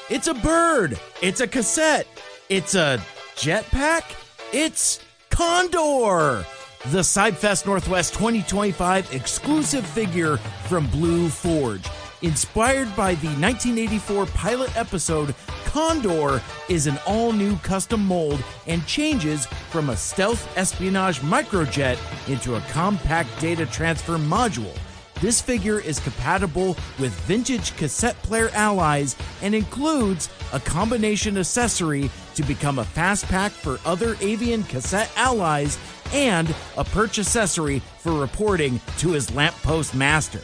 It's a bird. It's a cassette. It's a jetpack. It's Condor, the Seibert Northwest 2025 exclusive figure from Blue Forge. Inspired by the 1984 pilot episode, Condor is an all-new custom mold and changes from a stealth espionage microjet into a compact data transfer module. This figure is compatible with vintage cassette player allies and includes a combination accessory to become a fast pack for other avian cassette allies and a perch accessory for reporting to his lamppost master.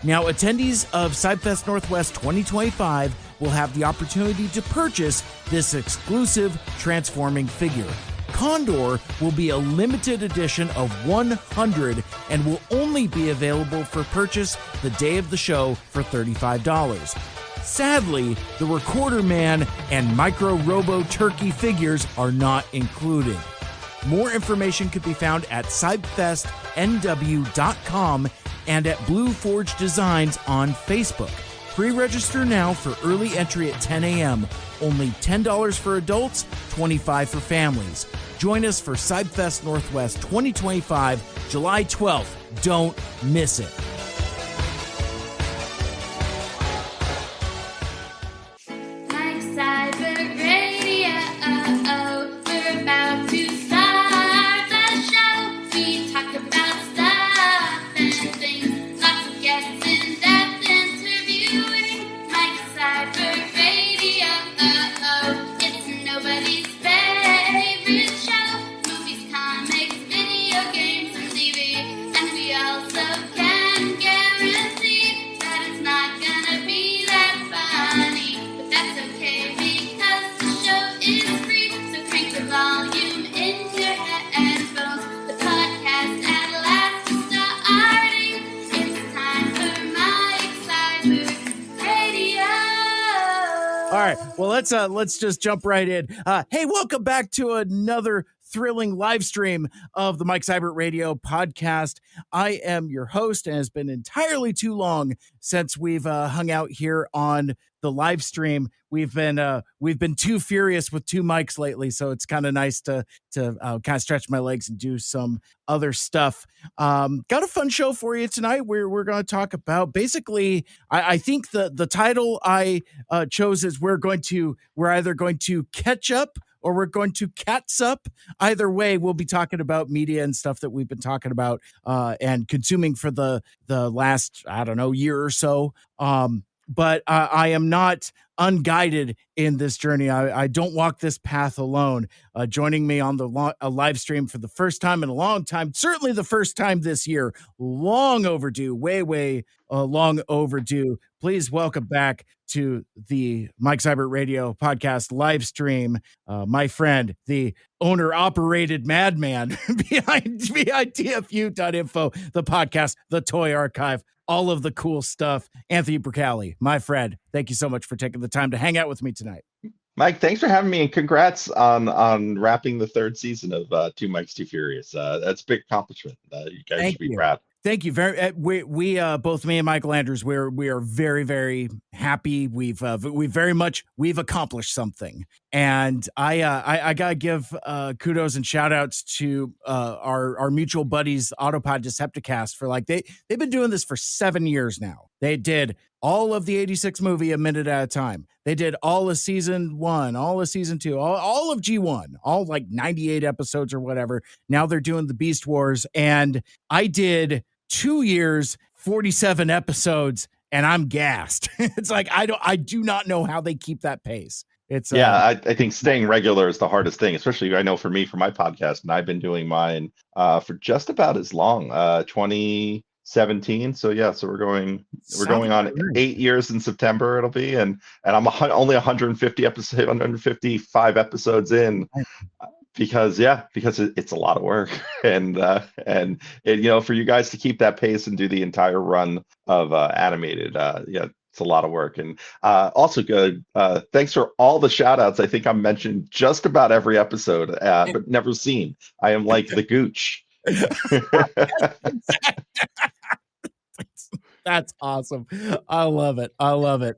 Now, attendees of Seibert Northwest 2025 will have the opportunity to purchase this exclusive transforming figure. Condor will be a limited edition of 100 and will only be available for purchase the day of the show for $35. Sadly, the Recorder Man and Micro Robo Turkey figures are not included. More information can be found at seibfestnw.com and at Blue Forge Designs on Facebook. Pre-register now for early entry at 10 a.m. Only $10 for adults, $25 for families. Join us for Seibert Northwest 2025, July 12th. Don't miss it. Mike Seibert Radio, we're about to start the show. We talk about stuff and things, lots of guests, in-depth interviewing. Mike Seibert Radio, it's nobody's favorite show. Movies, comics, video games, and TV. And we also can guarantee that it's not gonna be that funny. But that's okay because the show is free. So crank the volume in your headphones. The podcast at last is starting. It's time for Mike Seibert Radio. All right, well, let's just jump right in. Hey, welcome back to another thrilling live stream of the Mike Seibert Radio podcast. I am your host, and it's been entirely too long since we've hung out here on the live stream. We've been too furious with two mics lately, so it's kind of nice to kind of stretch my legs and do some other stuff. Got a fun show for you tonight. We're going to talk about basically. I think the title I chose is we're either going to catch up or we're going to cats up. Either way, we'll be talking about media and stuff that we've been talking about and consuming for the last, I don't know, year or so. But I am not unguided in this journey. I don't walk this path alone. Joining me on the live stream for the first time in a long time, certainly the first time this year, long overdue, way long overdue. Please welcome back to the Mike Seibert Radio podcast live stream, my friend, the owner-operated madman behind TFU.info, the podcast, the toy archive, all of the cool stuff. Anthony Bricali, my friend, thank you so much for taking the time to hang out with me tonight. Mike, thanks for having me, and congrats on wrapping the third season of Two Mikes Too Furious. That's a big accomplishment. You guys should be proud. Thank you very. We both me and Michael Andrews. We are very, very happy. We've accomplished something, and I gotta give kudos and shout outs to our mutual buddies Autopod Decepticast for they've been doing this for 7 years now. They did all of the 86 movie a minute at a time. They did all of season 1, all of season 2, all of G1, all 98 episodes or whatever. Now they're doing the Beast Wars, and I did 2 years, 47 episodes, and I'm gassed. It's I do not know how they keep that pace. It's I think staying regular is the hardest thing, especially I know for me, for my podcast, and I've been doing mine for just about as long, 2017. So we're going on 8 years in September. It'll be, and I'm only 155 episodes in. Because it's a lot of work, and for you guys to keep that pace and do the entire run of animated, it's a lot of work. And also good. Thanks for all the shout outs. I think I'm mentioned just about every episode, but never seen. I am like the gooch. That's awesome. I love it. I love it.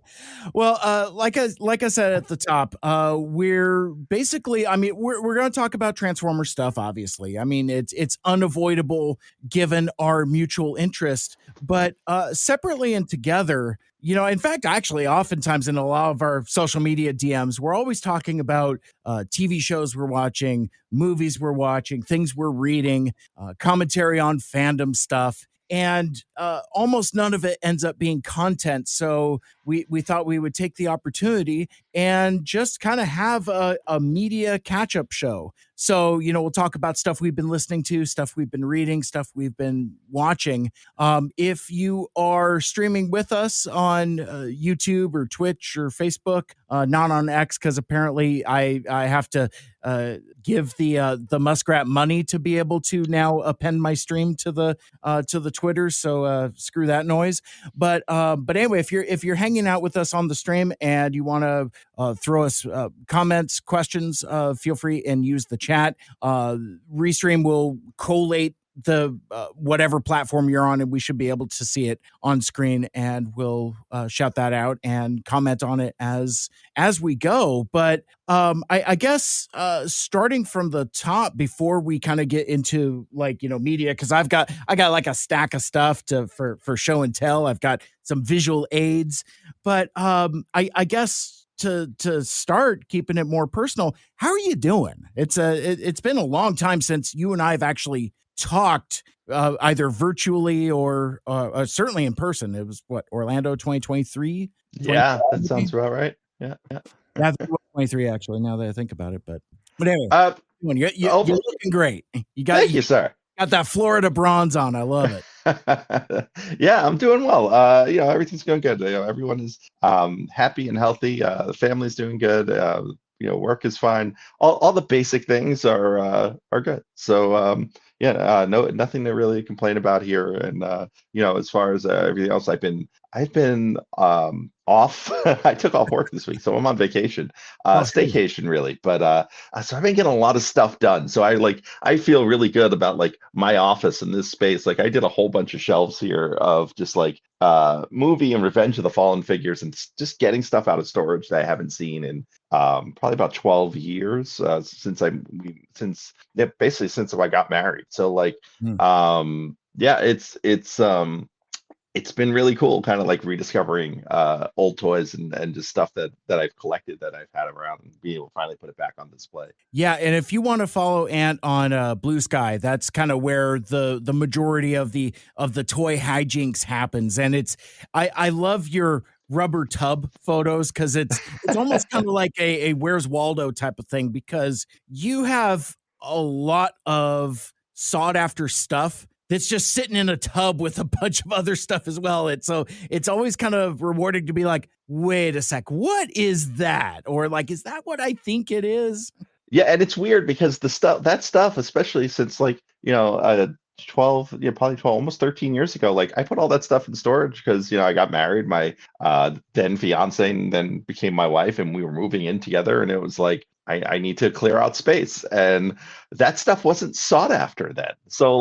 Well, like I said at the top, we're basically, I mean, we're going to talk about Transformer stuff. Obviously, I mean, it's unavoidable given our mutual interest. But separately and together, in fact, actually, oftentimes in a lot of our social media DMs, we're always talking about TV shows we're watching, movies we're watching, things we're reading, commentary on fandom stuff. And almost none of it ends up being content. So we thought we would take the opportunity and just kind of have a media catch-up show. So, we'll talk about stuff we've been listening to, stuff we've been reading, stuff we've been watching. If you are streaming with us on YouTube or Twitch or Facebook, not on X, because apparently I have to give the Muskrat money to be able to now append my stream to the Twitter. So screw that noise. But anyway, if you're hanging out with us on the stream and you want to throw us comments, questions, feel free and use the chat. Restream will collate the whatever platform you're on, and we should be able to see it on screen, and we'll shout that out and comment on it as we go. But I guess starting from the top before we kind of get into media, because I got like a stack of stuff for show and tell. I've got some visual aids, but I guess to start keeping it more personal, how are you doing? It's been a long time since you and I have actually talked either virtually or certainly in person. It was Orlando 2023. Yeah, that sounds about right. Yeah. 23 actually. Now that I think about it, but anyway, you're looking great. Thank you, sir. Got that Florida bronze on. I love it. Yeah, I'm doing well. Everything's going good. Everyone is happy and healthy. The family's doing good. Work is fine. All the basic things are good. So no, nothing to really complain about here. And as far as everything else, I've been off. I took off work this week, so I'm on vacation, staycation really. But so I've been getting a lot of stuff done. So I feel really good about my office in this space. I did a whole bunch of shelves here of just movie and Revenge of the Fallen figures, and just getting stuff out of storage that I haven't seen in probably about 12 years since I got married. So it's been really cool, kind of rediscovering old toys and just stuff that I've collected, that I've had around, and being able to finally put it back on display. Yeah, and if you want to follow Ant on Blue Sky, that's kind of where the majority of the toy hijinks happens. And I love your rubber tub photos, because it's almost kind of like a Where's Waldo type of thing, because you have a lot of sought after stuff that's just sitting in a tub with a bunch of other stuff as well. It's always kind of rewarding to be like, wait a sec, what is that? Or is that what I think it is? Yeah, and it's weird because that stuff, especially since 12, probably 12, almost 13 years ago, I put all that stuff in storage because I got married, my then fiance, and then became my wife, and we were moving in together, and it was I need to clear out space, and that stuff wasn't sought after then. So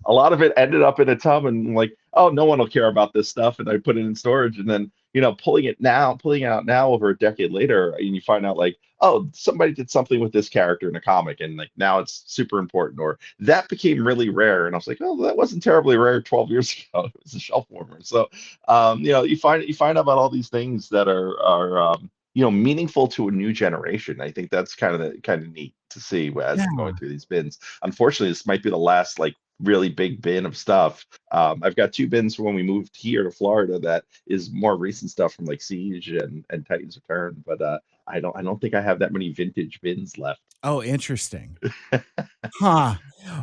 a lot of it ended up in a tub, and oh, no one will care about this stuff, and I put it in storage, and then pulling it out now over a decade later, and you find out oh, somebody did something with this character in a comic, and now it's super important, or that became really rare, and I was oh, that wasn't terribly rare 12 years ago. It was a shelf warmer. So you find out about all these things that are meaningful to a new generation. I think that's kind of neat to see as I'm going through these bins. Unfortunately, this might be the last really big bin of stuff. I've got 2 bins from when we moved here to Florida that is more recent stuff from Siege and Titan's Return, but I don't think I have that many vintage bins left. Oh, interesting. Huh.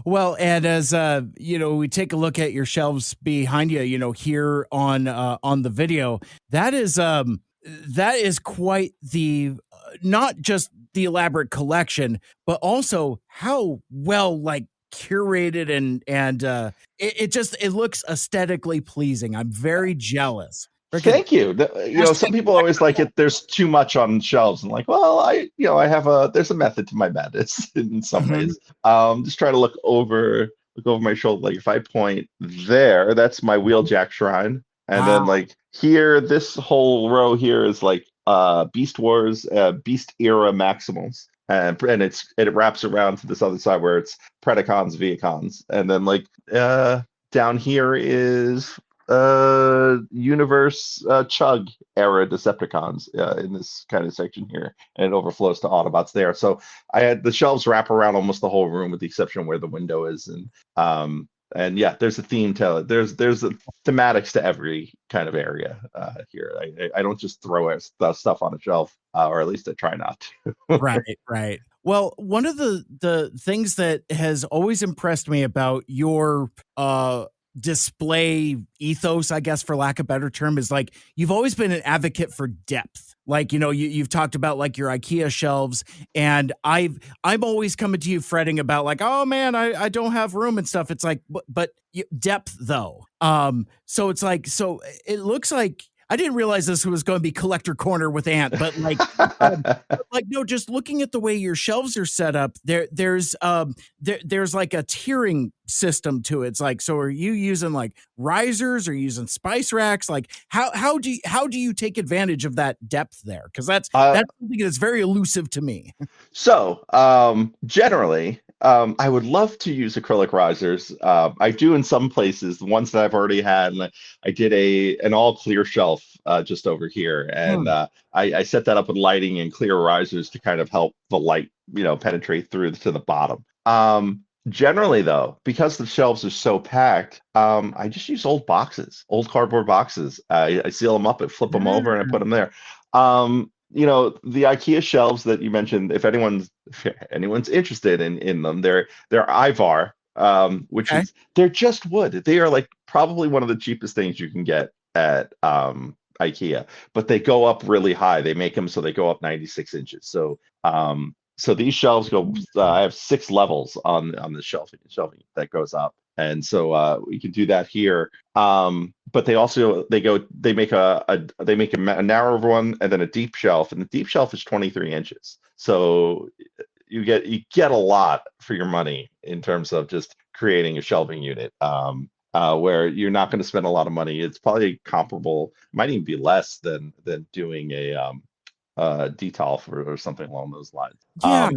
Well, and as we take a look at your shelves behind you, here on the video, that is quite the not just the elaborate collection, but also how well curated and it looks aesthetically pleasing. I'm very jealous. Thank you. Some people always there's too much on shelves, and well, I there's a method to my madness in some ways. Just try to look over my shoulder. If I point there, that's my Wheeljack shrine. And then like here, this whole row here is like Beast Wars, Beast era Maximals. And it wraps around to this other side where it's Predacons, Viacons. And then like down here is Universe Chug era Decepticons in this kind of section here, and it overflows to Autobots there. So I had the shelves wrap around almost the whole room with the exception of where the window is, and yeah, there's a theme to it. There's a thematics to every kind of area here. I don't just throw stuff on a shelf, or at least I try not to. Right. Well, one of the things that has always impressed me about your display ethos, I guess, for lack of a better term, is like you've always been an advocate for depth. Like, you've talked about like your IKEA shelves, and I'm always coming to you fretting about like, oh man, I don't have room and stuff. It's like, but depth though. So it's like, so it looks like I didn't realize this was going to be collector corner with Ant, but like, no, just looking at the way your shelves are set up, there's like a tiering system to it. It's like, so are you using like risers or using spice racks? Like, how do you take advantage of that depth there? Because that's something that's very elusive to me. So generally, I would love to use acrylic risers. I do in some places. The ones that I've already had, and I did an all clear shelf just over here, and I set that up with lighting and clear risers to kind of help the light, penetrate through to the bottom. Generally, though, because the shelves are so packed, I just use old cardboard boxes. I seal them up and flip them over, and I put them there. The IKEA shelves that you mentioned, if anyone's interested in them, they're Ivar, which is they're just wood. They are like probably one of the cheapest things you can get at IKEA, but they go up really high. They make them so they go up 96 inches. So these shelves go. I have 6 levels on the shelving that goes up, and so we can do that here. But they make a narrow one and then a deep shelf, and the deep shelf is 23 inches. So you get a lot for your money in terms of just creating a shelving unit. Where you're not going to spend a lot of money. It's probably comparable, might even be less than doing a detolf or something along those lines. Yeah.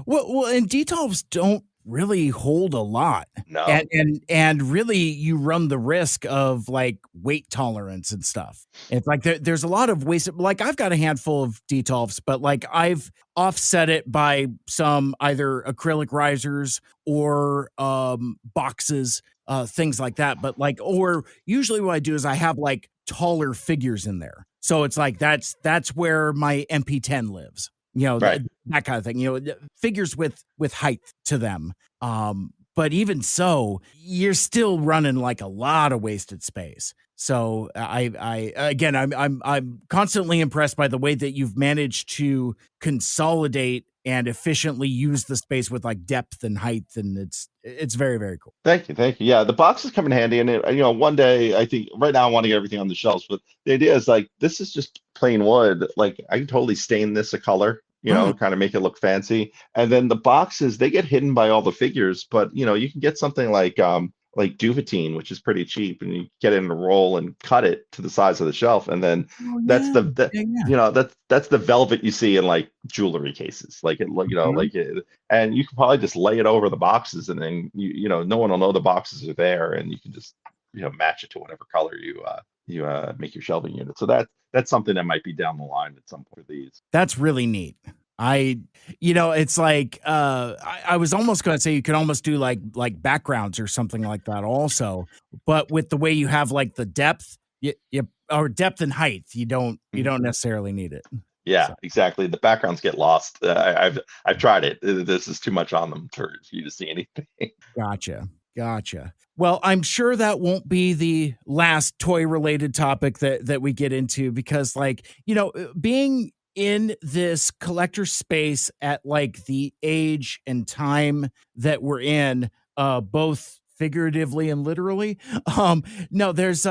Well, and detolfs don't really hold a lot. No. And really you run the risk of like weight tolerance and stuff. It's like there's a lot of waste. Like I've got a handful of detolfs, but like I've offset it by some either acrylic risers or boxes, things like that. But like, or usually what I do is I have like taller figures in there. So it's like that's where my MP10 lives. Right. That kind of thing. Figures with height to them. But even so, you're still running like a lot of wasted space. So I'm constantly impressed by the way that you've managed to consolidate and efficiently use the space with like depth and height, and it's very, very cool. Thank you. Yeah, the boxes come in handy, and one day I think right now I want to get everything on the shelves, but the idea is like this is just plain wood. Like I can totally stain this a color, kind of make it look fancy, and then the boxes they get hidden by all the figures, but you can get something like Duvetine, which is pretty cheap, and you get it in a roll and cut it to the size of the shelf, and then that's the velvet you see in like jewelry cases, like it, and you can probably just lay it over the boxes, and then no one will know the boxes are there, and you can just match it to whatever color you make your shelving unit. So that's something that might be down the line at some point for these. That's really neat. It's like I was almost going to say you could almost do like backgrounds or something like that also, but with the way you have like the depth, or depth and height, you don't necessarily need it. Yeah, exactly. The backgrounds get lost. I've tried it. This is too much on them for you to see anything. Gotcha. Well, I'm sure that won't be the last toy related topic that we get into, because being in this collector space at like the age and time that we're in, both figuratively and literally, no, there's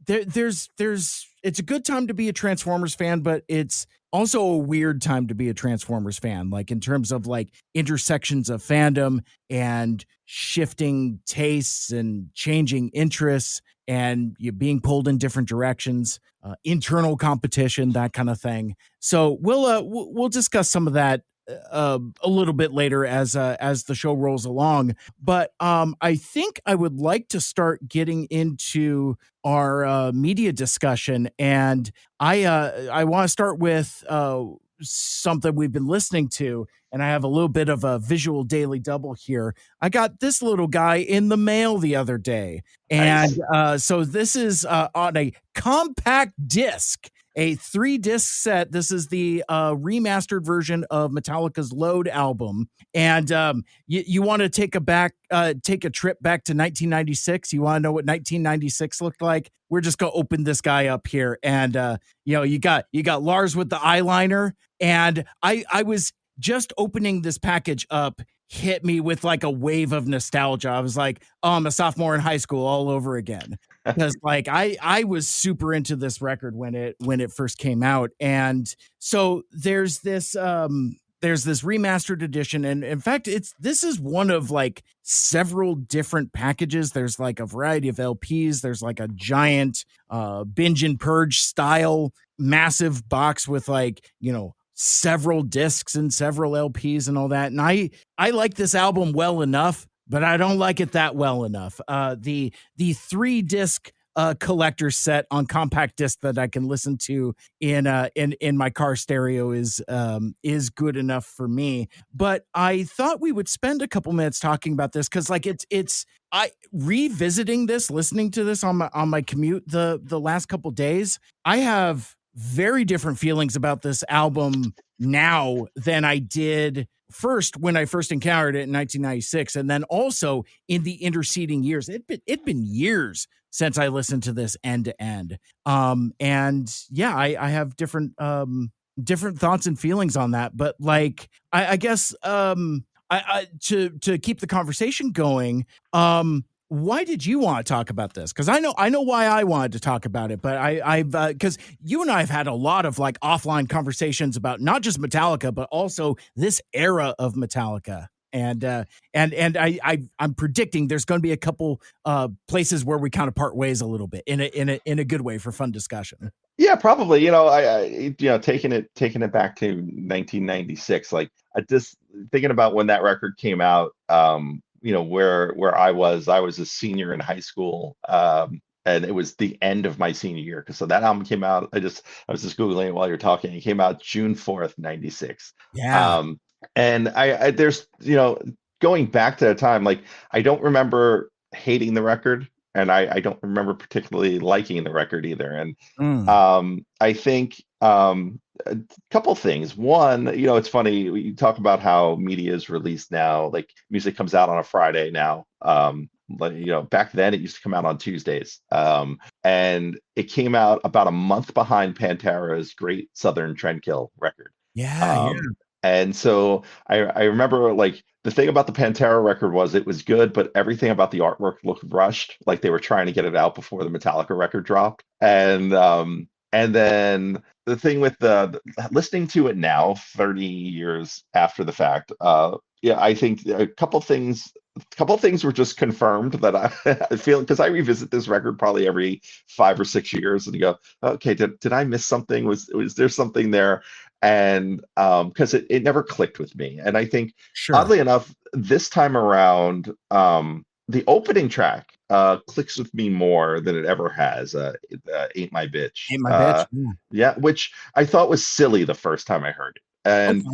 it's a good time to be a Transformers fan, but it's also a weird time to be a Transformers fan, like in terms of like intersections of fandom and shifting tastes and changing interests and you being pulled in different directions, internal competition, that kind of thing. So we'll discuss some of that a little bit later as the show rolls along. But I think I would like to start getting into our media discussion, and I want to start with something we've been listening to, and I have a little bit of a visual daily double here. I got this little guy in the mail the other day, and Nice. so this is on a compact disc. A 3-disc set. This is the remastered version of Metallica's Load album, and you want to take a trip back to 1996. You want to know what 1996 looked like? We're just gonna open this guy up here, and you got Lars with the eyeliner, and I was just opening this package up. Hit me with like a wave of nostalgia. I was like, oh, I'm a sophomore in high school all over again. Because like I was super into this record when it first came out. And so there's this remastered edition, and in fact this is one of like several different packages. There's like a variety of LPs. There's like a giant binge and purge style massive box with like several discs and several LPs and all that. And I like this album well enough, but I don't like it that well enough. The 3-disc collector set on compact disc that I can listen to in my car stereo is good enough for me. But I thought we would spend a couple minutes talking about this because like it's I revisiting this, listening to this on my commute the last couple days. I have very different feelings about this album now than I did first when I first encountered it in 1996, and then also in the interceding years. It'd been years since I listened to this end to end. And yeah, I have different thoughts and feelings on that. But like, I guess to keep the conversation going, why did you want to talk about this? Because I know why I wanted to talk about it, but I've because you and I have had a lot of like offline conversations about not just Metallica, but also this era of Metallica. And I'm predicting there's going to be a couple places where we kind of part ways a little bit in a good way for fun discussion. Yeah, probably. Taking it back to 1996, like I just thinking about when that record came out. Where I was a senior in high school, and it was the end of my senior year. So that album came out. I was just Googling it while you're talking. It came out June 4th, 96. Yeah. And I there's, going back to that time, like I don't remember hating the record, and I don't remember particularly liking the record either. And I think a couple things. One, it's funny, you talk about how media is released now, like music comes out on a Friday now. Back then it used to come out on Tuesdays. And it came out about a month behind Pantera's Great Southern Trendkill record. Yeah. And so I remember like the thing about the Pantera record was it was good, but everything about the artwork looked rushed, like they were trying to get it out before the Metallica record dropped. And then the thing with the listening to it now, 30 years after the fact, I think a couple things were just confirmed that I feel, because I revisit this record probably every 5 or 6 years and go, okay, did I miss something? Was there something there? And because it never clicked with me. And I think, oddly enough, this time around, the opening track clicks with me more than it ever has. Ain't My Bitch. Ain't My Bitch. Yeah, which I thought was silly the first time I heard it. And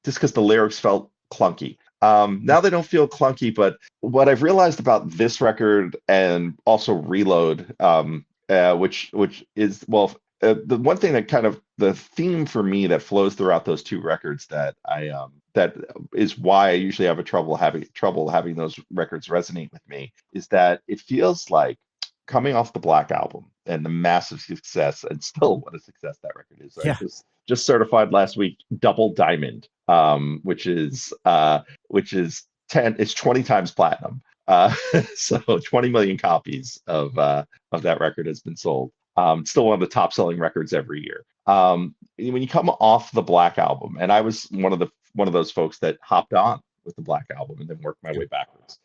just because the lyrics felt clunky. Now they don't feel clunky, but what I've realized about this record and also Reload, which is, well, the one thing that kind of the theme for me that flows throughout those two records that that is why I usually have trouble having those records resonate with me, is that it feels like coming off the Black Album and the massive success, and still what a success that record is. Right? Yeah. Just certified last week double diamond, which is 20 times platinum. So 20 million copies of that record has been sold. Still one of the top selling records every year. when you come off the Black Album, and I was one of those folks that hopped on with the Black Album and then worked my way backwards.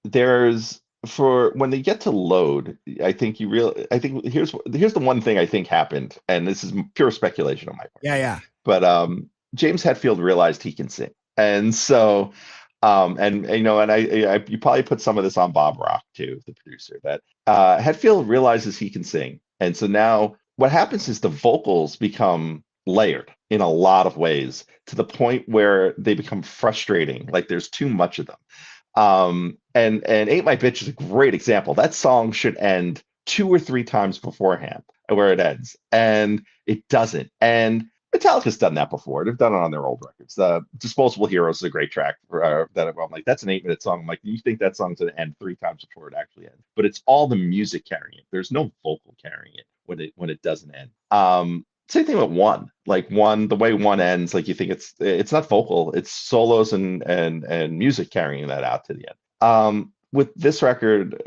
There's for when they get to Load, I think here's the one thing I think happened, and this is pure speculation on my part. Yeah. But James Hetfield realized he can sing, and so and you probably put some of this on Bob Rock too, the producer, that Hetfield realizes he can sing, and so now what happens is the vocals become layered in a lot of ways to the point where they become frustrating, like there's too much of them. And Ain't My Bitch is a great example. That song should end 2 or 3 times beforehand where it ends, and it doesn't. And Metallica's done that before. They've done it on their old records. Disposable Heroes is a great track that I'm like, that's an 8-minute song. I'm like, you think that song's going to end 3 times before it actually ends? But it's all the music carrying it. There's no vocal carrying it when it doesn't end. Same thing with One. Like One, the way One ends, like you think it's not vocal, it's solos and music carrying that out to the end. With this record,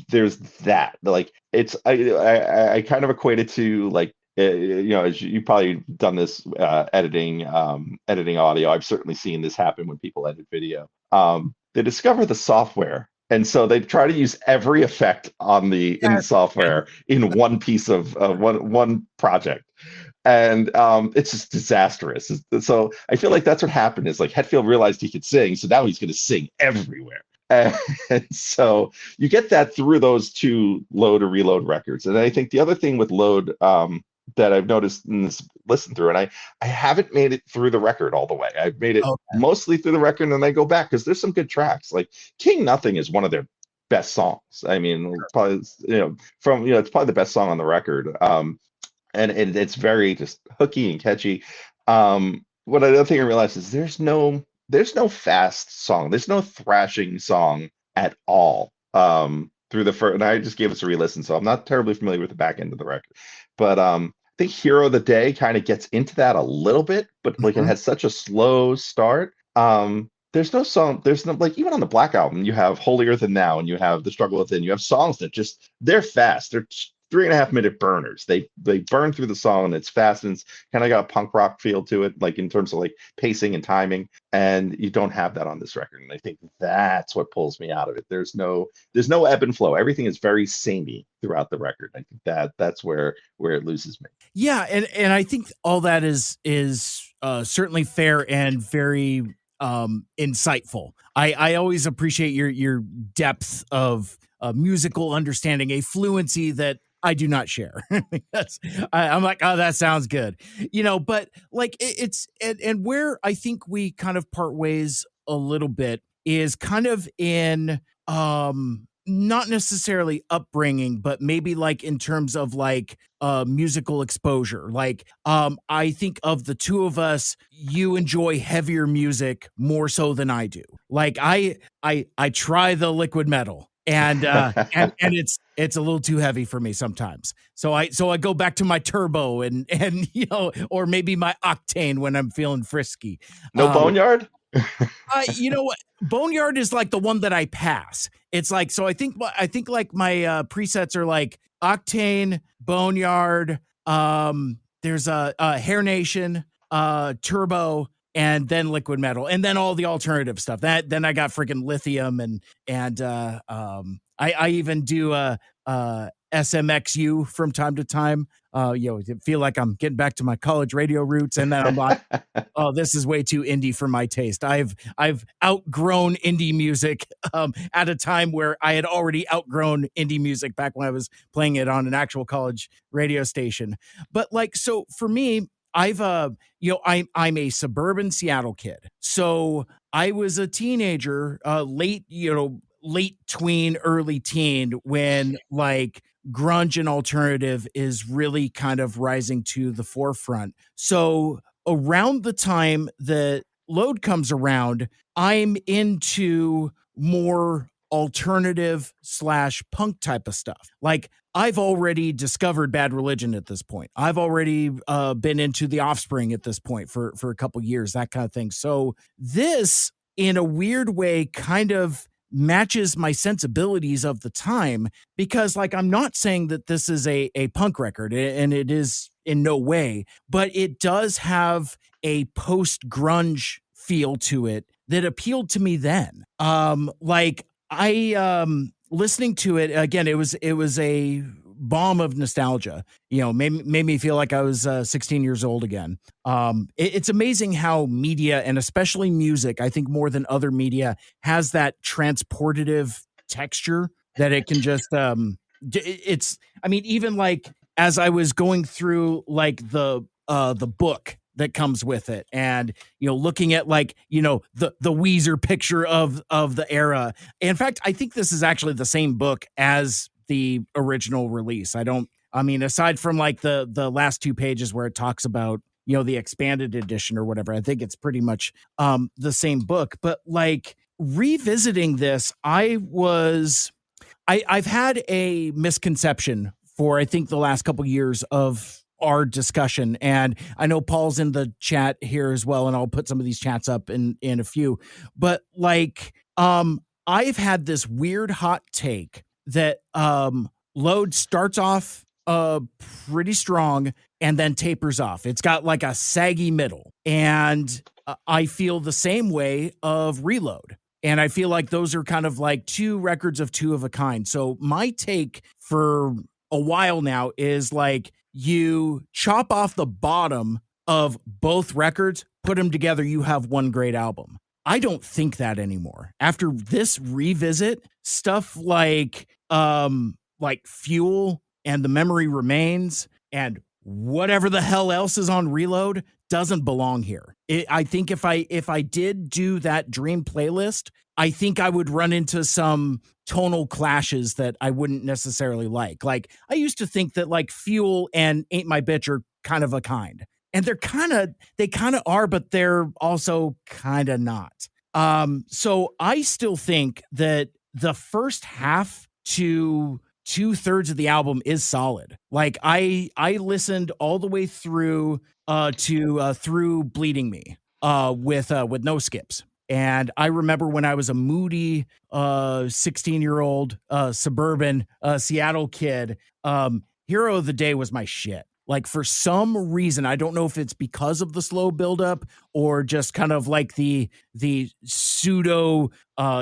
there's that. Like it's I kind of equate it to like as you probably done this editing audio. I've certainly seen this happen when people edit video. They discover the software, and so they try to use every effect in the software in one piece of one project. And it's just disastrous. So I feel like that's what happened is like Hetfield realized he could sing, so now he's going to sing everywhere. And so you get that through those 2 Load or Reload records. And I think the other thing with Load that I've noticed in this listen through, and I haven't made it through the record all the way. I've made it mostly through the record, and then I go back because there's some good tracks. Like King Nothing is one of their best songs. I mean, probably it's probably the best song on the record. And it's very just hooky and catchy. What another thing I realized is there's no fast song. There's no thrashing song at all through the first. And I just gave us a re-listen, so I'm not terribly familiar with the back end of the record. But I think Hero of the Day kind of gets into that a little bit, but like it has such a slow start. There's no song. There's no like even on the Black Album, you have Holier Than Thou and you have The Struggle Within. You have songs that they're fast. They're 3.5-minute burners. They burn through the song, and it's fast, and it's kind of got a punk rock feel to it, like in terms of like pacing and timing. And you don't have that on this record, and I think that's what pulls me out of it. There's no ebb and flow. Everything is very samey throughout the record. I think that's where it loses me. Yeah, and I think all that is certainly fair and very insightful. I always appreciate your depth of musical understanding, a fluency that I do not share. Because I'm like, oh, that sounds good, but like it's and where I think we kind of part ways a little bit is kind of in not necessarily upbringing, but maybe like in terms of like musical exposure. Like I think of the 2 of us, you enjoy heavier music more so than I do. Like I try the liquid metal. And it's a little too heavy for me sometimes. So I go back to my turbo and or maybe my octane when I'm feeling frisky. No Boneyard? You know what? Boneyard is like the one that I pass. It's like, so I think like my presets are like octane, Boneyard, there's a Hair Nation, turbo, and then liquid metal, and then all the alternative stuff. Then I got freaking lithium and I even do SMXU from time to time. Feel like I'm getting back to my college radio roots, and then I'm like, oh, this is way too indie for my taste. I've outgrown indie music at a time where I had already outgrown indie music back when I was playing it on an actual college radio station. But like, so for me, I'm a suburban Seattle kid. So I was a teenager, late tween, early teen, when like grunge and alternative is really kind of rising to the forefront. So around the time that Load comes around, I'm into more alternative / punk type of stuff. Like I've already discovered Bad Religion at this point. I've already been into The Offspring at this point for a couple years, that kind of thing. So this, in a weird way, kind of matches my sensibilities of the time, because like I'm not saying that this is a punk record, and it is in no way, but it does have a post grunge feel to it that appealed to me then. Like I listening to it again, it was a bomb of nostalgia. Made me feel like I was 16 years old again. It's amazing how media, and especially music, I think more than other media, has that transportative texture that it can just it's, I mean, even like as I was going through like the book that comes with it, and looking at like the Weezer picture of the era. In fact, I think this is actually the same book as the original release. I mean, aside from like the last 2 pages where it talks about the expanded edition or whatever, I think it's pretty much the same book. But like revisiting this, I've had a misconception for I think the last couple years of our discussion, and I know Paul's in the chat here as well, and I'll put some of these chats up in a few. But like, I've had this weird hot take that Load starts off pretty strong and then tapers off. It's got like a saggy middle, and I feel the same way of Reload. And I feel like those are kind of like 2 records of 2 of a kind. So my take for a while now is like, you chop off the bottom of both records, put them together, you have one great album. I don't think that anymore. After this revisit, stuff like Fuel and The Memory Remains and whatever the hell else is on Reload doesn't belong here. I think if I did do that dream playlist, I think I would run into some tonal clashes that I wouldn't necessarily like. Like I used to think that like Fuel and Ain't My Bitch are kind of a kind. And they kind of are, but they're also kind of not. So I still think that the first half to 2/3 of the album is solid. Like I listened all the way through to through Bleeding Me with no skips. And I remember when I was a moody 16-year-old suburban Seattle kid, Hero of the Day was my shit. Like for some reason, I don't know if it's because of the slow buildup or just kind of like the pseudo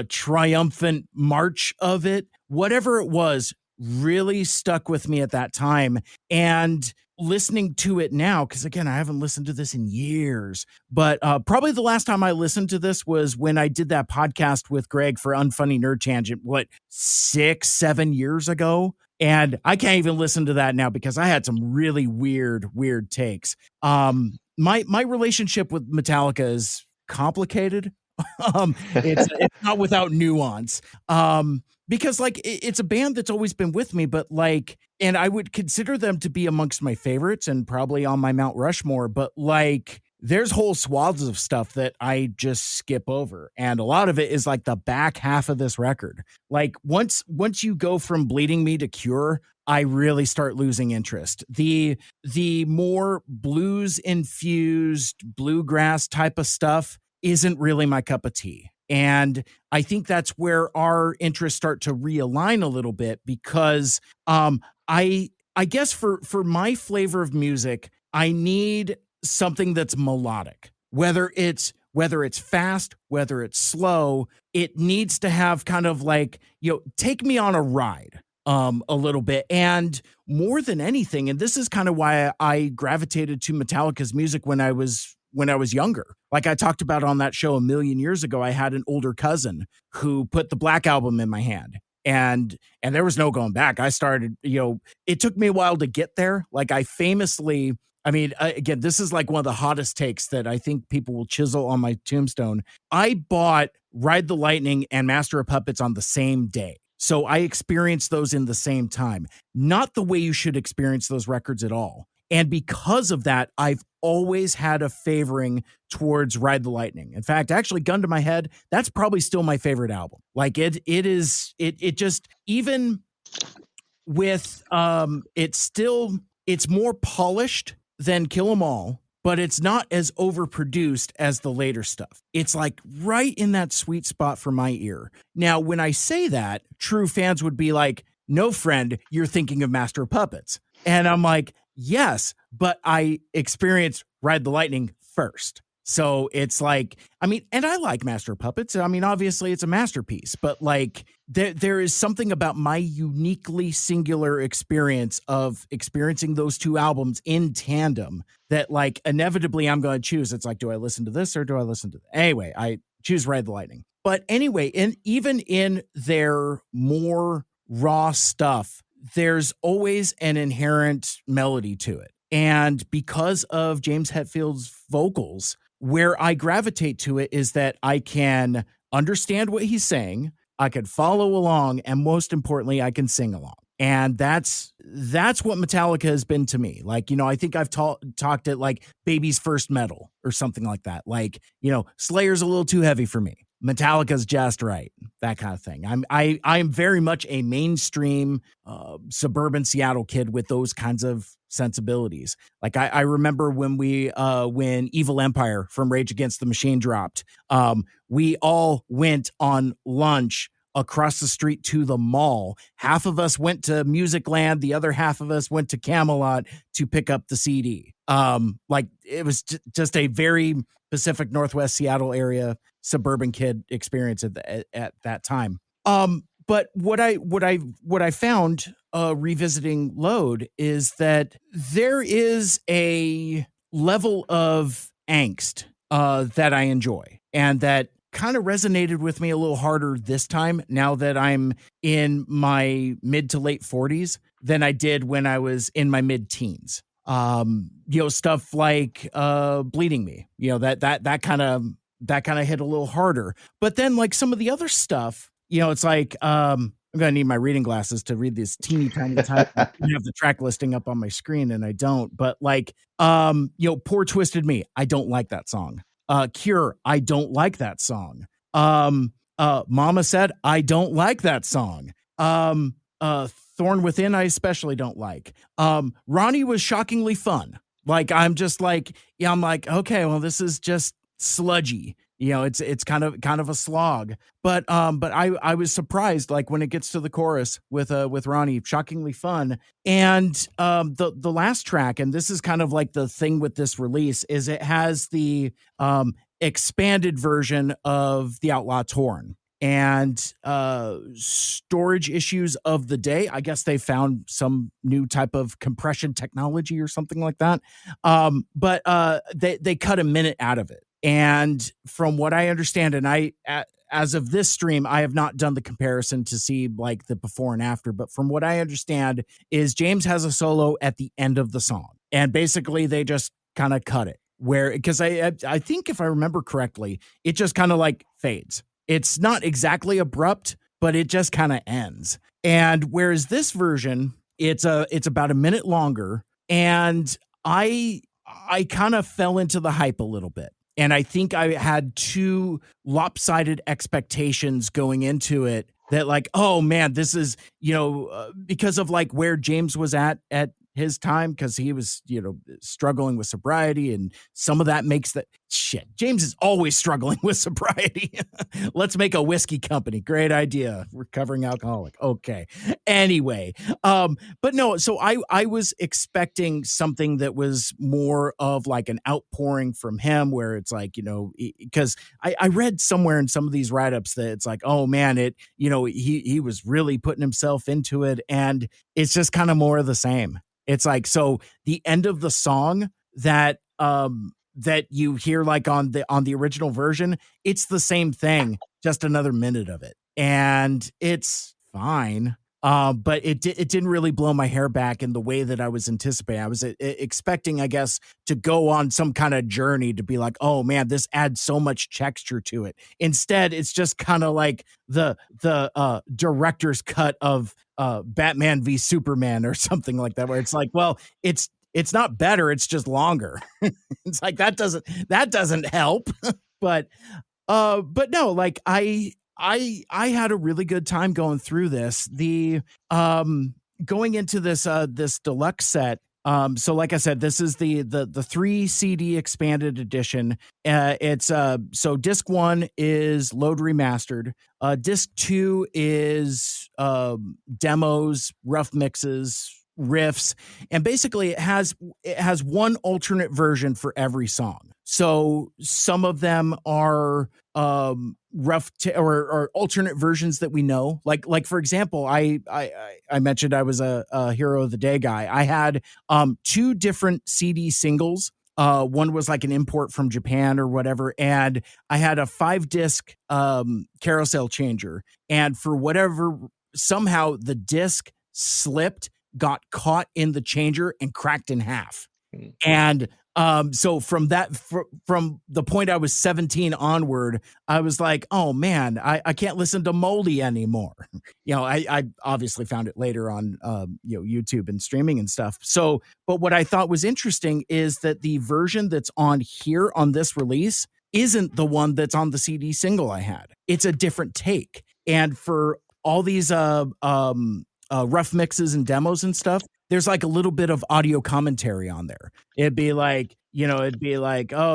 triumphant march of it. Whatever it was really stuck with me at that time. And listening to it now, because again, I haven't listened to this in years, but probably the last time I listened to this was when I did that podcast with Greg for Unfunny Nerd Tangent, 6-7 years ago. And I can't even listen to that now because I had some really weird takes. My relationship with Metallica is complicated. It's not without nuance. Because like it's a band that's always been with me, but like, and I would consider them to be amongst my favorites and probably on my Mount Rushmore, but like there's whole swaths of stuff that I just skip over. And a lot of it is like the back half of this record. Like once you go from Bleeding Me to Cure, I really start losing interest. The more blues infused bluegrass type of stuff isn't really my cup of tea. And I think that's where our interests start to realign a little bit because I guess for my flavor of music, I need something that's melodic. Whether it's fast, whether it's slow, it needs to have kind of like, take me on a ride a little bit. And more than anything, and this is kind of why I gravitated to Metallica's music when I was younger. Like I talked about on that show a million years ago, I had an older cousin who put the Black Album in my hand. And there was no going back. I started, it took me a while to get there. Like I famously, again, this is like one of the hottest takes that I think people will chisel on my tombstone. I bought Ride the Lightning and Master of Puppets on the same day. So I experienced those in the same time. Not the way you should experience those records at all. And because of that, I've always had a favoring towards Ride the Lightning. In fact, actually, gun to my head, that's probably still my favorite album. Like it just, even with, it's more polished than Kill 'Em All, but it's not as overproduced as the later stuff. It's like right in that sweet spot for my ear. Now, when I say that, true fans would be like, no, friend, you're thinking of Master of Puppets. And I'm like, Yes, but I experienced Ride the Lightning first. So it's like, I mean, and I like Master of Puppets. I mean, obviously it's a masterpiece, but like there is something about my uniquely singular experience of experiencing those two albums in tandem that like inevitably I'm going to choose. It's like, do I listen to this or do I listen to that? Anyway, I choose Ride the Lightning. But anyway, even in their more raw stuff, there's always an inherent melody to it. And because of James Hetfield's vocals, where I gravitate to it is that I can understand what he's saying, I can follow along, and most importantly, I can sing along. And that's what Metallica has been to me. Like, you know, I think I've talked at like Baby's First Metal or something like that. Like, you know, Slayer's a little too heavy for me. Metallica's just right, that kind of thing. I'm very much a mainstream suburban Seattle kid with those kinds of sensibilities. Like I remember when when Evil Empire from Rage Against the Machine dropped, we all went on lunch across the street to the mall. Half of us went to Music Land, the other half of us went to Camelot to pick up the CD. Like it was just a very Pacific Northwest Seattle area suburban kid experience at that time. But what I found revisiting Load is that there is a level of angst that I enjoy, and that kind of resonated with me a little harder this time now that I'm in my mid to late 40s than I did when I was in my mid teens. You know, stuff like Bleeding Me, you know, that kind of hit a little harder. But then like some of the other stuff, you know, it's like I'm gonna need my reading glasses to read this teeny tiny type. I have the track listing up on my screen and I don't. But like you know, Poor Twisted Me, I don't like that song. Cure, I don't like that song. Mama Said, I don't like that song. Thorn Within, I especially don't like. Ronnie was shockingly fun. Like I'm just like, yeah, I'm like, okay, well, this is just sludgy. You know, it's kind of a slog. But I was surprised, like when it gets to the chorus with Ronnie, shockingly fun. And the last track, and this is kind of like the thing with this release, is it has the expanded version of The Outlaw Torn. And storage issues of the day, I guess they found some new type of compression technology or something like that. But they cut a minute out of it. And from what I understand, and as of this stream, I have not done the comparison to see like the before and after, but from what I understand is James has a solo at the end of the song, and basically they just kind of cut it where, because I think if I remember correctly, it just kind of like fades. It's not exactly abrupt, but it just kind of ends. And whereas this version, it's about a minute longer, and I kind of fell into the hype a little bit. And I think I had two lopsided expectations going into it that like, oh man, this is, you know, because of like where James was at his time, because he was, you know, struggling with sobriety, and some of that makes that shit. James is always struggling with sobriety. Let's make a whiskey company. Great idea. Recovering alcoholic. Okay. Anyway, but no, so I was expecting something that was more of like an outpouring from him, where it's like, you know, because I read somewhere in some of these write-ups that it's like, oh man, it, you know, he was really putting himself into it, and it's just kind of more of the same. It's like, so the end of the song that that you hear like on the original version, it's the same thing, just another minute of it, and it's fine. But it didn't really blow my hair back in the way that I was anticipating. I was expecting, I guess, to go on some kind of journey to be like, oh man, this adds so much texture to it. Instead, it's just kind of like the director's cut of Batman v Superman or something like that, where it's like, well, it's not better, it's just longer. It's like that doesn't help. But no, like I had a really good time going through this. The going into this deluxe set. So like I said, this is the 3 CD expanded edition. It's so disc 1 is Load Remastered. Disc 2 is demos, rough mixes, riffs, and basically it has one alternate version for every song. So some of them are or alternate versions that we know. Like for example, I mentioned I was a Hero of the Day guy. I had two different CD singles. One was like an import from Japan or whatever, and I had a 5-disc carousel changer, and for whatever, somehow the disc slipped, got caught in the changer, and cracked in half. And so from the point I was 17 onward, I was like, oh man, I can't listen to Moldy anymore. I obviously found it later on, YouTube and streaming and stuff. So, but what I thought was interesting is that the version that's on here on this release isn't the one that's on the CD single I had. It's a different take. And for all these rough mixes and demos and stuff, there's like a little bit of audio commentary on there. It'd be like, oh,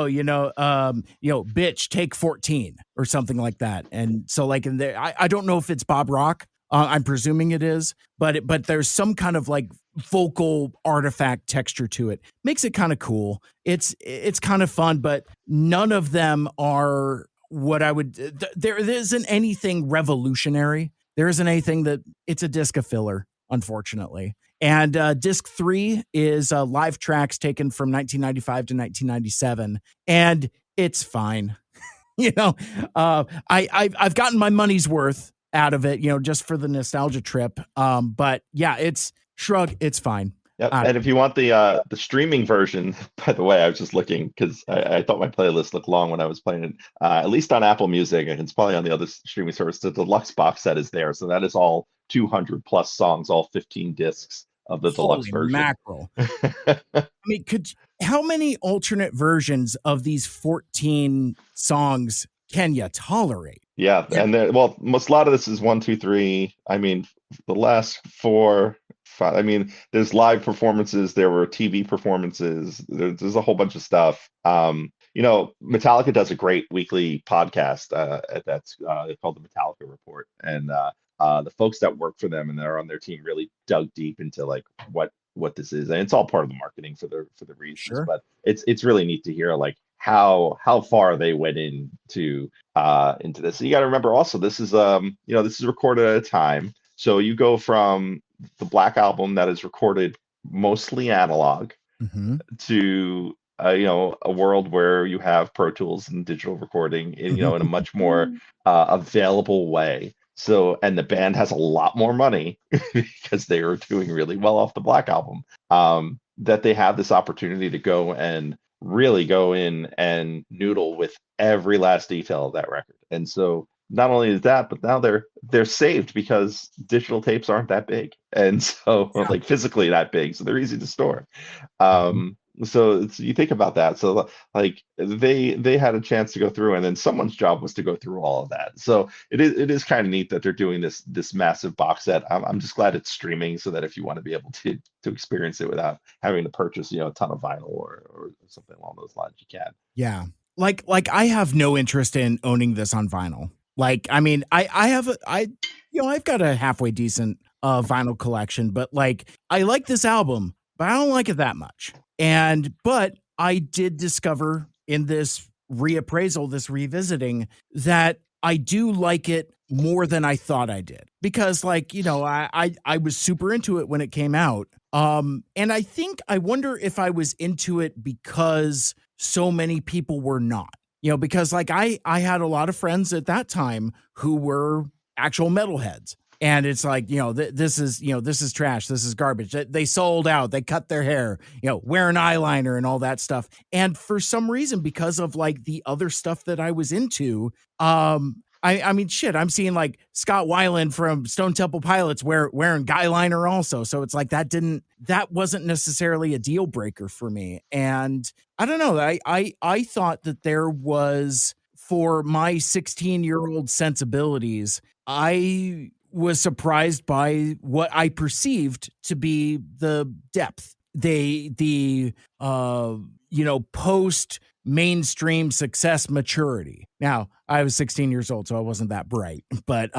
bitch, take 14 or something like that. And so like in there, I don't know if it's Bob Rock. I'm presuming it is, but there's some kind of like vocal artifact texture to it. Makes it kind of cool. It's kind of fun, but none of them are what I would, there isn't anything revolutionary. There isn't anything that, it's a disc of filler, unfortunately. And disc 3 is live tracks taken from 1995 to 1997, and it's fine. I've gotten my money's worth out of it, just for the nostalgia trip. But yeah, it's shrug. It's fine. Yep. And if you want the streaming version, by the way, I was just looking because I thought my playlist looked long when I was playing it. At least on Apple Music, and it's probably on the other streaming service. The deluxe box set is there, so that is all 200 plus songs, all 15 discs of the deluxe version. Mackerel. I mean, how many alternate versions of these 14 songs can you tolerate? Yeah, and a lot of this is 1, 2, 3. I mean, the last 4, 5. I mean, there's live performances. There were TV performances. There's a whole bunch of stuff. Metallica does a great weekly podcast that's called the Metallica Report, and the folks that work for them and that are on their team really dug deep into like what this is, and it's all part of the marketing for the reasons. Sure. But it's really neat to hear like how far they went into this. So you got to remember also this is this is recorded at a time. So you go from the Black Album that is recorded mostly analog to a world where you have Pro Tools and digital recording in a much more available way. So, and the band has a lot more money because they were doing really well off the Black Album, that they have this opportunity to go and really go in and noodle with every last detail of that record. And so not only is that, but now they're saved because digital tapes aren't that big. And so like physically that big, so they're easy to store. So you think about that. So like they had a chance to go through, and then someone's job was to go through all of that. So it is kind of neat that they're doing this massive box set. I'm just glad it's streaming, so that if you want to be able to experience it without having to purchase a ton of vinyl or something along those lines, you can. Yeah, like I have no interest in owning this on vinyl. Like, I mean, I've got a halfway decent vinyl collection, but like I like this album, but I don't like it that much. But I did discover in this reappraisal, this revisiting, that I do like it more than I thought I did, because like, I was super into it when it came out. And I wonder if I was into it because so many people were not, because like I had a lot of friends at that time who were actual metalheads. And it's like, this is trash. This is garbage. They sold out. They cut their hair, wearing eyeliner and all that stuff. And for some reason, because of like the other stuff that I was into, I mean, shit, I'm seeing like Scott Weiland from Stone Temple Pilots wearing guyliner also. So it's like that wasn't necessarily a deal breaker for me. And I don't know. I thought that there was, for my 16-year-old sensibilities, I was surprised by what I perceived to be the depth, the post mainstream success maturity. Now, I was 16 years old, so I wasn't that bright, but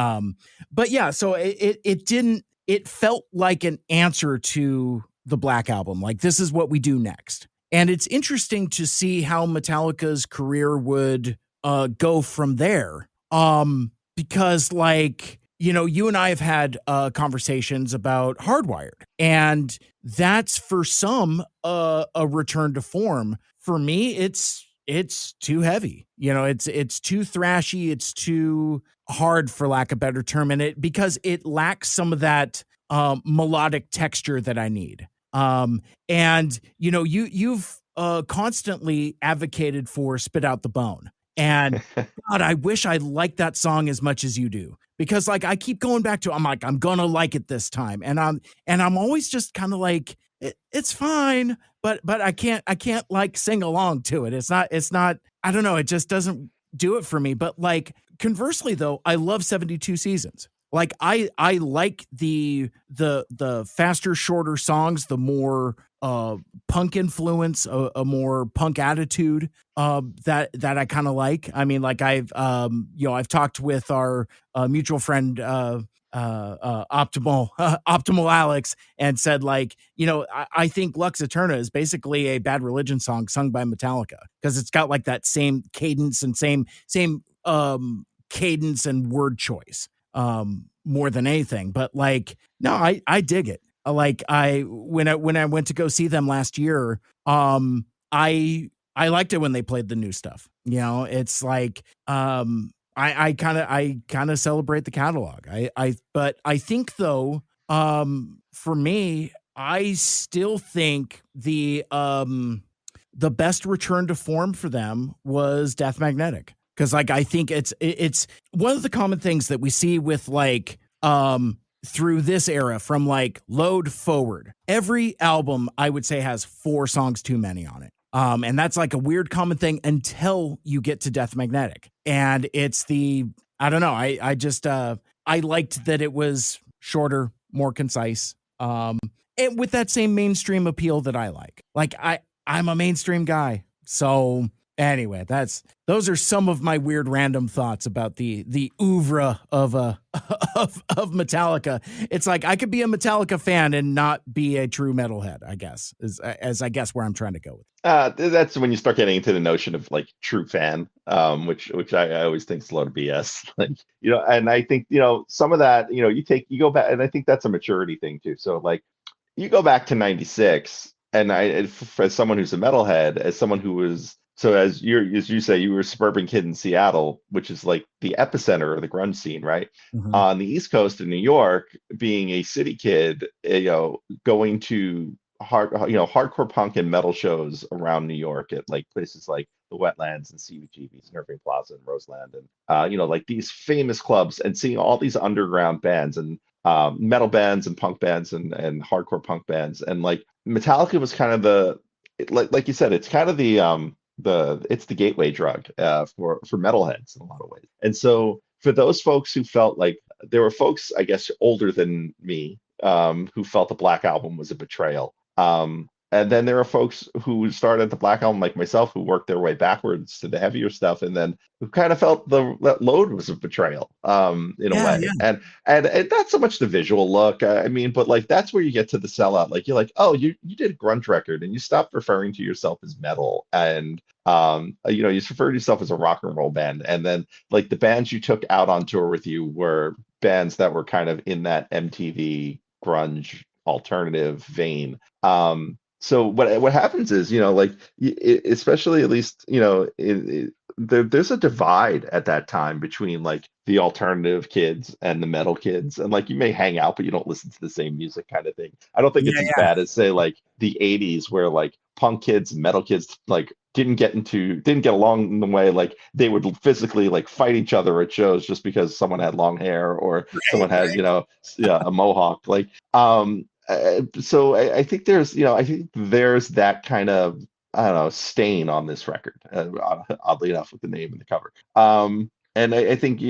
yeah, so it didn't it felt like an answer to the Black Album. Like, this is what we do next. And it's interesting to see how Metallica's career would go from there. Because, like, you and I have had conversations about Hardwired, and that's for some a return to form. For me, it's too heavy. It's too thrashy. It's too hard, for lack of a better term, and because it lacks some of that melodic texture that I need. And you've constantly advocated for Spit Out the Bone. And God, I wish I liked that song as much as you do, because like I keep going back to it. I'm like, I'm gonna like it this time, and I'm always just kind of like, it's fine, but I can't like sing along to it. It's not. I don't know. It just doesn't do it for me. But like, conversely though, I love 72 Seasons. Like I like the faster, shorter songs, the more punk influence, a more punk attitude that I kind of like. I mean, like I've talked with our mutual friend Optimal Alex, and said, like, I think Lux Eterna is basically a Bad Religion song sung by Metallica, because it's got like that same cadence and same cadence and word choice more than anything. But like, no, I dig it. Like when I went to go see them last year, I liked it when they played the new stuff. It's like I kind of celebrate the catalog. But I think though, for me, I still think the best return to form for them was Death Magnetic. Because like I think it's one of the common things that we see with like through this era, from like Load forward. Every album I would say has 4 songs too many on it. And that's like a weird common thing until you get to Death Magnetic. And it's I don't know. I just I liked that it was shorter, more concise. And with that same mainstream appeal that I like. Like I'm a mainstream guy. So anyway, those are some of my weird random thoughts about the oeuvre of of Metallica. It's like I could be a Metallica fan and not be a true metalhead, I guess, as I guess where I'm trying to go with. That's when you start getting into the notion of like true fan, which I always think is a lot of BS. Like, and I think, some of that, you go back, and I think that's a maturity thing too. So like, you go back to 96, and as someone who's a metalhead, as someone who was, so as you say, you were a suburban kid in Seattle, which is like the epicenter of the grunge scene, right? Mhm. On the East Coast in New York, being a city kid, going to hardcore punk and metal shows around New York at like places like the Wetlands and CBGB's and Irving Plaza and Roseland, and like these famous clubs, and seeing all these underground bands and metal bands and punk bands and hardcore punk bands, and like Metallica was kind of like you said, it's kind of it's the gateway drug for metalheads in a lot of ways. And so for those folks who felt like, there were folks, I guess, older than me, who felt the Black Album was a betrayal. And then there are folks who started the Black Album, like myself, who worked their way backwards to the heavier stuff, and then who kind of felt that Load was a betrayal, in a way. Yeah. And not so much the visual look, I mean, but like that's where you get to the sellout. Like you're like, oh, you did a grunge record, and you stopped referring to yourself as metal, and you referred to yourself as a rock and roll band, and then like the bands you took out on tour with you were bands that were kind of in that MTV grunge alternative vein. So what happens is, like, especially, at least, there's a divide at that time between like the alternative kids and the metal kids, and like you may hang out, but you don't listen to the same music, kind of thing. I don't think it's as bad as, say, like the 80s, where like punk kids and metal kids like didn't get along in the way, like they would physically like fight each other at shows just because someone had long hair or someone had a mohawk, like so I think there's that kind of, I don't know, stain on this record, oddly enough, with the name and the cover. And I think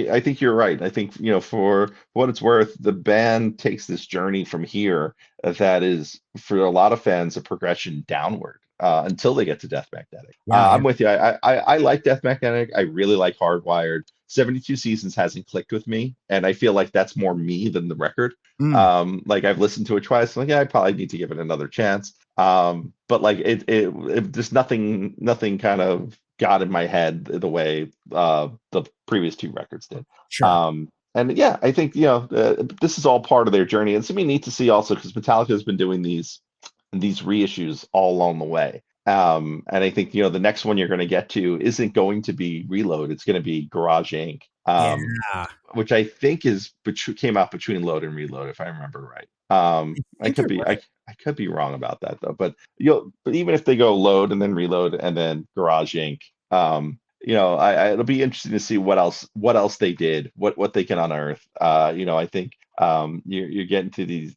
you're right. I think, for what it's worth, the band takes this journey from here that is, for a lot of fans, a progression downward. until they get to Death Magnetic. Yeah, I'm with you. I like Death Magnetic. I really like Hardwired. 72 Seasons hasn't clicked with me, and I feel like that's more me than the record. Like I've listened to it twice. I'm like, yeah, I probably need to give it another chance. But like it there's nothing kind of got in my head the way the previous two records did. sure. And yeah, I think this is all part of their journey. It's gonna be neat to see also because Metallica has been doing these reissues all along the way. And I think the next one you're going to get to isn't going to be Reload. It's going to be Garage Inc. Yeah. Which I think came out between Load and Reload, if I remember right. I think could be you're right. I could be wrong about that though. But even if they go Load and then Reload and then Garage Inc. It'll be interesting to see what else they did, what they can unearth. I think you're getting to these.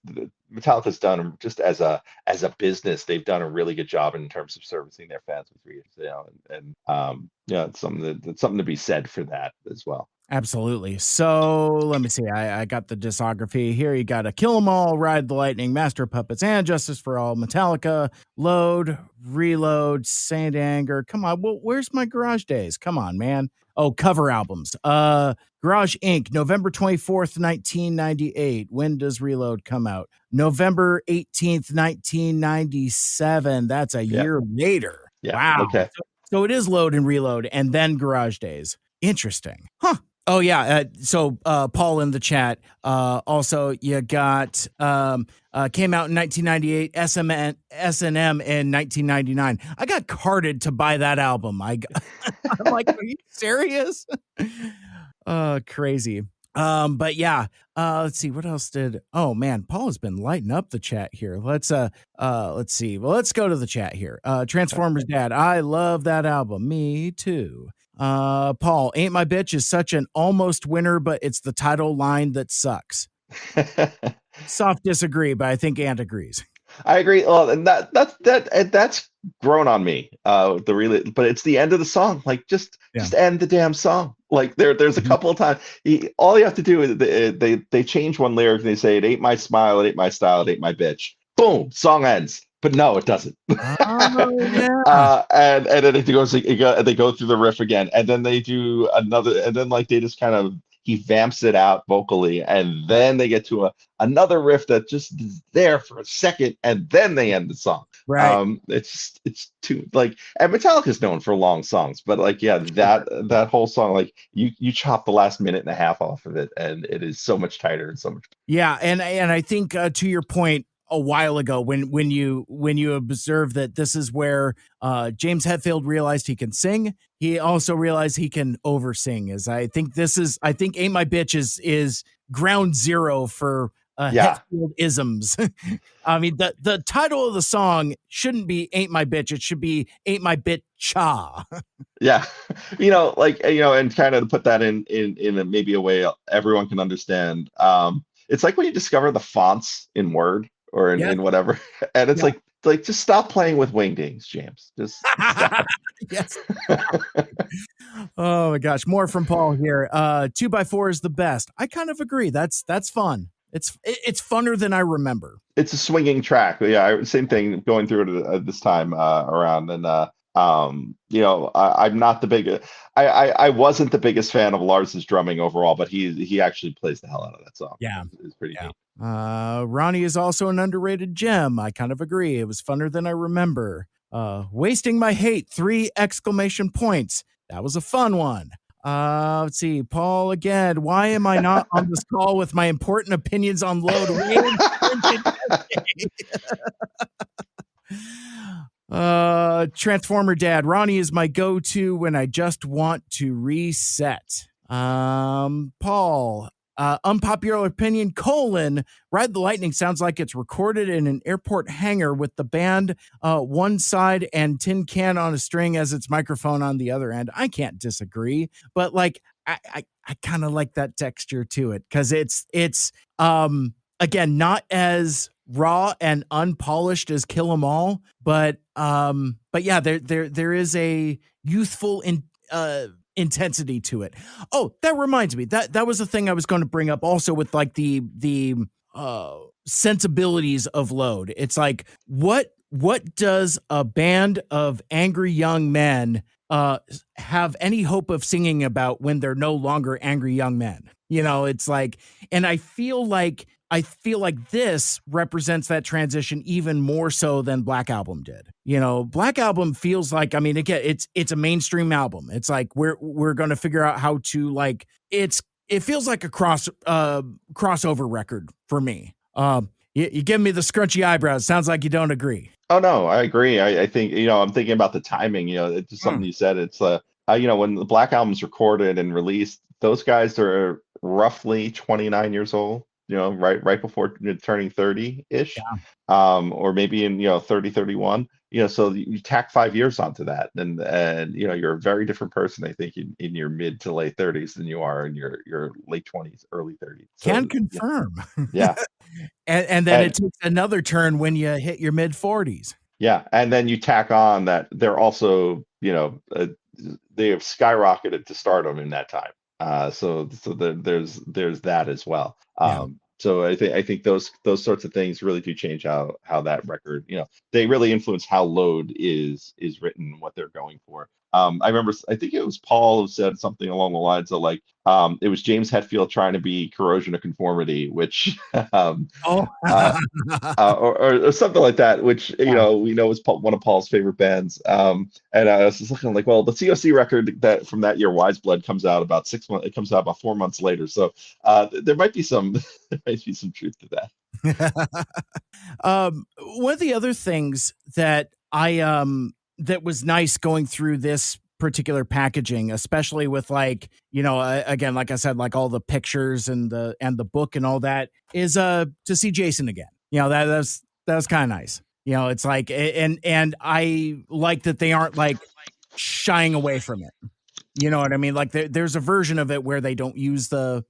Metallica's done just as a business, they've done a really good job in terms of servicing their fans with reissues, it's something to be said for that as well. Absolutely. So let me see. I got the discography here. You got a Kill 'Em All, Ride the Lightning, Master of Puppets, and Justice for All, Metallica, Load, Reload, Saint Anger. Come on. Well, where's my Garage Days? Come on, man. Oh, cover albums. Garage Inc., November 24th, 1998. When does Reload come out? November 18th, 1997. That's a year later. Yeah. Wow. Okay. So it is Load and Reload and then Garage Days. Interesting. Huh. Oh, yeah. So Paul in the chat. Also, you got came out in 1998, S&M in 1999. I got carded to buy that album. I'm like, are you serious? Crazy. But yeah, let's see what else oh man, Paul has been lighting up the chat here. Let's see. Well, let's go to the chat here. Transformers Dad, I love that album. Me too. Paul, Ain't My Bitch is such an almost winner, but it's the title line that sucks. Soft disagree, but I think Ant agrees. I agree. Well, and that's grown on me. But it's the end of the song. Like just end the damn song. Like there's a couple of times. All you have to do is they change one lyric and they say it ain't my smile, it ain't my style, it ain't my bitch. Boom, song ends. But no, it doesn't. Oh, yeah. And then they go through the riff again, and then they do another, and then like they just kind of he vamps it out vocally, and then they get to another riff that just is there for a second, and then they end the song. Right. It's too like, and Metallica's known for long songs, but like that whole song, like you chop the last minute and a half off of it, and it is so much tighter and so much. Yeah, and I think to your point a while ago when you observe that this is where James Hetfield realized he can sing, he also realized he can oversing. I think Ain't My Bitch is ground zero for Hetfield isms. I mean, the title of the song shouldn't be Ain't My Bitch, it should be Ain't My Bitch Cha. Yeah. And kind of to put that in maybe a way everyone can understand. It's like when you discover the fonts in Word or in whatever, and it's like just stop playing with wingdings, James. Just stop. Yes. Oh my gosh, more from Paul here. 2x4 is the best. I kind of agree. That's fun. It's funner than I remember. It's a swinging track. Yeah, same thing going through it this time around, and I'm not the biggest. I wasn't the biggest fan of Lars's drumming overall, but he actually plays the hell out of that song. Yeah, it's pretty neat. Ronnie is also an underrated gem. I kind of agree. It was funner than I remember. Wasting My Hate, 3 exclamation points. That was a fun one. Let's see, Paul again. Why am I not on this call with my important opinions on Load? Transformer Dad, Ronnie is my go-to when I just want to reset. Paul, unpopular opinion, Ride the Lightning sounds like it's recorded in an airport hangar with the band one side and tin can on a string as its microphone on the other end. I can't disagree, but like I kind of like that texture to it because it's again not as raw and unpolished as Kill 'Em All, but yeah, there is a youthful intensity to it. Oh, that reminds me, that was the thing I was going to bring up also with like the sensibilities of Load. It's like what what does a band of angry young men have any hope of singing about when they're no longer angry young men? You know, it's like, and I feel like this represents that transition even more so than Black Album did. You know, Black Album feels like, I mean, again, it's a mainstream album. It's like we're going to figure out how to like it feels like a crossover record for me. You give me the scrunchy eyebrows. Sounds like you don't agree. Oh no, I agree. I think, I'm thinking about the timing. It's just something you said. It's when the Black Album's recorded and released, those guys are roughly 29 years old. Right before turning 30-ish, or maybe in 30, 31. So you tack 5 years onto that, and you're a very different person, I think, in your mid to late 30s than you are in your late 20s, early 30s. So, Can confirm. yeah. And then it takes another turn when you hit your mid 40s. Yeah, and then you tack on that they're also, they have skyrocketed to stardom in that time. There's that as well. So I think those sorts of things really do change how that record, they really influence how Load is written, what they're going for. I remember, I think it was Paul who said something along the lines of like, it was James Hetfield trying to be Corrosion of Conformity, which or something like that, which we know is one of Paul's favorite bands. And I was just looking like, well, the COC record that from that year, Wise Blood, comes out about 6 months. It comes out about 4 months later, so there might be some truth to that. One of the other things that that was nice going through this particular packaging, especially with like, again, like I said, like all the pictures and the book and all that, is to see Jason again. That was kind of nice. It's like, and I like that they aren't like shying away from it. You know what I mean? Like there's a version of it where they don't use the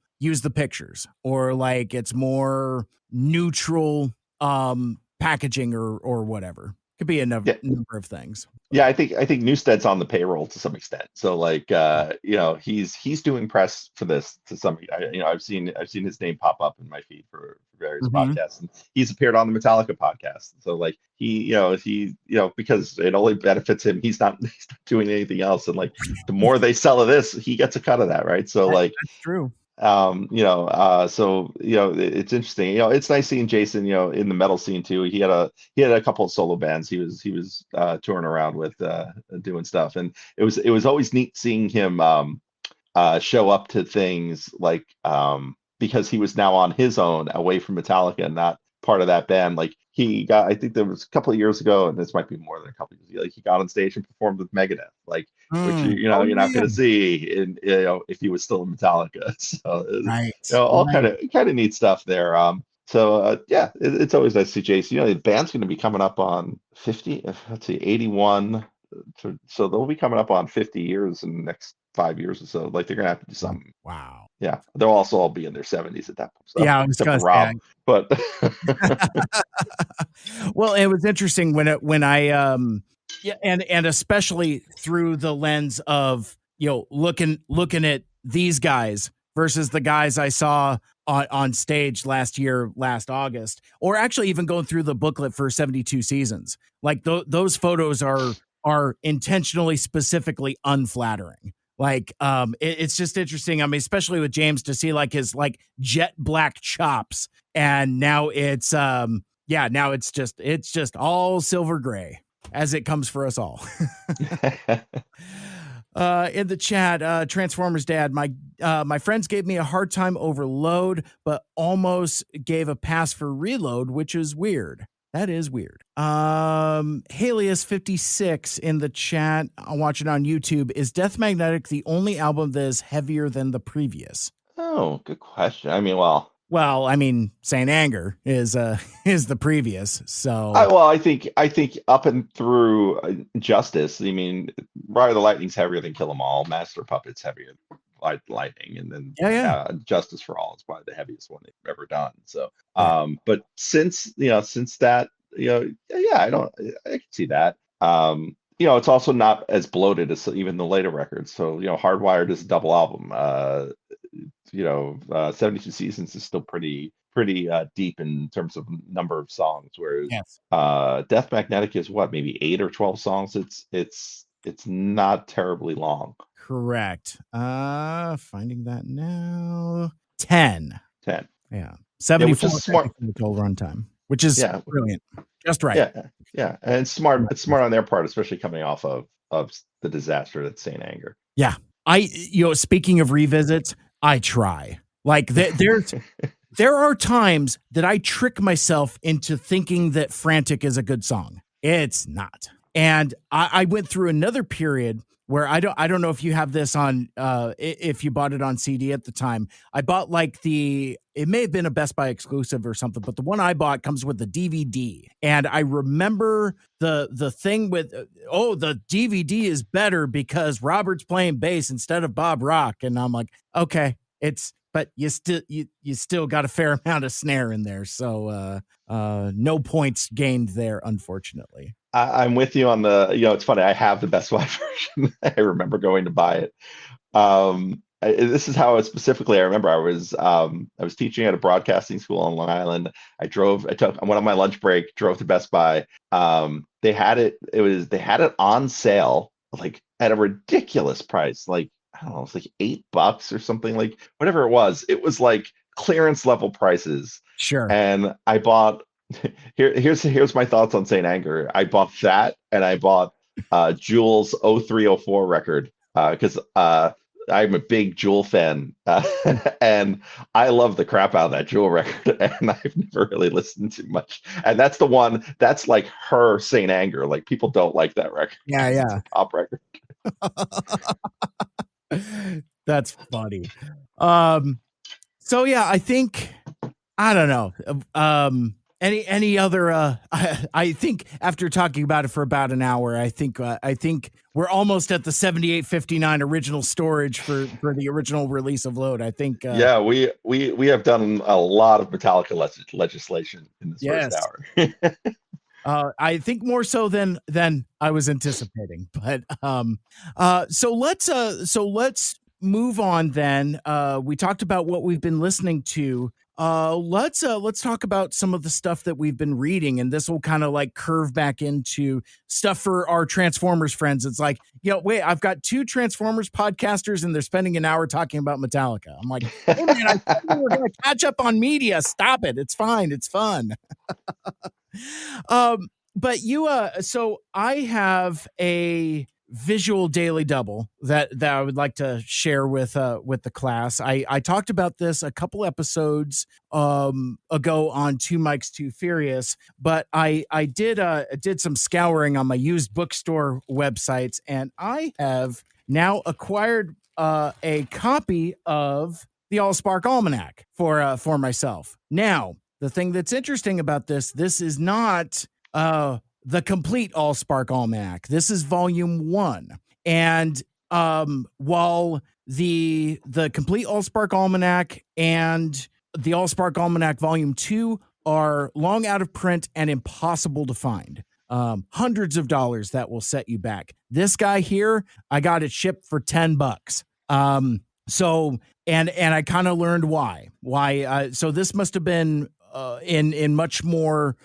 pictures, or like it's more neutral packaging or whatever. Could be a number of things. Yeah, I think Newstead's on the payroll to some extent. So like he's doing press for this to some. I've seen his name pop up in my feed for various podcasts, and he's appeared on the Metallica podcast. So like he because it only benefits him. He's not doing anything else, and like the more they sell of this, he gets a cut of that, right? So like that's true. It's interesting. It's nice seeing Jason, in the metal scene too. He had a couple of solo bands he was touring around with, doing stuff, and it was always neat seeing him show up to things like because he was now on his own, away from Metallica and not part of that band. Like I think there was a couple of years ago, and this might be more than a couple of years ago, like he got on stage and performed with Megadeth, like which you're not going to see in if he was still in Metallica. So all kind of neat stuff there. It's always nice to see Jason. The band's going to be coming up on 50. Let's see, 81. So they'll be coming up on 50 years in the next 5 years or so. Like they're going to have to do something. Wow. Yeah, they'll also all be in their 70s at that point. So, yeah, I was going to Rob, say. But well, it was interesting when I and especially through the lens of looking at these guys versus the guys I saw on stage last August, or actually even going through the booklet for 72 Seasons. Like those photos are intentionally, specifically unflattering. Like it's just interesting. I mean, especially with James, to see like his like jet black chops, and now it's just all silver gray as it comes for us all. In the chat, Transformers Dad, my friends gave me a hard time over Load, but almost gave a pass for Reload, which is weird. That is weird. Halius56 in the chat, I'm watching on YouTube. Is Death Magnetic the only album that is heavier than the previous? Oh, good question. I mean, Saint Anger is the previous. So I think up and through Justice. I mean, Ride of the Lightning's heavier than Kill 'Em All. Master of Puppets heavier than Lightning, and then Justice for All is probably the heaviest one they've ever done. So, but since that, I can see that. It's also not as bloated as even the later records. So, Hardwired is a double album. 72 Seasons is still pretty pretty deep in terms of number of songs, whereas Yes. Death Magnetic is what, maybe 8 or 12 songs. It's not terribly long. Correct. Finding that now. 10. 10. Yeah. 74 which is smart. total runtime, which is brilliant. Just right. Yeah, and it's smart. It's smart on their part, especially coming off of the disaster that's Saint Anger. Yeah. Speaking of revisits, I try. Like there are times that I trick myself into thinking that Frantic is a good song. It's not. And I went through another period where I don't know if you have this on, if you bought it on CD at the time. I bought it may have been a Best Buy exclusive or something, but the one I bought comes with the DVD. And I remember the thing with, the DVD is better because Robert's playing bass instead of Bob Rock. And I'm like, okay, but you still got a fair amount of snare in there. So no points gained there, unfortunately. I'm with you on the, it's funny. I have the Best Buy version. I remember going to buy it. This is how specifically I remember. I was teaching at a broadcasting school on Long Island. I took one on my lunch break, drove to Best Buy. They had it on sale, like at a ridiculous price. Like, I don't know, it's like $8 or something, like whatever it was. It was like clearance level prices. Sure. And I bought, here's my thoughts on Saint Anger. I bought that, and I bought Jewel's 0304 record because I'm a big Jewel fan, and I love the crap out of that Jewel record, and I've never really listened to much. And that's the one that's like her Saint Anger. Like, people don't like that record. Yeah. It's a pop record. That's funny. So yeah, I think, I don't know. Any other I think after talking about it for about an hour, I think we're almost at the 7859 original storage for the original release of Load. I think we have done a lot of Metallica legislation in this first hour. I think more so than I was anticipating. But so let's move on then. We talked about what we've been listening to. Let's talk about some of the stuff that we've been reading, and this will kind of like curve back into stuff for our Transformers friends. It's like, wait, I've got 2 Transformers podcasters and they're spending an hour talking about Metallica. I'm like, hey man, I thought we were going to catch up on media. Stop it. It's fine. It's fun. But so I have a visual daily double that I would like to share with the class. I talked about this a couple episodes ago on Two Mics Too Furious, but I did some scouring on my used bookstore websites, and I have now acquired a copy of the Allspark Almanac for myself. Now, the thing that's interesting about this is not the complete Allspark Almanac. This is volume 1. And while the complete Allspark Almanac and the Allspark Almanac volume 2 are long out of print and impossible to find, hundreds of dollars that will set you back. This guy here, I got it shipped for $10. So I kind of learned why. So this must have been in much more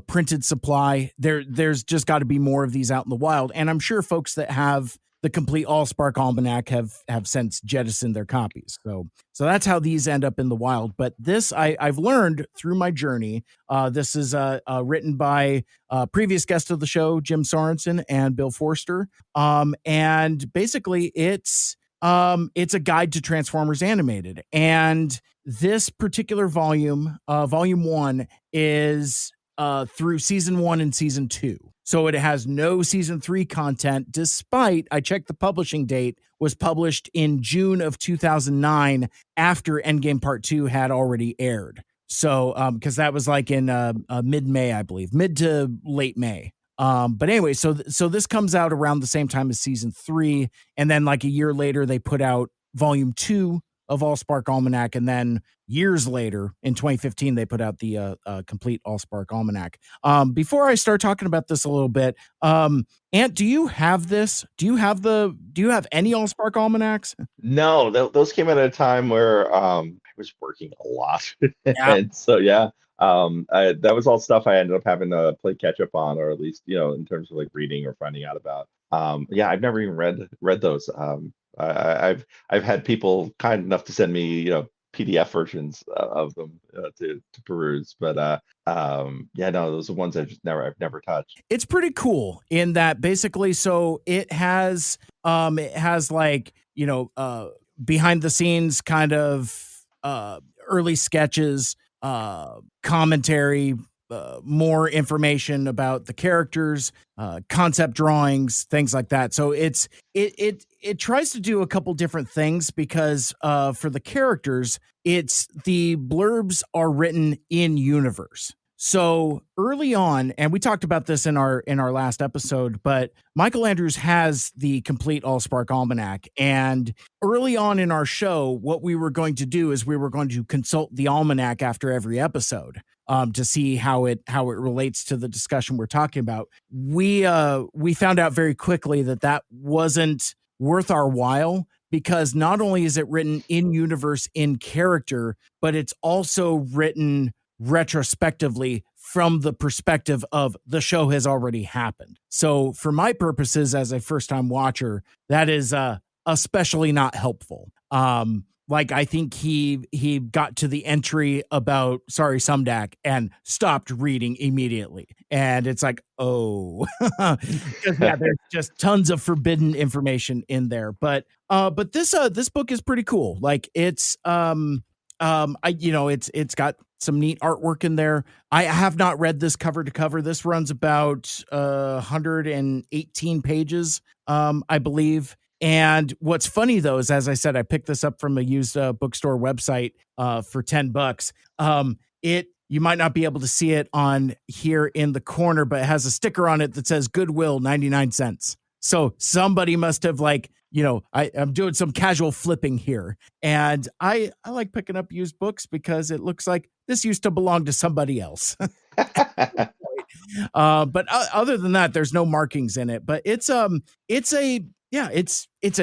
printed supply. There's just got to be more of these out in the wild, and I'm sure folks that have the complete Allspark Almanac have since jettisoned their copies. So that's how these end up in the wild. But this I've learned through my journey. This is written by previous guest of the show, Jim Sorensen and Bill Forster, and basically it's a guide to Transformers Animated. And this particular volume, volume 1, is through season 1 and season 2. So it has no season 3 content, despite, I checked the publishing date, was published in June of 2009 after Endgame Part 2 had already aired. So, because that was like in mid-May, I believe, mid to late May. But anyway, so this comes out around the same time as season 3. And then like a year later, they put out volume 2 of Allspark Almanac. And then years later in 2015, they put out the complete Allspark Almanac. Before I start talking about this a little bit, Ant, do you have this? Do you have any Allspark Almanacs? No, those came at a time where I was working a lot. Yeah. And so, yeah, that was all stuff I ended up having to play catch up on, or at least, in terms of like reading or finding out about. Yeah, I've never even read those. I've had people kind enough to send me, PDF versions of them to peruse, but yeah, no, those are ones I've never touched. It's pretty cool in that basically, so it has like, behind the scenes kind of early sketches, commentary, more information about the characters, concept drawings, things like that. So it tries to do a couple different things because for the characters, it's the blurbs are written in universe. So early on, and we talked about this in our last episode, but Michael Andrews has the complete Allspark Almanac. And early on in our show, what we were going to do is we were going to consult the almanac after every episode to see how it relates to the discussion we're talking about. We found out very quickly that wasn't worth our while, because not only is it written in universe in character, but it's also written retrospectively from the perspective of the show has already happened. So for my purposes as a first time watcher, that is especially not helpful. Like I think he got to the entry about sorry Sumdac and stopped reading immediately. And it's like, oh, because yeah, there's just tons of forbidden information in there. But this book is pretty cool. Like it's it's got some neat artwork in there. I have not read this cover to cover. This runs about 118 pages, I believe. And what's funny though is, as I said, I picked this up from a used bookstore website for $10. You might not be able to see it on here in the corner, but it has a sticker on it that says Goodwill 99 cents. So somebody must have I'm doing some casual flipping here. And I like picking up used books because it looks like this used to belong to somebody else. But other than that, there's no markings in it, but it's a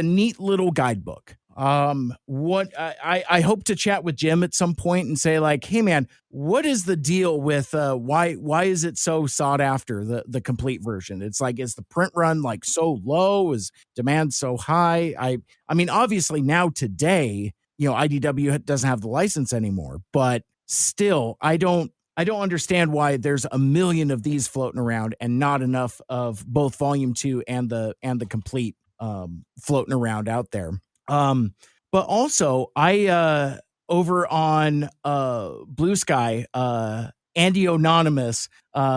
neat little guidebook. What I hope to chat with Jim at some point and say like, hey man, what is the deal with why is it so sought after, the complete version? It's like, is the print run like so low? Is demand so high? I mean, obviously now today, IDW doesn't have the license anymore, but still, I don't understand why there's a million of these floating around and not enough of both volume 2 and the complete floating around out there. But also I over on Blue Sky, Andy Anonymous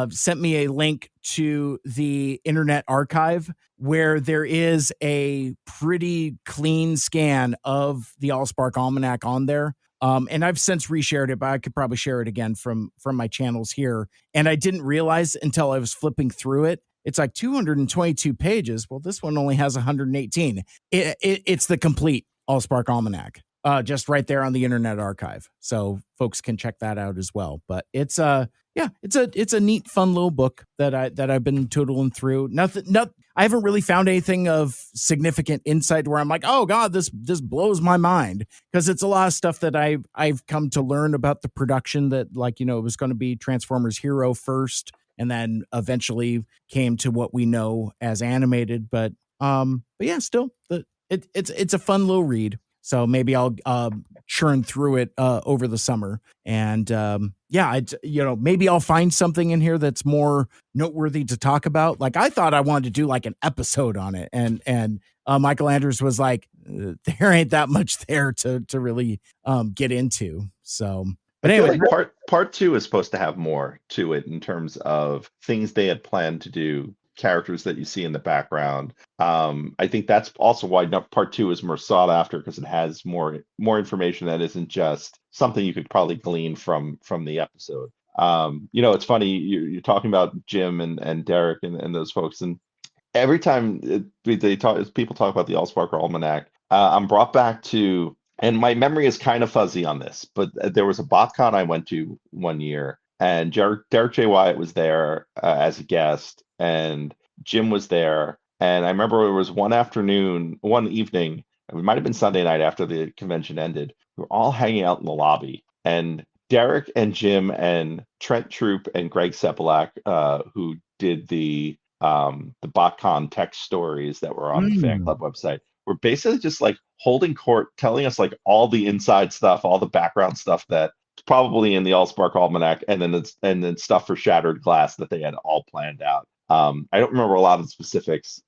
sent me a link to the Internet Archive where there is a pretty clean scan of the Allspark Almanac on there. And I've since reshared it, but I could probably share it again from my channels here. And I didn't realize until I was flipping through it. It's like 222 pages. Well, this one only has 118. It's the complete Allspark Almanac, just right there on the Internet Archive. So folks can check that out as well. But it's a neat, fun little book that I've been tootling through. I haven't really found anything of significant insight where I'm like, oh God, this blows my mind, because it's a lot of stuff that I've come to learn about the production that it was going to be Transformers Hero first, and then eventually came to what we know as animated. But yeah, still it's a fun little read. So maybe I'll churn through it over the summer, and maybe I'll find something in here that's more noteworthy to talk about. Like I thought I wanted to do like an episode on it, and Michael Andrews was like, there ain't that much there to really get into. So. But anyway, like part 2 is supposed to have more to it in terms of things they had planned to do, characters that you see in the background. I think that's also why part 2 is more sought after, because it has more information that isn't just something you could probably glean from the episode. It's funny you're talking about Jim and Derek and those folks, and every time people talk about the Allspark Almanac, I'm brought back to. And my memory is kind of fuzzy on this, but there was a BotCon I went to one year, and Derek J. Wyatt was there as a guest, and Jim was there. And I remember it was one evening, it might have been Sunday night after the convention ended. We were all hanging out in the lobby, and Derek and Jim and Trent Troop and Greg Sepelak, who did the BotCon tech stories that were on the fan club website, were basically just like holding court, telling us like all the inside stuff, all the background stuff that's probably in the Allspark Almanac, and then stuff for Shattered Glass that they had all planned out. I don't remember a lot of the specifics.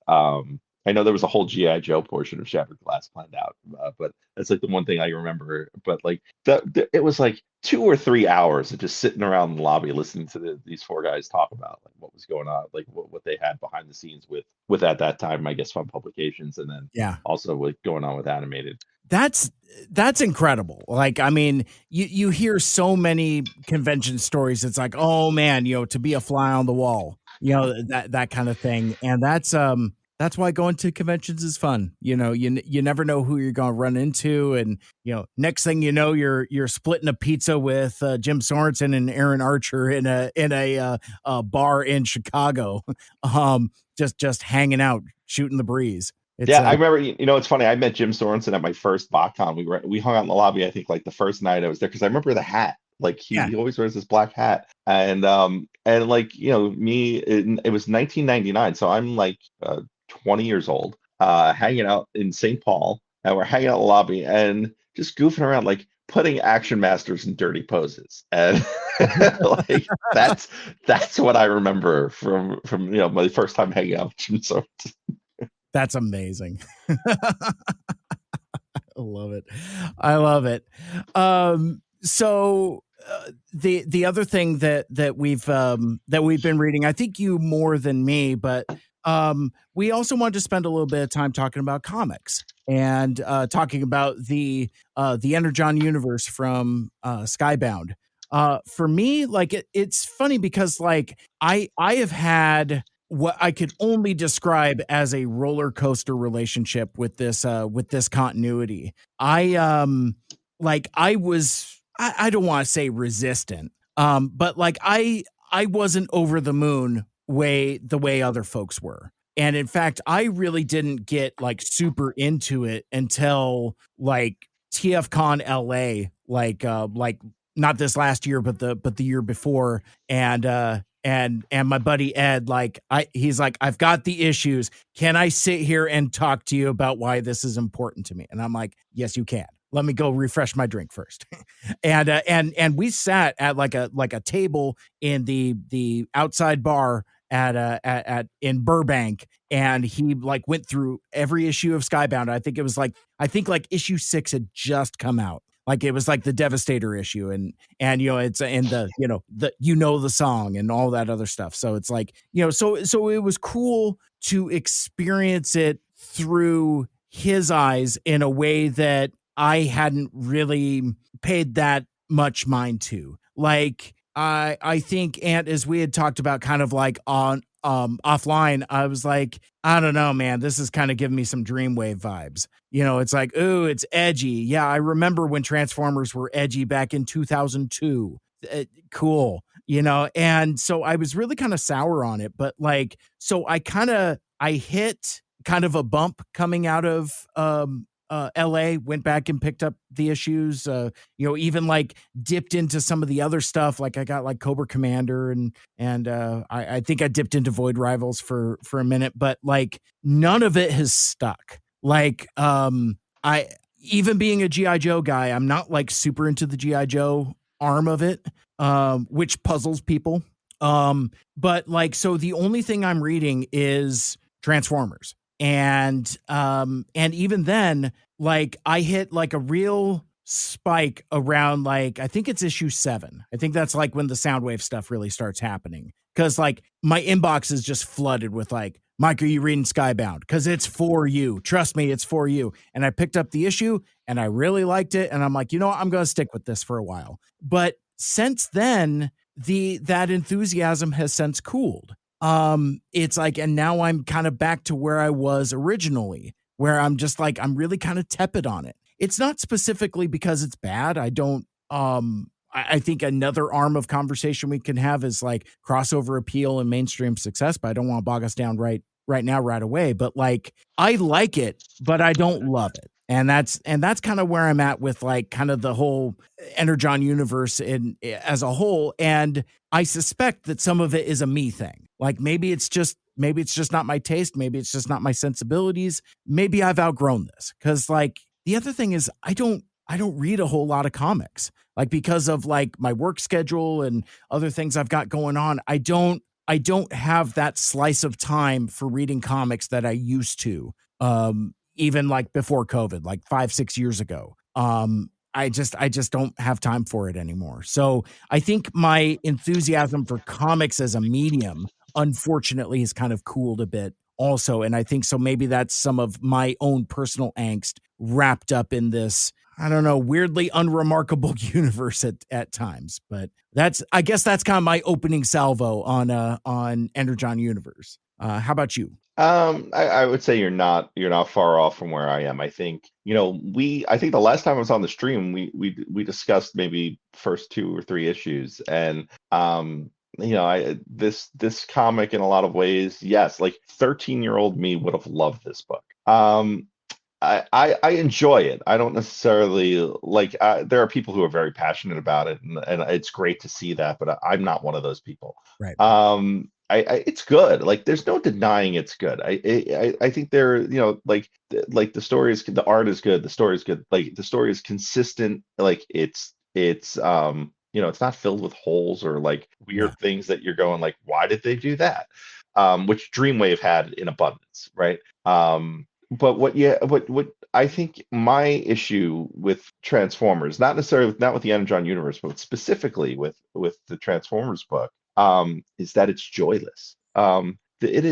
I know there was a whole GI Joe portion of Shattered Glass planned out, but that's like the one thing I remember. But like it was like 2 or 3 hours of just sitting around the lobby listening to these four guys talk about like what was going on, like what they had behind the scenes with at that time, I guess, Fun Publications, and then also with going on with Animated. That's incredible. Like, I mean, you hear so many convention stories. It's like, oh man, to be a fly on the wall, that kind of thing. And that's why going to conventions is fun. You never know who you're going to run into. And, next thing you know, you're splitting a pizza with Jim Sorensen and Aaron Archer in a bar in Chicago. Just hanging out, shooting the breeze. I remember, it's funny. I met Jim Sorensen at my first BotCon. We hung out in the lobby, I think, like the first night I was there, because I remember the hat. Like he always wears this black hat, and like me, it was 1999, so I'm like 20 years old, hanging out in St. Paul, and we're hanging out in the lobby and just goofing around, like putting Action Masters in dirty poses, and like that's what I remember from my first time hanging out with Jim Sorensen. That's amazing. I love it. So the other thing that we've been reading, I think you more than me, but we also wanted to spend a little bit of time talking about comics and talking about the Energon universe from Skybound. For me, like it's funny because like I have had what I could only describe as a roller coaster relationship with this continuity. I don't want to say resistant, but like I wasn't over the moon the way other folks were. And in fact, I really didn't get like super into it until like TFCon LA, like not this last year, but the year before. And my buddy Ed, he's like, I've got the issues. Can I sit here and talk to you about why this is important to me? And I'm like, yes, you can. Let me go refresh my drink first. and we sat at like a table in the outside bar in Burbank, and he like went through every issue of Skybound. I think like issue 6 had just come out. Like it was like the Devastator issue, and it's in the song and all that other stuff. So it's like, so it was cool to experience it through his eyes in a way that I hadn't really paid that much mind to. Like I think, and as we had talked about kind of like on offline, I was like, I don't know, man, this is kind of giving me some Dreamwave vibes. It's like, ooh, it's edgy. Yeah, I remember when Transformers were edgy back in 2002. Cool. And so I was really kind of sour on it, but like, so I hit kind of a bump coming out of LA, went back and picked up the issues, even like dipped into some of the other stuff. Like I got like Cobra Commander and I think I dipped into Void Rivals for a minute, but like none of it has stuck. Like, I, even being a GI Joe guy, I'm not like super into the GI Joe arm of it, which puzzles people. But like, so the only thing I'm reading is Transformers. And even then, like I hit like a real spike around like, I think it's issue 7. I think that's like when the Soundwave stuff really starts happening. Cause like my inbox is just flooded with like, Mike, are you reading Skybound? Cause it's for you. Trust me, it's for you. And I picked up the issue and I really liked it. And I'm like, I'm going to stick with this for a while. But since then, that enthusiasm has since cooled. It's like, and now I'm kind of back to where I was originally, where I'm just like, I'm really kind of tepid on it. It's not specifically because it's bad. I think another arm of conversation we can have is like crossover appeal and mainstream success, but I don't want to bog us down right now, right away. But like, I like it, but I don't love it. And that's kind of where I'm at with like kind of the whole Energon universe as a whole. And I suspect that some of it is a me thing. Like maybe it's just not my taste. Maybe it's just not my sensibilities. Maybe I've outgrown this. Cause like the other thing is I don't read a whole lot of comics. Like because of like my work schedule and other things I've got going on. I don't have that slice of time for reading comics that I used to. Even like before COVID, like 5-6 years ago. I just don't have time for it anymore. So I think my enthusiasm for comics as a medium, unfortunately, has kind of cooled a bit also. And I think so maybe that's some of my own personal angst wrapped up in this, I don't know, weirdly unremarkable universe at times. But I guess that's kind of my opening salvo on Energon Universe. How about you? I would say you're not far off from where I am. I think, I think the last time I was on the stream, we discussed maybe first 2 or 3 issues, and this comic in a lot of ways, yes, like 13-year-old me would have loved this book. I enjoy it. I don't necessarily like. There are people who are very passionate about it, and it's great to see that. But I'm not one of those people. Right. It's good. Like there's no denying it's good. I think like the story is, the art is good, the story is good. Like the story is consistent. Like it's it's not filled with holes or like weird things that you're going like, why did they do that? Which Dreamwave had in abundance, right? But what I think my issue with Transformers, not necessarily not with the Energon universe, but specifically with the Transformers book, is that it's joyless. It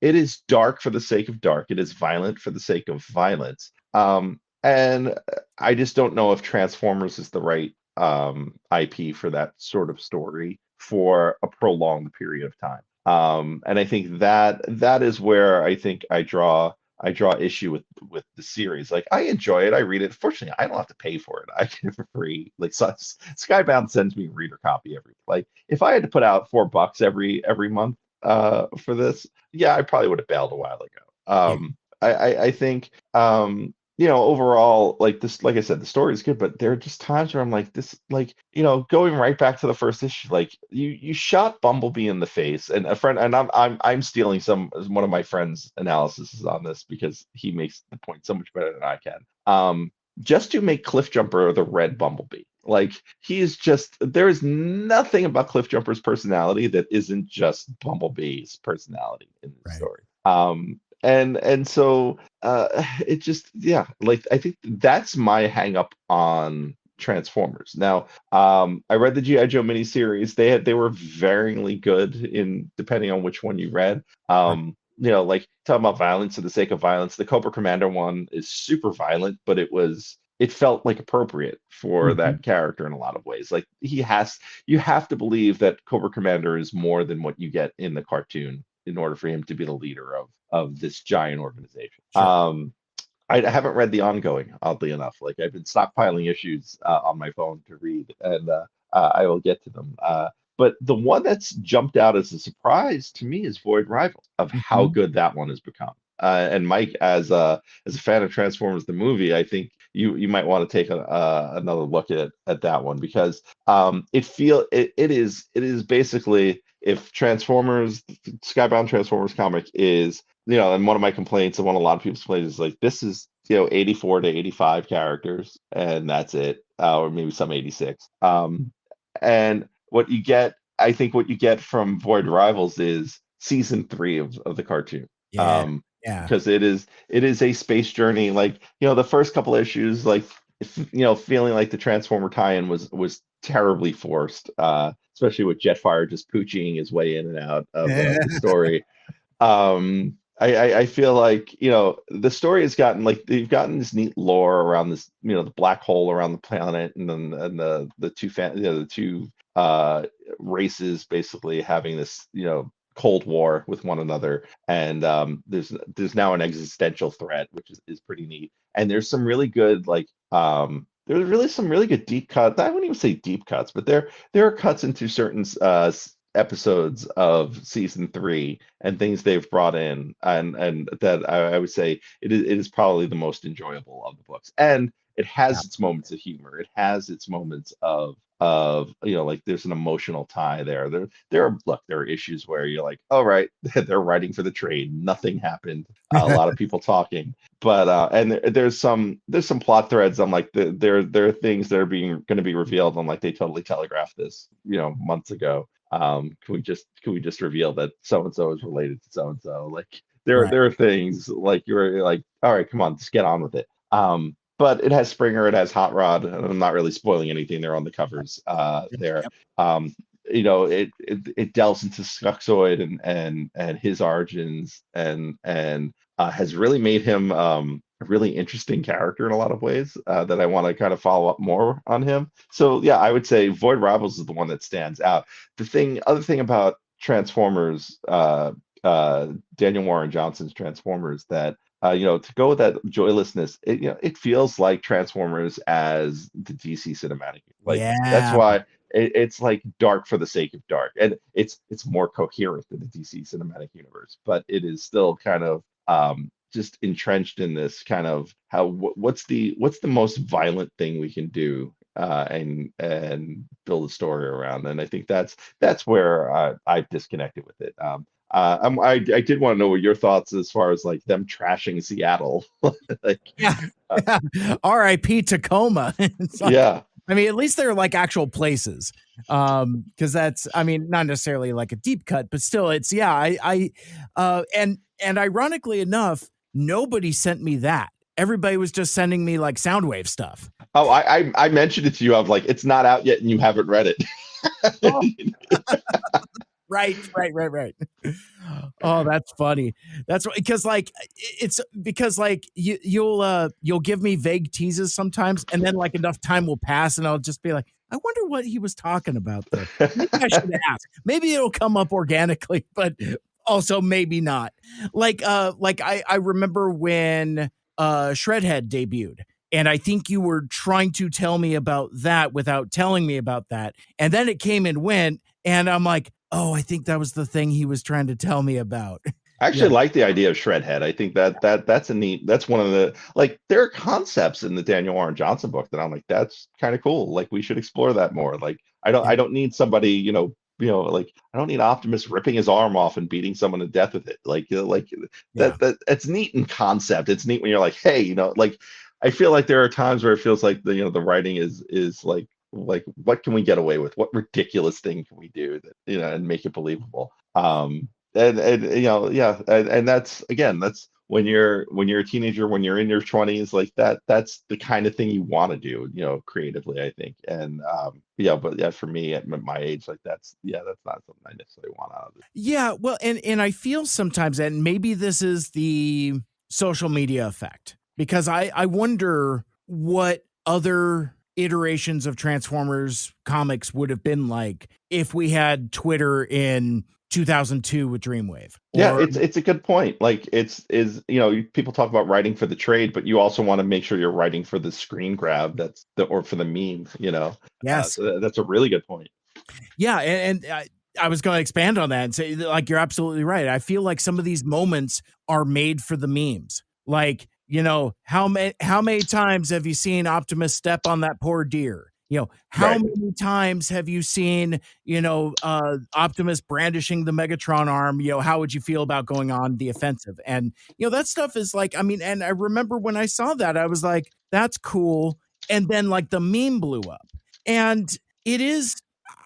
is dark for the sake of dark. It is violent for the sake of violence. And I just don't know if Transformers is the right IP for that sort of story for a prolonged period of time. And I think that is where I think I draw issue with the series. Like I enjoy it, I read it. Fortunately, I don't have to pay for it. I get it for free. Like Skybound sends me a reader copy every. Like if I had to put out $4 every month for this, yeah, I probably would have bailed a while ago. I think overall, like this, like I said, the story is good, but there are just times where I'm like this, like going right back to the first issue, like you shot Bumblebee in the face, and a friend, and I'm stealing one of my friend's analysis on this because he makes the point so much better than I can. Just to make Cliffjumper the red Bumblebee. Like he is just, there is nothing about Cliffjumper's personality that isn't just Bumblebee's personality in the story. And so it just, yeah, like I think that's my hang up on Transformers. Now, I read the G.I. Joe miniseries. They were varyingly good in depending on which one you read. Like talking about violence for the sake of violence. The Cobra Commander one is super violent, but it felt like appropriate for that character in a lot of ways. Like you have to believe that Cobra Commander is more than what you get in the cartoon in order for him to be the leader of this giant organization. Sure. I haven't read the ongoing, oddly enough. Like I've been stockpiling issues on my phone to read, and I will get to them. But the one that's jumped out as a surprise to me is Void Rivals, of how good that one has become. And Mike, as a fan of Transformers the movie, I think you might want to take another look at that one, because it is basically, if Transformers, Skybound Transformers comic is, and one of my complaints and one of a lot of people's complaints is like, this is 84 to 85 characters and that's it, or maybe some 86. And I think what you get from Void Rivals is season 3 of the cartoon. Because it is a space journey. Like the first couple issues, like feeling like the Transformer tie-in was terribly forced, especially with Jetfire just pooching his way in and out of the story. I feel like the story has gotten, like, they've gotten this neat lore around this, the black hole around the planet, and then the two races basically having this Cold War with one another, and there's now an existential threat, which is pretty neat. And there's some really good, like, there's really some really good deep cuts. I wouldn't even say deep cuts, but there are cuts into certain episodes of season 3 and things they've brought in, and that I would say it is probably the most enjoyable of the books. And it Yeah. has its moments of humor. It has its moments of like there's an emotional tie there. There are issues where you're like, all right, they're writing for the trade. Nothing happened. A lot of people talking, but and there's some plot threads. I'm like, there are things that are being going to be revealed. I'm like, they totally telegraphed this, months ago. Can we just reveal that so and so is related to so and so? Like Right. there are things like you're like, all right, come on, just get on with it. But it has Springer, it has Hot Rod, and I'm not really spoiling anything there on the covers there. Yep. Um, it delves into Skuxoid and his origins, and has really made him a really interesting character in a lot of ways, that I want to kind of follow up more on him. So yeah, I would say Void Rivals is the one that stands out. Other thing about Transformers, Daniel Warren Johnson's Transformers, that to go with that joylessness, it feels like Transformers as the DC cinematic. Like that's Yeah. why it's like dark for the sake of dark, and it's more coherent than the DC cinematic universe, but it is still kind of just entrenched in this kind of what's the most violent thing we can do, and build a story around. And I think that's where I disconnected with it. I did want to know what your thoughts as far as like them trashing Seattle. Like, Yeah. uh, R.I.P. Tacoma. It's like, yeah, I mean, at least they're like actual places. Because that's, I mean, not necessarily like a deep cut, but still, it's yeah. And ironically enough, nobody sent me that. Everybody was just sending me like Soundwave stuff. oh, I mentioned it to you. I'm like, it's not out yet, and you haven't read it. Oh, right. Oh, that's funny. That's because like it's because like you'll give me vague teases sometimes, and then like enough time will pass, and I'll just be like, I wonder what he was talking about there. Maybe I should ask. Maybe it'll come up organically, but also maybe not. Like I remember when Shredhead debuted. And I think you were trying to tell me about that without telling me about that. And then it came and went, and I'm like, oh, I think that was the thing he was trying to tell me about. I Yeah. actually like the idea of Shredhead. I think that's one of the, like, there are concepts in the Daniel Warren Johnson book that I'm like, that's kind of cool. Like we should explore that more. Like I don't need somebody, like I don't need Optimus ripping his arm off and beating someone to death with it. Like Yeah. that it's neat in concept. It's neat when you're like, hey, like I feel like there are times where it feels like the writing is like what can we get away with? What ridiculous thing can we do that and make it believable? And yeah, and that's when you're a teenager, when you're in your 20s, like that's the kind of thing you want to do, creatively, I think. And yeah, but yeah, for me at my age, like that's not something I necessarily want out of it. Yeah, well, and I feel sometimes, and maybe this is the social media effect, because I wonder what other iterations of Transformers comics would have been like if we had Twitter in 2002 with Dreamwave. Yeah, Or it's a good point. Like people talk about writing for the trade, but you also want to make sure you're writing for the screen grab, or for the meme. yes. So that's a really good point. Yeah, and I was going to expand on that and say, like, you're absolutely right. I feel like some of these moments are made for the memes. Like, how many times have you seen Optimus step on that poor deer? How Right. many times have you seen, Optimus brandishing the Megatron arm? How would you feel about going on the offensive? And, that stuff is like, I mean, and I remember when I saw that, I was like, that's cool. And then like the meme blew up. And it is,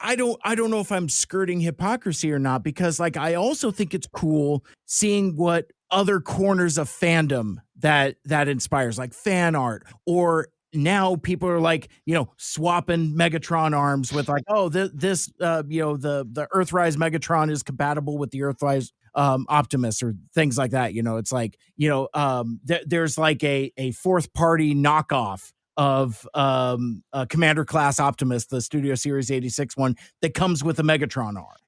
I don't know if I'm skirting hypocrisy or not, because like I also think it's cool seeing what other corners of fandom that inspires, like fan art, or now people are like, swapping Megatron arms with like, oh, the Earthrise Megatron is compatible with the Earthrise Optimus, or things like that. It's like, there's like a fourth party knockoff of Commander Class Optimus, the Studio Series 86 one that comes with a Megatron arm.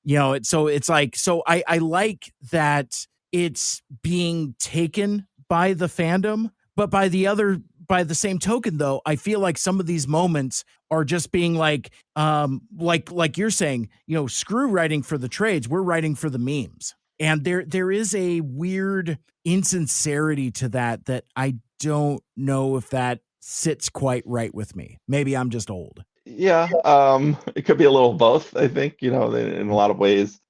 It's like, so I like that it's being taken by the fandom, but by the other by the same token, though, I feel like some of these moments are just being like you're saying, screw writing for the trades. We're writing for the memes. And there is a weird insincerity to that I don't know if that sits quite right with me. Maybe I'm just old. Yeah, it could be a little both, I think, in a lot of ways.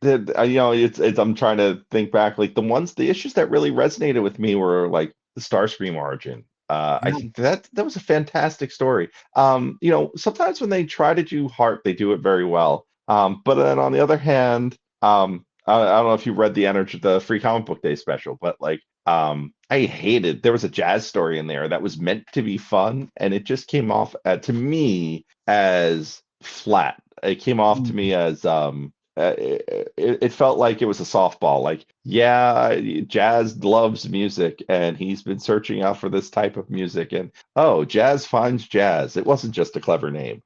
It's I'm trying to think back, like the issues that really resonated with me were like the Starscream origin. I Yeah. think that was a fantastic story. Sometimes when they try to do heart, they do it very well. But then on the other hand, I don't know if you read the Free Comic Book Day special, but like I hated there was a jazz story in there that was meant to be fun, and it just came off to me as flat. It came off to me as it felt like it was a softball. Like, yeah, Jazz loves music, and he's been searching out for this type of music, and oh, Jazz finds jazz. It wasn't just a clever name,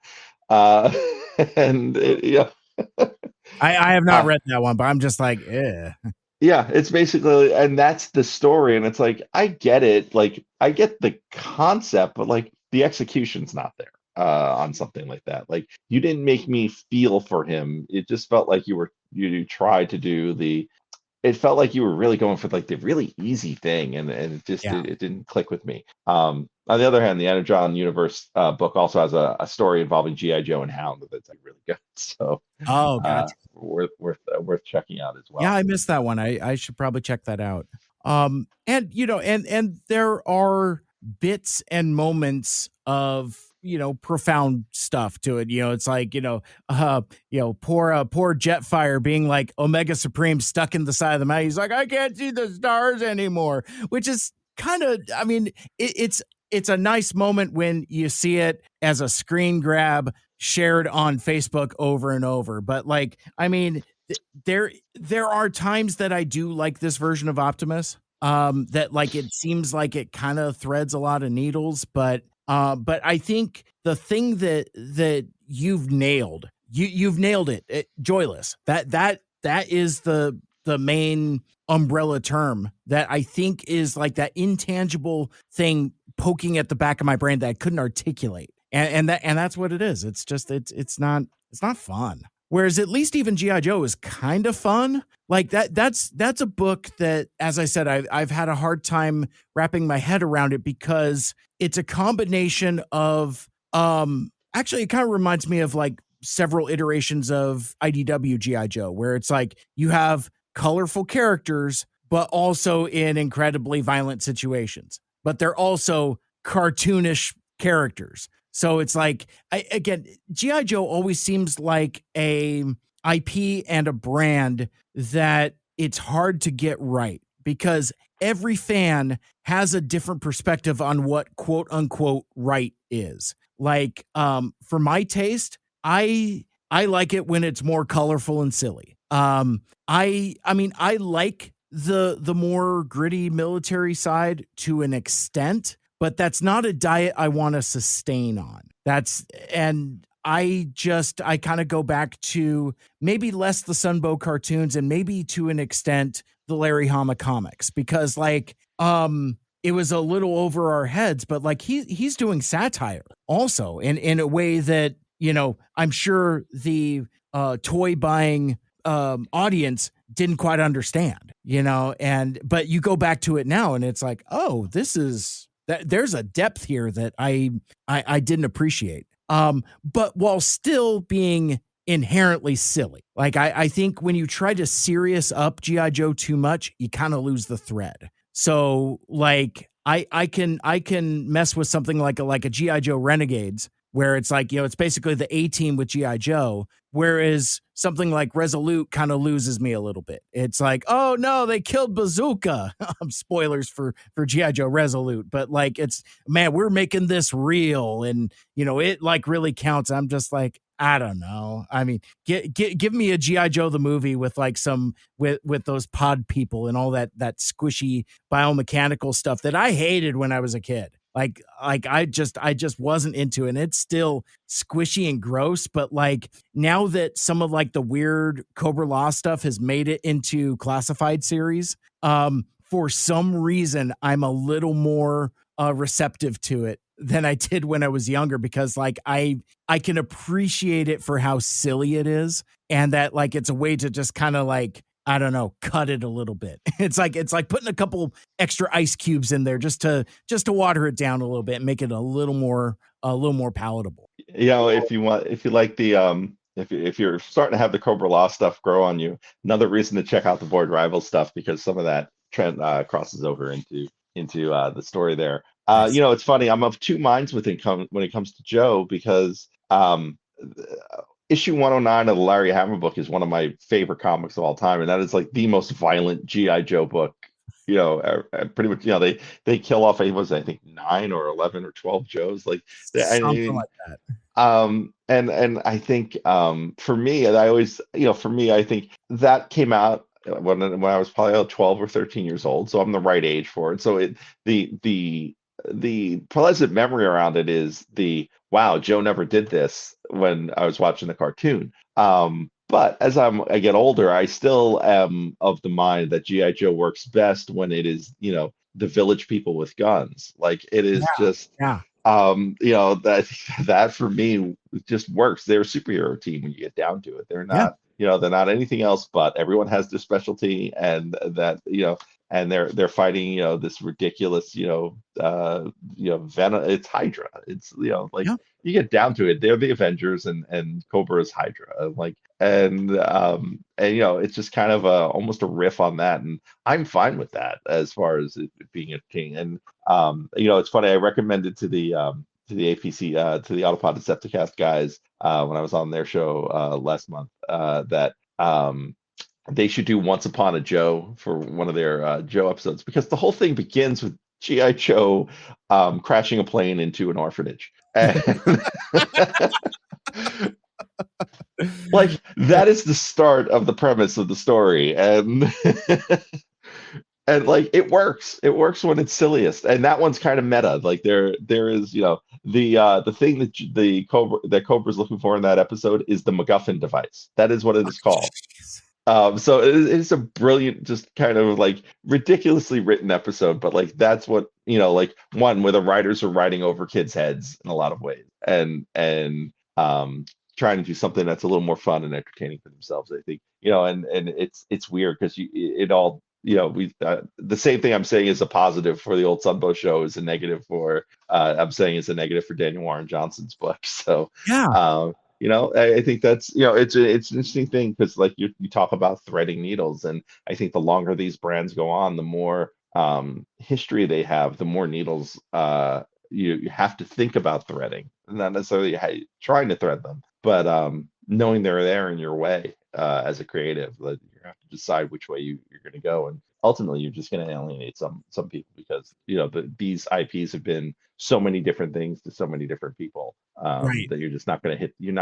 uh, and I have not uh, read that one, but I'm just like, eh. yeah, it's basically, and that's the story, and it's like I get it, like I get the concept, but like the execution's not there on something like that. Like you didn't make me feel for him. It just felt like you tried to do it felt like you were really going for like the really easy thing, and it just Yeah. it didn't click with me. On the other hand, the Energon Universe book also has a story involving GI Joe and Hound that's like really good. So Oh, gotcha. worth checking out as Yeah, well. I missed that one. I should probably check that out. And and there are bits and moments of profound stuff to it. It's like poor Jetfire being like Omega Supreme stuck in the side of the mountain. He's like, I can't see the stars anymore, which is kind of, I mean, it's a nice moment when you see it as a screen grab shared on Facebook over and over. But like, I mean, there are times that I do like this version of Optimus. That like it seems like it kind of threads a lot of needles, but I think the thing that you've nailed, you've nailed it, joyless. That is the main umbrella term that I think is like that intangible thing poking at the back of my brain that I couldn't articulate. And that's what it is. It's just it's not fun. Whereas at least even G.I. Joe is kind of fun. Like that's a book that, as I said, I've had a hard time wrapping my head around it because it's a combination of actually it kind of reminds me of like several iterations of IDW G.I. Joe, where it's like you have colorful characters, but also in incredibly violent situations. But they're also cartoonish characters. So it's like, again, G.I. Joe always seems like a IP and a brand that it's hard to get right because every fan has a different perspective on what quote unquote right is. Like, for my taste, I like it when it's more colorful and silly. I mean, I like the more gritty military side to an extent, but that's not a diet I want to sustain on. I kind of go back to maybe less the Sunbow cartoons and maybe to an extent the Larry Hama comics because like it was a little over our heads, but like he's doing satire also in a way that I'm sure the toy buying audience didn't quite understand, but you go back to it now and it's like, oh, there's a depth here that I didn't appreciate. But while still being inherently silly, like I think when you try to serious up G.I. Joe too much, you kind of lose the thread. So like I can mess with something like a G.I. Joe Renegades, where it's like, it's basically the A-team with G.I. Joe, whereas something like Resolute kind of loses me a little bit. It's like, oh no, they killed Bazooka. Spoilers for G.I. Joe Resolute, but like man, we're making this real and it like really counts. I'm just like, I don't know. I mean, give me a G.I. Joe the movie with like with those pod people and all that squishy biomechanical stuff that I hated when I was a kid. Like I just wasn't into it. And it's still squishy and gross, but like now that some of like the weird Cobra Law stuff has made it into classified series, for some reason I'm a little more receptive to it than I did when I was younger, because like I can appreciate it for how silly it is, and that like it's a way to just kind of like, I don't know, cut it a little bit. It's like putting a couple extra ice cubes in there just to water it down a little bit and make it a little more palatable. You know, if you like the if you're starting to have the Cobra Law stuff grow on you, another reason to check out the Board Rival stuff, because some of that trend crosses over into the story there. Nice. You know, it's funny. I'm of two minds when it comes to Joe, because issue 109 of the Larry Hama book is one of my favorite comics of all time, and that is like the most violent GI Joe book. You know, pretty much. You know, they kill off, I think 9 or 11 or 12 Joes. Like, Something like that. And I think for me, and I always, you know, for me, I think that came out when I was probably 12 or 13 years old, so I'm the right age for it. So the pleasant memory around it is wow, Joe never did this when I was watching the cartoon. But as I get older, I still am of the mind that GI Joe works best when it is, you know, the village people with guns. Like, it is just Yeah. you know, that for me just works. They're a superhero team when you get down to it. They're not, you know, they're not anything else, but everyone has their specialty, and that, you know, and they're fighting, you know, this ridiculous, venom. It's Hydra. It's, you know, like, you get down to it, they're the Avengers, and Cobra is Hydra. Like, and you know, it's just kind of almost a riff on that, and I'm fine with that as far as it being a king. And you know, it's funny, I recommended to the APC, to the Autopod Decepticast guys, when I was on their show last month, that they should do Once Upon a Joe for one of their Joe episodes, because the whole thing begins with GI Joe crashing a plane into an orphanage. And like, that is the start of the premise of the story, and and like, it works when it's silliest, and that one's kind of meta. Like, there is, you know, the thing that Cobra's looking for in that episode is the MacGuffin device. That is what it is called. So it's a brilliant, just kind of like ridiculously written episode, but like, that's what, you know, like, one where the writers are writing over kids' heads in a lot of ways, and trying to do something that's a little more fun and entertaining for themselves, I think, you know. And it's weird, because it all, you know, the same thing I'm saying is a positive for the old Sunbow show is a negative for I'm saying is a negative for Daniel Warren Johnson's book. So you know, I think that's, you know, it's an interesting thing, because like, you talk about threading needles, and I think the longer these brands go on, the more history they have, the more needles you have to think about threading, not necessarily trying to thread them, but knowing they're there in your way as a creative. Like, you have to decide which way you're going to go, and ultimately you're just going to alienate some people, because, you know, these IPs have been so many different things to so many different people, that you're just not going to hit it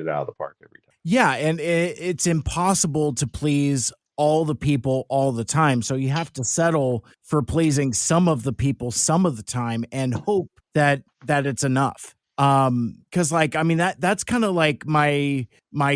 out of the park every time. Yeah, and it's impossible to please all the people all the time, so you have to settle for pleasing some of the people some of the time, and hope that it's enough. Because like, I mean, that's kind of like my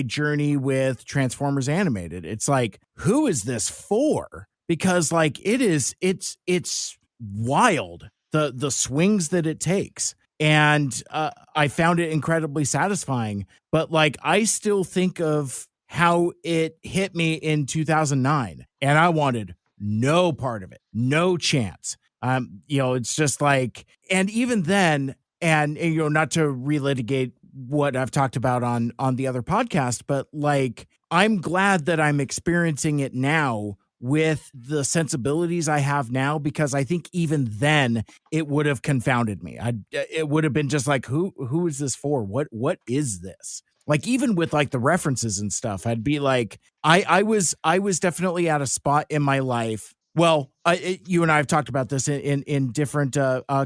journey with Transformers Animated. It's like, who is this for? Because like, it's wild, the swings that it takes. And I found it incredibly satisfying. But like, I still think of how it hit me in 2009, and I wanted no part of it, no chance. You know, it's just like, and even then, and you know, not to relitigate what I've talked about on the other podcast, but like, I'm glad that I'm experiencing it now with the sensibilities I have now, because I think even then it would have confounded me. It would have been just like, who is this for? What is this? Like, even with like the references and stuff, I'd be like, I was definitely at a spot in my life. Well, you and I have talked about this in different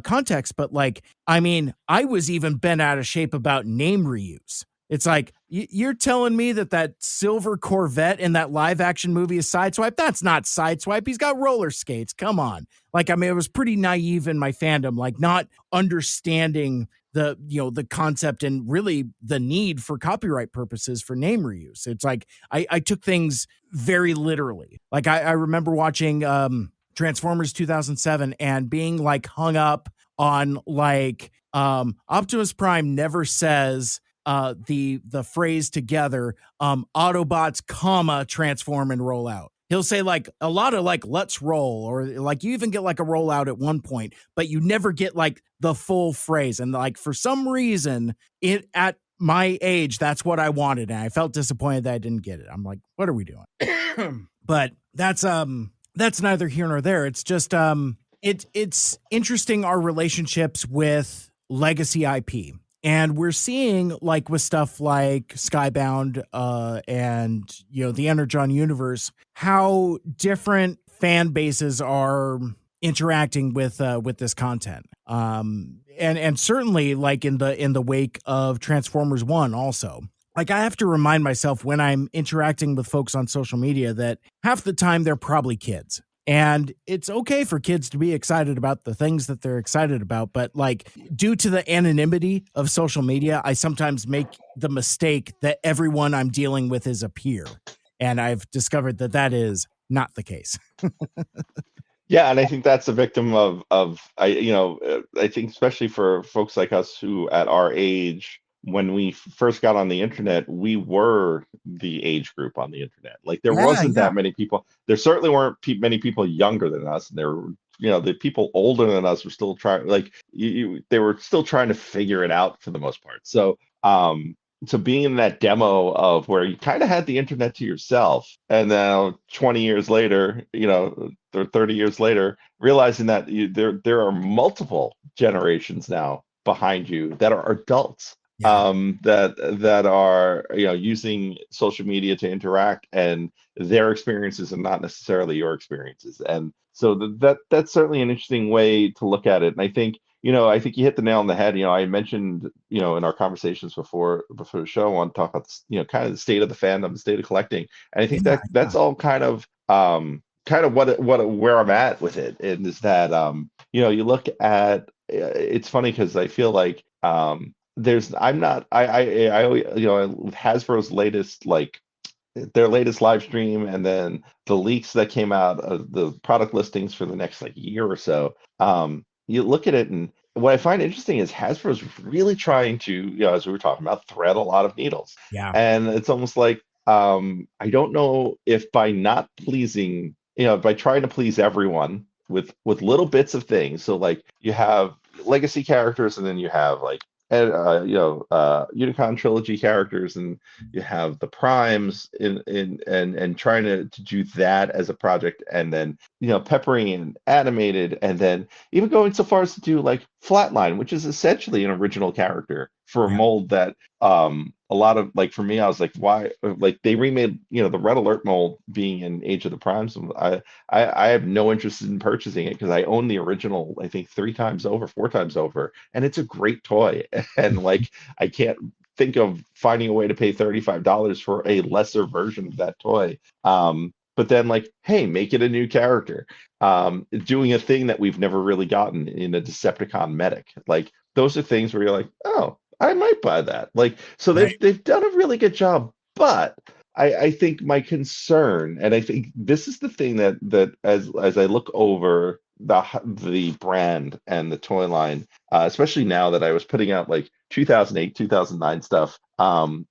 contexts, but like, I mean, I was even bent out of shape about name reuse. It's like, you're telling me that silver Corvette in that live action movie is Sideswipe? That's not Sideswipe. He's got roller skates. Come on. Like, I mean, I was pretty naive in my fandom, like not understanding the concept and really the need for copyright purposes for name reuse. It's like, I took things very literally. Like, I remember watching Transformers 2007 and being like hung up on like Optimus Prime never says the phrase together, Autobots, comma, transform and roll out. He'll say like a lot of like, let's roll, or like you even get like a rollout at one point, but you never get like the full phrase. And like for some reason, it at my age, that's what I wanted. And I felt disappointed that I didn't get it. I'm like, what are we doing? But that's neither here nor there. It's just it's interesting, our relationships with legacy IP. And we're seeing like with stuff like Skybound and the Energon universe, how different fan bases are interacting with this content. And certainly like in the wake of Transformers 1 also. Like I have to remind myself when I'm interacting with folks on social media that half the time they're probably kids. And it's okay for kids to be excited about the things that they're excited about. But like due to the anonymity of social media, I sometimes make the mistake that everyone I'm dealing with is a peer. And I've discovered that that is not the case. Yeah, and I think that's a victim of I think especially for folks like us who at our age, when we first got on the internet, we were the age group on the internet. Like there wasn't Yeah. that many people. There certainly weren't many people younger than us. There were, the people older than us were still trying, like they were still trying to figure it out for the most part. So being in that demo of where you kind of had the internet to yourself, and now 20 years later, or 30 years later, realizing that there are multiple generations now behind you that are adults, Yeah. that are using social media to interact, and their experiences are not necessarily your experiences. And so that's certainly an interesting way to look at it. And I think you hit the nail on the head. I mentioned, in our conversations before the show, I want to talk about, kind of the state of the fandom, the state of collecting. And I think that's all kind of what where I'm at with it. And is that, you look at, it's funny because I feel like, I'm not, I always, with Hasbro's latest, like their latest live stream, and then the leaks that came out of the product listings for the next like year or so, you look at it, and what I find interesting is Hasbro's really trying to, as we were talking about, thread a lot of needles. Yeah. And it's almost like, I don't know if by not pleasing, by trying to please everyone with little bits of things. So like you have legacy characters, and then you have like Unicron trilogy characters, and you have the primes and trying to do that as a project, and then peppering in animated, and then even going so far as to do like Flatline, which is essentially an original character for a Yeah. mold that a lot of, like, for me, I was like, why, like they remade the Red Alert mold being in Age of the Primes. I have no interest in purchasing it because I own the original, I think 4 times over, and it's a great toy. And like I can't think of finding a way to pay $35 for a lesser version of that toy. But then like, hey, make it a new character, doing a thing that we've never really gotten in a Decepticon medic. Like those are things where you're like, oh, I might buy that. Like, so Right. they've done a really good job. But I think my concern, and I think this is the thing that as I look over the brand and the toy line, especially now that I was putting out like 2008, 2009 stuff,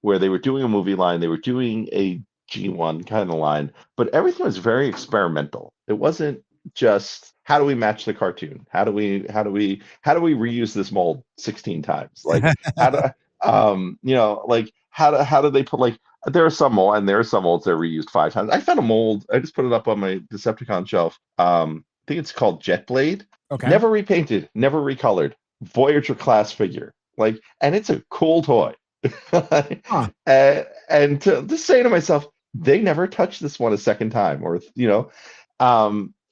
where they were doing a movie line, they were doing a G1 kind of line, but everything was very experimental. It wasn't just how do we match the cartoon? How do we reuse this mold 16 times? Like how do like how do they put, like, there are some mold, and there are some molds that are reused 5 times. I found a mold, I just put it up on my Decepticon shelf. I think it's called Jetblade. Okay. Never repainted, never recolored. Voyager class figure. Like, and it's a cool toy. Huh. And to say to myself, they never touched this one a second time, or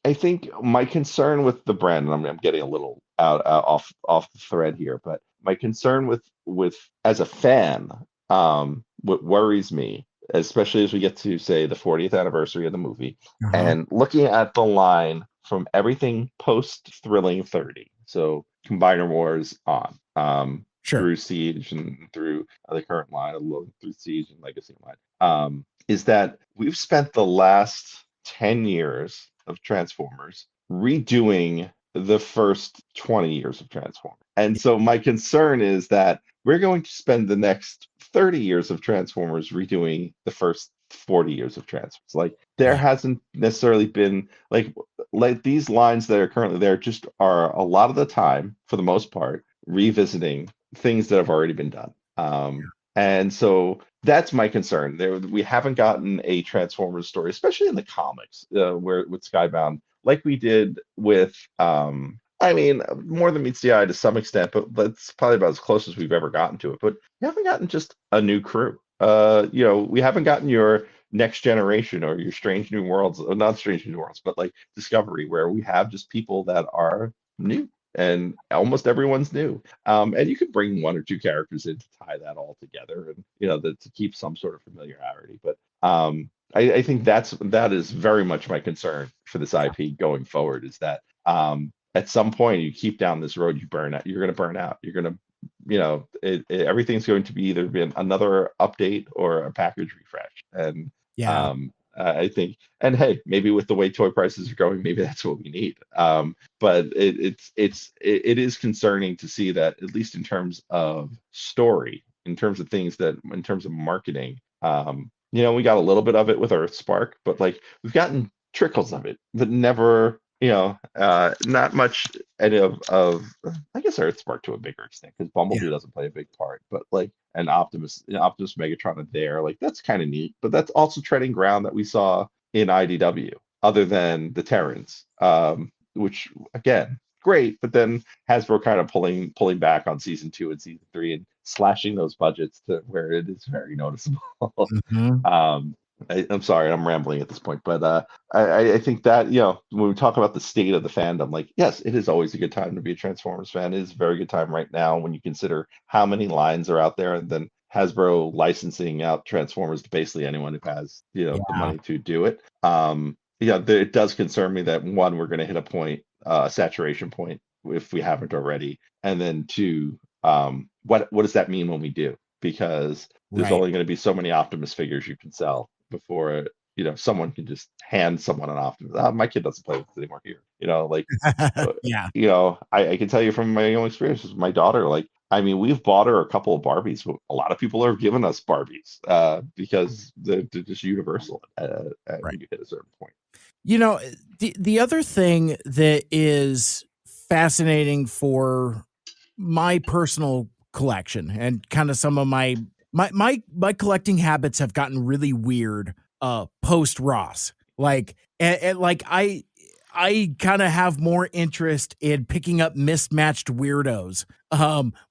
I think my concern with the brand, and I'm getting a little off the thread here, but my concern with as a fan, what worries me, especially as we get to say the 40th anniversary of the movie, Uh-huh. and looking at the line from everything post Thrilling 30, so Combiner Wars on, Sure. through Siege and through the current line, through Siege and Legacy line, is that we've spent the last 10 years of Transformers redoing the first 20 years of Transformers. And so my concern is that we're going to spend the next 30 years of Transformers redoing the first 40 years of Transformers. Like there Yeah. hasn't necessarily been like these lines that are currently there just are a lot of the time, for the most part, revisiting things that have already been done. And so that's my concern. We haven't gotten a Transformers story, especially in the comics, where with Skybound, like we did with I mean, more than meets the eye to some extent, but that's probably about as close as we've ever gotten to it. But we haven't gotten just a new crew. We haven't gotten your Next Generation or your Strange New Worlds, not Strange New Worlds, but like Discovery, where we have just people that are new, and almost everyone's new. And you could bring one or two characters in to tie that all together, and to keep some sort of familiarity. But I think that is very much my concern for this IP going forward, is that at some point you keep down this road, you burn out. You're going to burn out. You're going to, everything's going to be either be another update or a package refresh. And Yeah. I think, and hey, maybe with the way toy prices are going, maybe that's what we need. But it is concerning to see that, at least in terms of story, in terms of things that, in terms of marketing, we got a little bit of it with Earthspark, but like we've gotten trickles of it, but never, not much any of I guess Earthspark to a bigger extent, because Bumblebee doesn't play a big part, but like an Optimus Megatron are there, like that's kind of neat, but that's also treading ground that we saw in IDW, other than the Terrans, which again great, but then Hasbro kind of pulling back on season 2 and season 3 and slashing those budgets to where it is very noticeable. I'm sorry, I'm rambling at this point, but I think that, when we talk about the state of the fandom, like, yes, it is always a good time to be a Transformers fan. It is a very good time right now when you consider how many lines are out there, and then Hasbro licensing out Transformers to basically anyone who has, the money to do it. It does concern me that, one, we're going to hit a point, a saturation point, if we haven't already, and then two, what does that mean when we do? Because there's only going to be so many Optimus figures you can sell before someone can just hand someone an Optimus. My kid doesn't play with it anymore here. I can tell you from my own experiences with my daughter, like, I mean, we've bought her a couple of Barbies, but a lot of people are giving us Barbies because they're just universal when you hit a certain point. The other thing that is fascinating for my personal collection, and kind of some of my collecting habits have gotten really weird post Ross. Like, and like I kind of have more interest in picking up mismatched weirdos,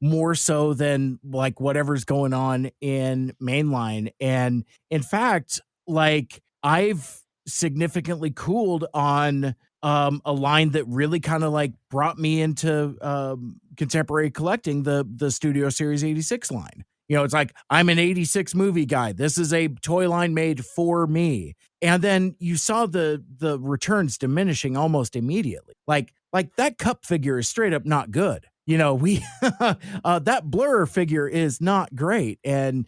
more so than like whatever's going on in mainline. And in fact, like, I've significantly cooled on a line that really kind of like brought me into contemporary collecting, the Studio Series 86 line. It's like, I'm an 86 movie guy. This is a toy line made for me. And then you saw the returns diminishing almost immediately. Like that Cup figure is straight up not good. That Blur figure is not great. And,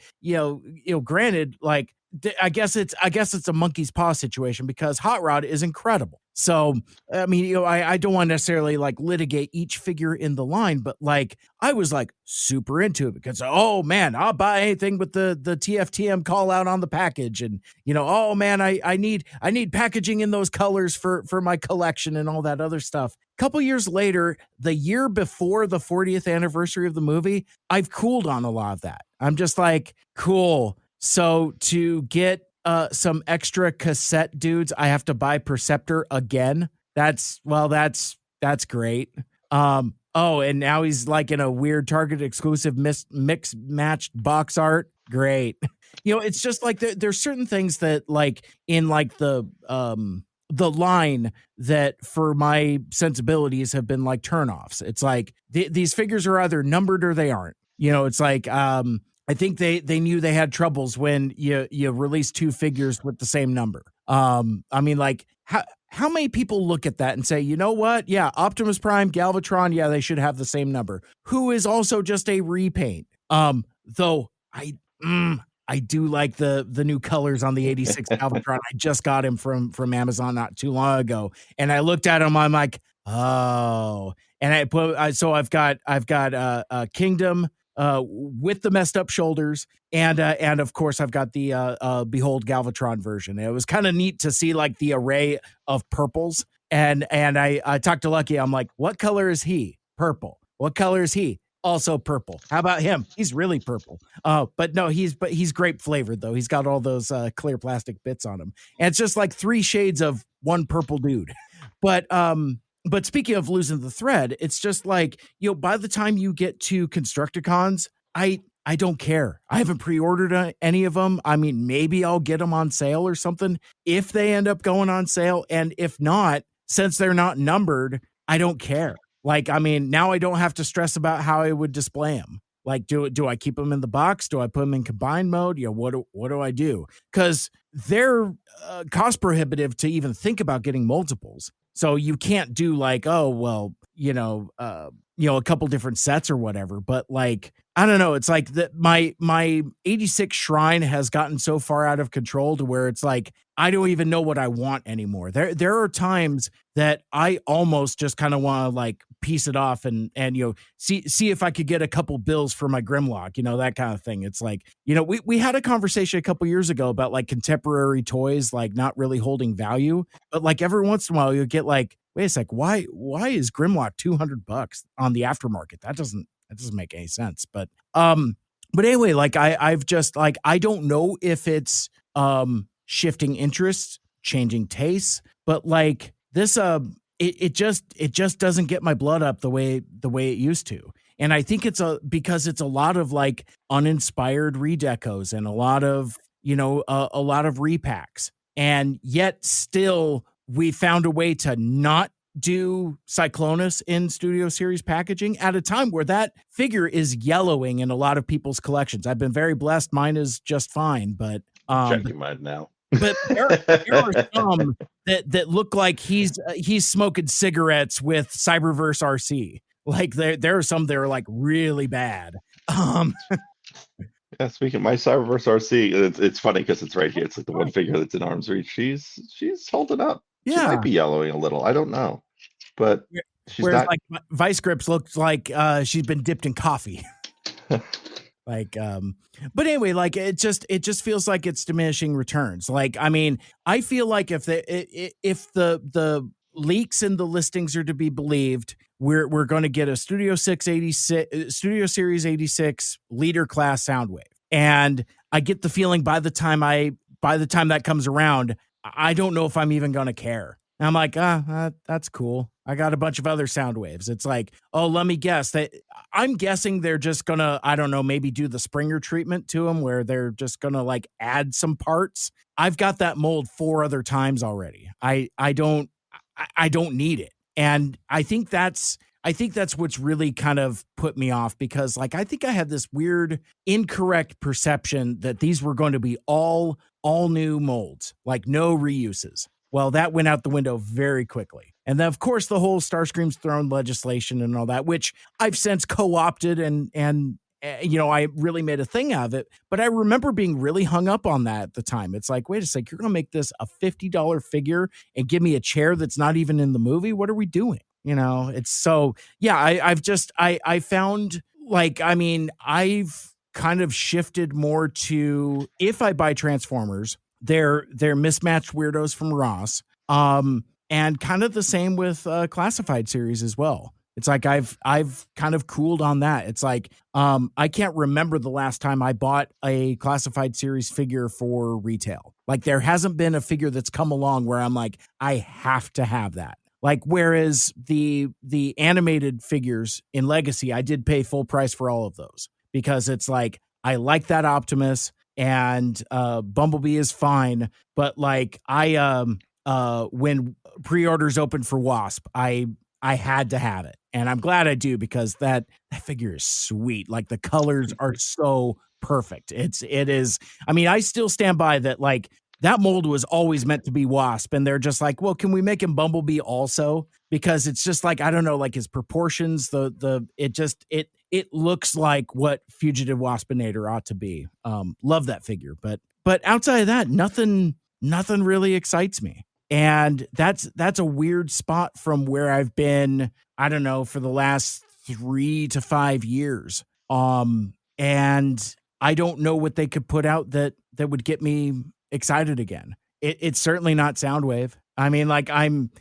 granted, like, I guess it's a monkey's paw situation, because Hot Rod is incredible. So, I mean, I don't want to necessarily like litigate each figure in the line, but like, I was like super into it because, oh man, I'll buy anything with the TFTM call out on the package. And, oh man, I need packaging in those colors for my collection and all that other stuff. A couple years later, the year before the 40th anniversary of the movie, I've cooled on a lot of that. I'm just like, cool. So to get some extra cassette dudes, I have to buy Perceptor again. That's great. Oh, and now he's like in a weird Target exclusive mix matched box art. Great. It's just like there's certain things that, like, in like the line that for my sensibilities have been like turnoffs. It's like these figures are either numbered or they aren't. It's like I think they knew they had troubles when you release two figures with the same number. I mean, like, how many people look at that and say, you know what? Yeah, Optimus Prime, Galvatron, yeah, they should have the same number. Who is also just a repaint. Though I do like the new colors on the 86 Galvatron. I just got him from Amazon not too long ago, and I looked at him. I'm like, Oh, and I put so I've got Kingdom with the messed up shoulders, and of course I've got the Behold Galvatron version. It was kind of neat to see like the array of purples, and I talked to Lucky. I'm like, what color is he? Purple. What color is he? Also purple. How about him? He's really purple. But no, he's grape flavored though. He's got all those clear plastic bits on him, and it's just like 3 shades of one purple dude. But speaking of losing the thread, it's just like, by the time you get to Constructicons, I don't care. I haven't pre-ordered any of them. I mean, maybe I'll get them on sale or something if they end up going on sale. And if not, since they're not numbered, I don't care. Like, I mean, now I don't have to stress about how I would display them. Like, do I keep them in the box? Do I put them in combined mode? What do I do? Because they're cost prohibitive to even think about getting multiples. So you can't do like, oh, well, a couple different sets or whatever. But like, I don't know. It's like that my 86 shrine has gotten so far out of control to where it's like, I don't even know what I want anymore. There are times that I almost just kind of want to like piece it off and see if I could get a couple bills for my Grimlock, that kind of thing. It's like, we had a conversation a couple years ago about like contemporary toys like not really holding value, but like every once in a while you'll get like, wait a sec, why is Grimlock $200 on the aftermarket? That doesn't make any sense. But anyway, like I've just like, I don't know if it's shifting interests, changing tastes, but like this it just doesn't get my blood up the way it used to. And I think it's because it's a lot of like uninspired redecos and a lot of repacks, and yet still we found a way to not do Cyclonus in Studio Series packaging at a time where that figure is yellowing in a lot of people's collections. I've been very blessed. Mine is just fine, but checking mine now. But there are some that look like he's smoking cigarettes with Cyberverse RC. Like there are some that are like really bad. Yeah, speaking of my Cyberverse RC, it's funny because it's right here. It's like the one figure that's in arm's reach. She's holding up. Yeah. She might be yellowing a little. I don't know, but she's whereas not. Like Vice Grips looks like she's been dipped in coffee. Like, but anyway, like it just feels like it's diminishing returns. Like, I mean, I feel like if the leaks and the listings are to be believed, we're going to get a Studio Series 86 leader class Soundwave, and I get the feeling by the time that comes around, I don't know if I'm even going to care. And I'm like, that's cool. I got a bunch of other Soundwaves. It's like, oh, let me guess. I'm guessing they're just going to, I don't know, maybe do the Springer treatment to them where they're just going to like add some parts. I've got that mold 4 other times already. I don't need it. And I think that's what's really kind of put me off, because like, I think I had this weird incorrect perception that these were going to be all new molds, like no reuses. Well, that went out the window very quickly. And then, of course, the whole Starscream's Throne legislation and all that, which I've since co-opted and I really made a thing out of it. But I remember being really hung up on that at the time. It's like, wait a sec, you're going to make this a $50 figure and give me a chair that's not even in the movie? What are we doing? It's so, yeah, I found like, I mean, I've kind of shifted more to, if I buy Transformers, they're mismatched weirdos from Ross. And kind of the same with Classified series as well. It's like I've kind of cooled on that. It's like I can't remember the last time I bought a Classified series figure for retail. Like there hasn't been a figure that's come along where I'm like, I have to have that. Like, whereas the animated figures in Legacy, I did pay full price for all of those, because it's like, I like that Optimus, and Bumblebee is fine. But like when pre-orders opened for Wasp, I had to have it. And I'm glad I do, because that figure is sweet. Like the colors are so perfect. It is. I mean, I still stand by that. Like that mold was always meant to be Wasp, and they're just like, well, can we make him Bumblebee also? Because it's just like, I don't know, like his proportions, it looks like what Fugitive Waspinator ought to be. Love that figure, but outside of that, nothing really excites me. And that's a weird spot from where I've been, I don't know, for the last 3 to 5 years. And I don't know what they could put out that would get me excited again. It's certainly not Soundwave. I mean, like I'm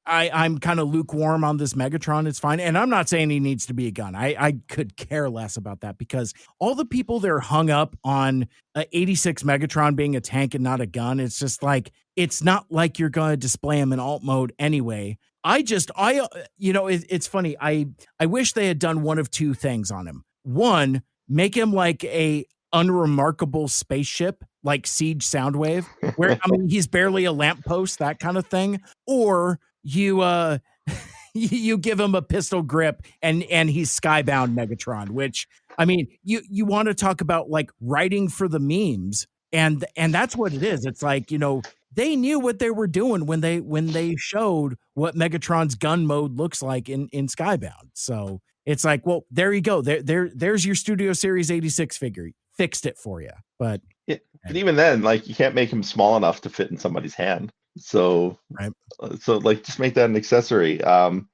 kind of lukewarm on this Megatron. It's fine. And I'm not saying he needs to be a gun. I could care less about that, because all the people that are hung up on 86 Megatron being a tank and not a gun, it's just like, it's not like you're going to display him in alt mode anyway. It's funny. I wish they had done one of two things on him. One, make him like a unremarkable spaceship like Siege Soundwave, where I mean he's barely a lamppost, that kind of thing. Or you you give him a pistol grip and he's skybound Megatron, which I mean, you want to talk about like writing for the memes, and that's what it is. It's like, they knew what they were doing when they showed what Megatron's gun mode looks like in Skybound. So it's like, well, there you go. There's your Studio Series 86 figure. Fixed it for you. But yeah, but even then, like, you can't make him small enough to fit in somebody's hand. So, right. So like, just make that an accessory. The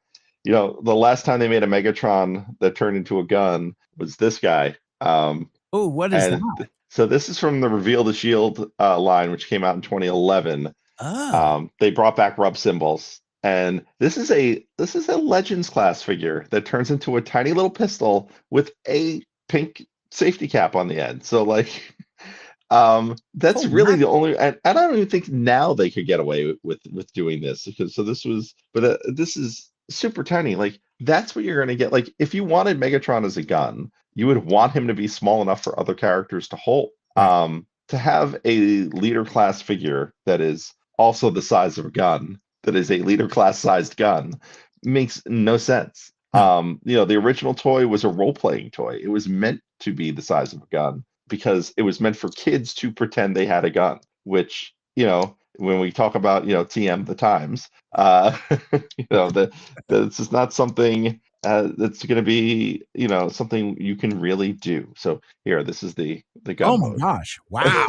last time they made a Megatron that turned into a gun was this guy. Oh, what is that? So this is from the Reveal the Shield line, which came out in 2011. Oh. They brought back rub cymbals, and this is a Legends class figure that turns into a tiny little pistol with a pink safety cap on the end. So like, that's really the only, and I don't even think now they could get away with doing this, because this is super tiny. Like, that's what you're going to get. Like, if you wanted Megatron as a gun, you would want him to be small enough for other characters to hold. To have a leader class figure that is also the size of a gun, that is a leader class sized gun, makes no sense. The original toy was a role-playing toy. It was meant to be the size of a gun because it was meant for kids to pretend they had a gun, which, when we talk about, TM the times, that's just not something that's going to be, something you can really do. So here, this is the gun. Oh my gosh. Wow.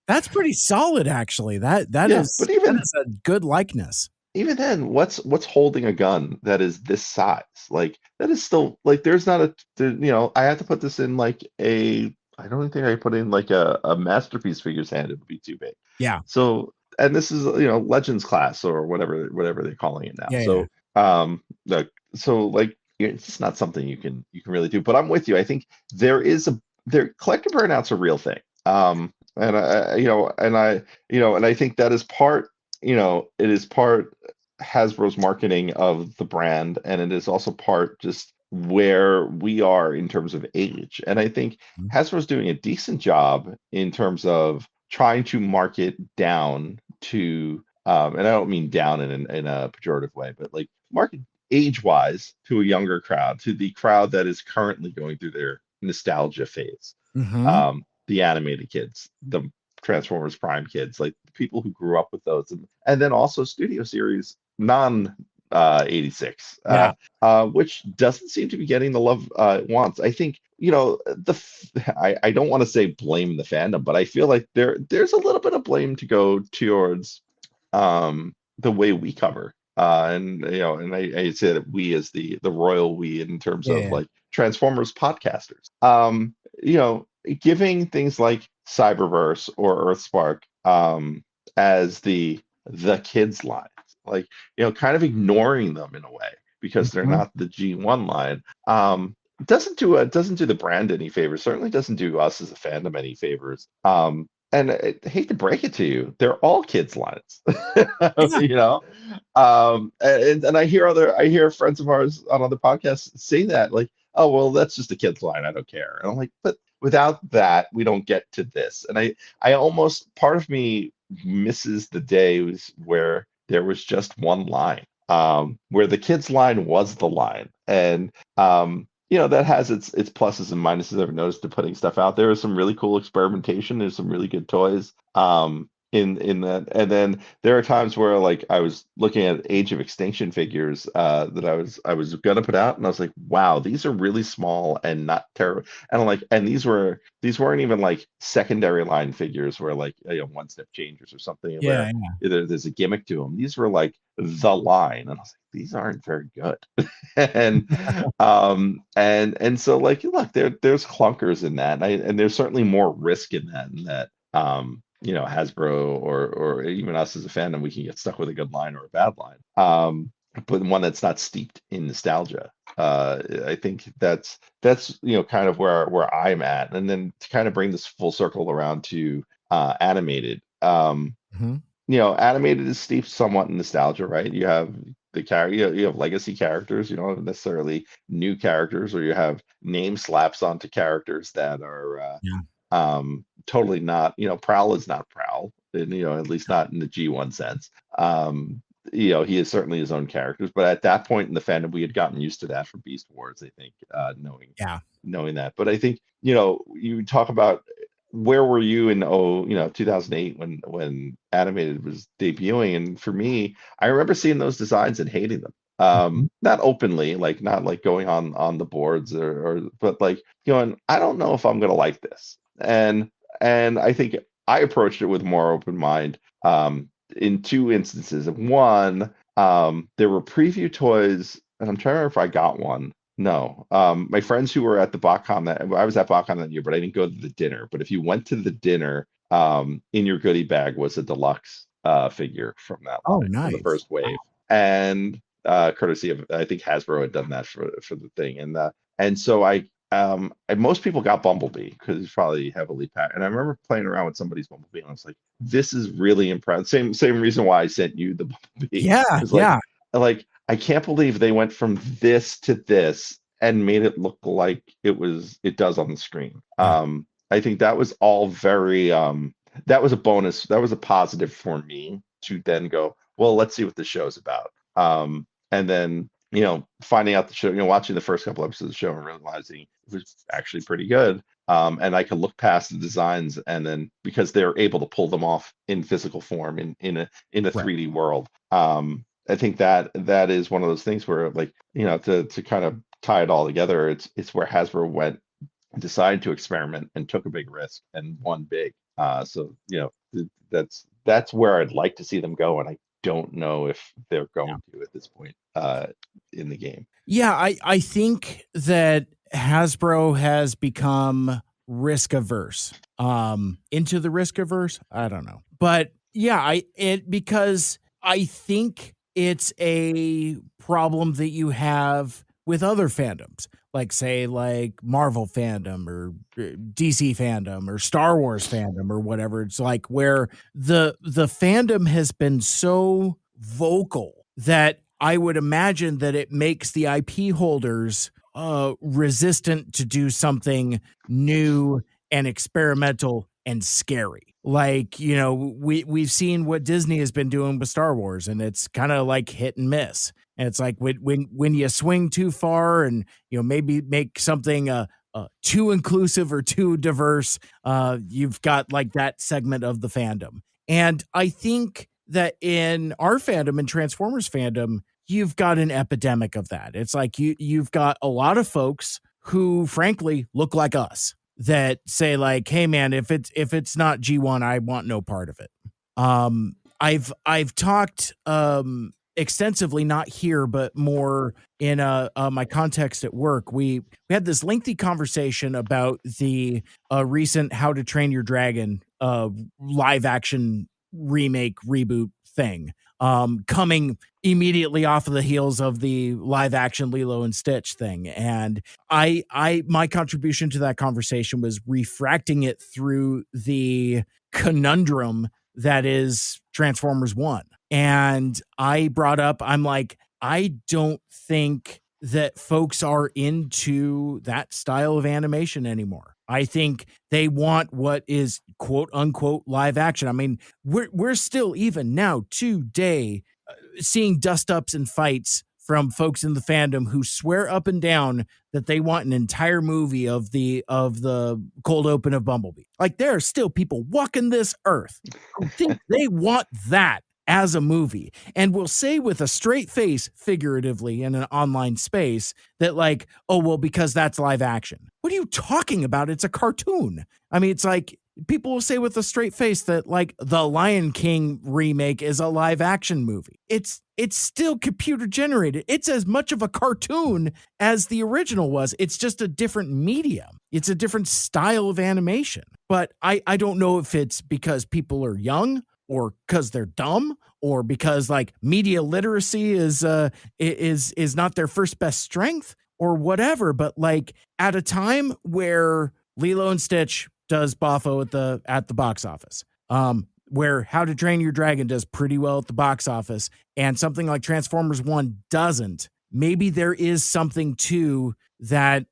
That's pretty solid, actually. That is a good likeness. Even then, what's holding a gun that is this size? Like, that is still, like, there's not I have to put this in like I don't think I put in like a Masterpiece figure's hand. It would be too big. Yeah. So, and this is, Legends class or whatever they're calling it now. Yeah, so like, it's just not something you can really do. But I'm with you. I think collector burnout's a real thing. And I think that is part, it is part Hasbro's marketing of the brand, and it is also part just where we are in terms of age. And I think Hasbro's doing a decent job in terms of trying to market down to, and I don't mean down in a pejorative way, but like market age-wise to a younger crowd, to the crowd that is currently going through their nostalgia phase. The animated kids, the Transformers Prime kids, like people who grew up with those, and then also Studio Series non 86, which doesn't seem to be getting the love it wants. I think, I don't want to say blame the fandom, but I feel like there's a little bit of blame to go towards the way we cover. And I say that we as the royal we in terms of like Transformers podcasters. Giving things like Cyberverse or Earthspark as the kids lines, like, kind of ignoring them in a way because they're not the G1 line, doesn't do the brand any favors. Certainly doesn't do us as a fandom any favors. And I hate to break it to you, they're all kids lines. And I hear friends of ours on other podcasts say that, like, oh, well, that's just a kid's line, I don't care. And I'm like, but without that, we don't get to this. And I almost, part of me misses the days where there was just one line, where the kids line was the line. And that has its pluses and minuses. I've noticed to putting stuff out there. There's some really cool experimentation. There's some really good toys. in that. And then there are times where like I was looking at Age of Extinction figures that I was gonna put out, and I was like, wow, these are really small and not terrible. And I'm like, and these weren't even like secondary line figures where like one step changers or something Yeah, where there's a gimmick to them. These were like the line, and I was like, these aren't very good. and and so like look, there's clunkers in that, and there's certainly more risk in that Hasbro or even us as a fandom, we can get stuck with a good line or a bad line. But one that's not steeped in nostalgia. I think that's kind of where I'm at. And then to kind of bring this full circle around to animated. Mhm. Animated is steeped somewhat in nostalgia, right? You have the character, you have legacy characters. You don't have necessarily new characters, or you have name slaps onto characters that are Yeah. totally not. Prowl is not Prowl, and at least not in the G1 sense. He is certainly his own characters, but at that point in the fandom, we had gotten used to that from Beast Wars. I think knowing Yeah. knowing that. But I think you talk about where were you in 2008 when animated was debuting, and for me, I remember seeing those designs and hating them. Mhm. Not openly, like not like going on the boards or but like going, I don't know if I'm gonna like this. And I think I approached it with more open mind in two instances. One, there were preview toys, and I'm trying to remember if I got one. No. My friends who were at the BotCon I was at BotCon that year, but I didn't go to the dinner. But if you went to the dinner, in your goodie bag was a deluxe figure from that Oh, line, from the nice. first wave. And courtesy of, I think Hasbro had done that for the thing. And so most people got Bumblebee because it's probably heavily packed. And I remember playing around with somebody's Bumblebee, and I was like, this is really impressive. Same reason why I sent you the Bumblebee. Yeah, It's yeah. like I can't believe they went from this to this and made it look like it does on the screen. Yeah. I think that was all very that was a bonus. That was a positive for me to then go, well, let's see what the show's about. And then finding out the show, watching the first couple episodes of the show and realizing it was actually pretty good. And I could look past the designs, and then because they're able to pull them off in physical form in a Right. 3D world. I think that is one of those things where, like, to kind of tie it all together, it's where Hasbro decided to experiment and took a big risk and won big. So that's where I'd like to see them go, and I don't know if they're Yeah. going to at this point in the game. Yeah, I think that Hasbro has become risk averse. Into the risk averse, I don't know. But yeah, because I think it's a problem that you have with other fandoms, like say like Marvel fandom or DC fandom or Star Wars fandom or whatever. It's like where the fandom has been so vocal that I would imagine that it makes the IP holders resistant to do something new and experimental and scary. Like, we've seen what Disney has been doing with Star Wars, and it's kind of like hit and miss. And it's like when you swing too far and maybe make something too inclusive or too diverse, you've got like that segment of the fandom. And I think that in our fandom and Transformers fandom, you've got an epidemic of that. It's like you've got a lot of folks who frankly look like us that say like, hey man, if it's not G1, I want no part of it. I've talked extensively, not here, but more in my context at work. We had this lengthy conversation about the recent How to Train Your Dragon live action remake reboot thing, coming immediately off of the heels of the live action Lilo and Stitch thing. And my contribution to that conversation was refracting it through the conundrum that is Transformers 1. And I brought up, I'm like, I don't think that folks are into that style of animation anymore. I think they want what is quote unquote live action. I mean, we're still even now today seeing dust ups and fights from folks in the fandom who swear up and down that they want an entire movie of the cold open of Bumblebee. Like, there are still people walking this earth who think they want that as a movie, and will say with a straight face, figuratively in an online space, that like, oh, well, because that's live action. What are you talking about? It's a cartoon. I mean, it's like, people will say with a straight face that like the Lion King remake is a live action movie. It's still computer generated. It's as much of a cartoon as the original was. It's just a different medium. It's a different style of animation. But I don't know if it's because people are young, or because they're dumb, or because like media literacy is not their first best strength, or whatever. But like, at a time where Lilo and Stitch does boffo at the box office, where How to Train Your Dragon does pretty well at the box office, and something like Transformers 1 doesn't, maybe there is something to that,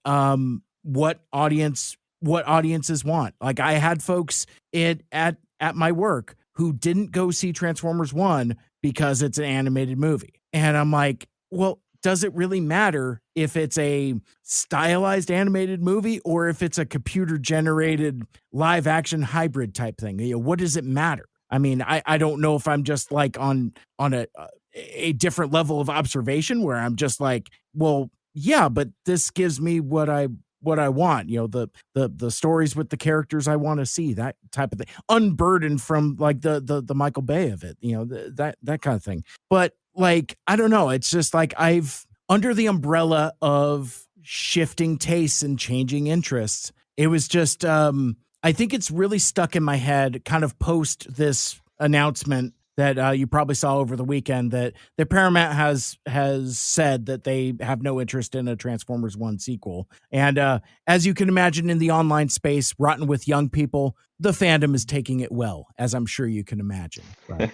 what audiences want. Like, I had folks at my work who didn't go see Transformers 1 because it's an animated movie. And I'm like, well, does it really matter if it's a stylized animated movie or if it's a computer generated live action hybrid type thing? You know, what does it matter? I mean, I don't know if I'm just like on a different level of observation where I'm just like, well, yeah, but this gives me what I want, you know, the stories with the characters I want to see, that type of thing, unburdened from like the Michael Bay of it, you know, that kind of thing. But like, I don't know, it's just like, I've, under the umbrella of shifting tastes and changing interests, it was just, I think it's really stuck in my head kind of post this announcement that you probably saw over the weekend, that Paramount has said that they have no interest in a Transformers 1 sequel. And as you can imagine, in the online space, rotten with young people, the fandom is taking it well, as I'm sure you can imagine. But,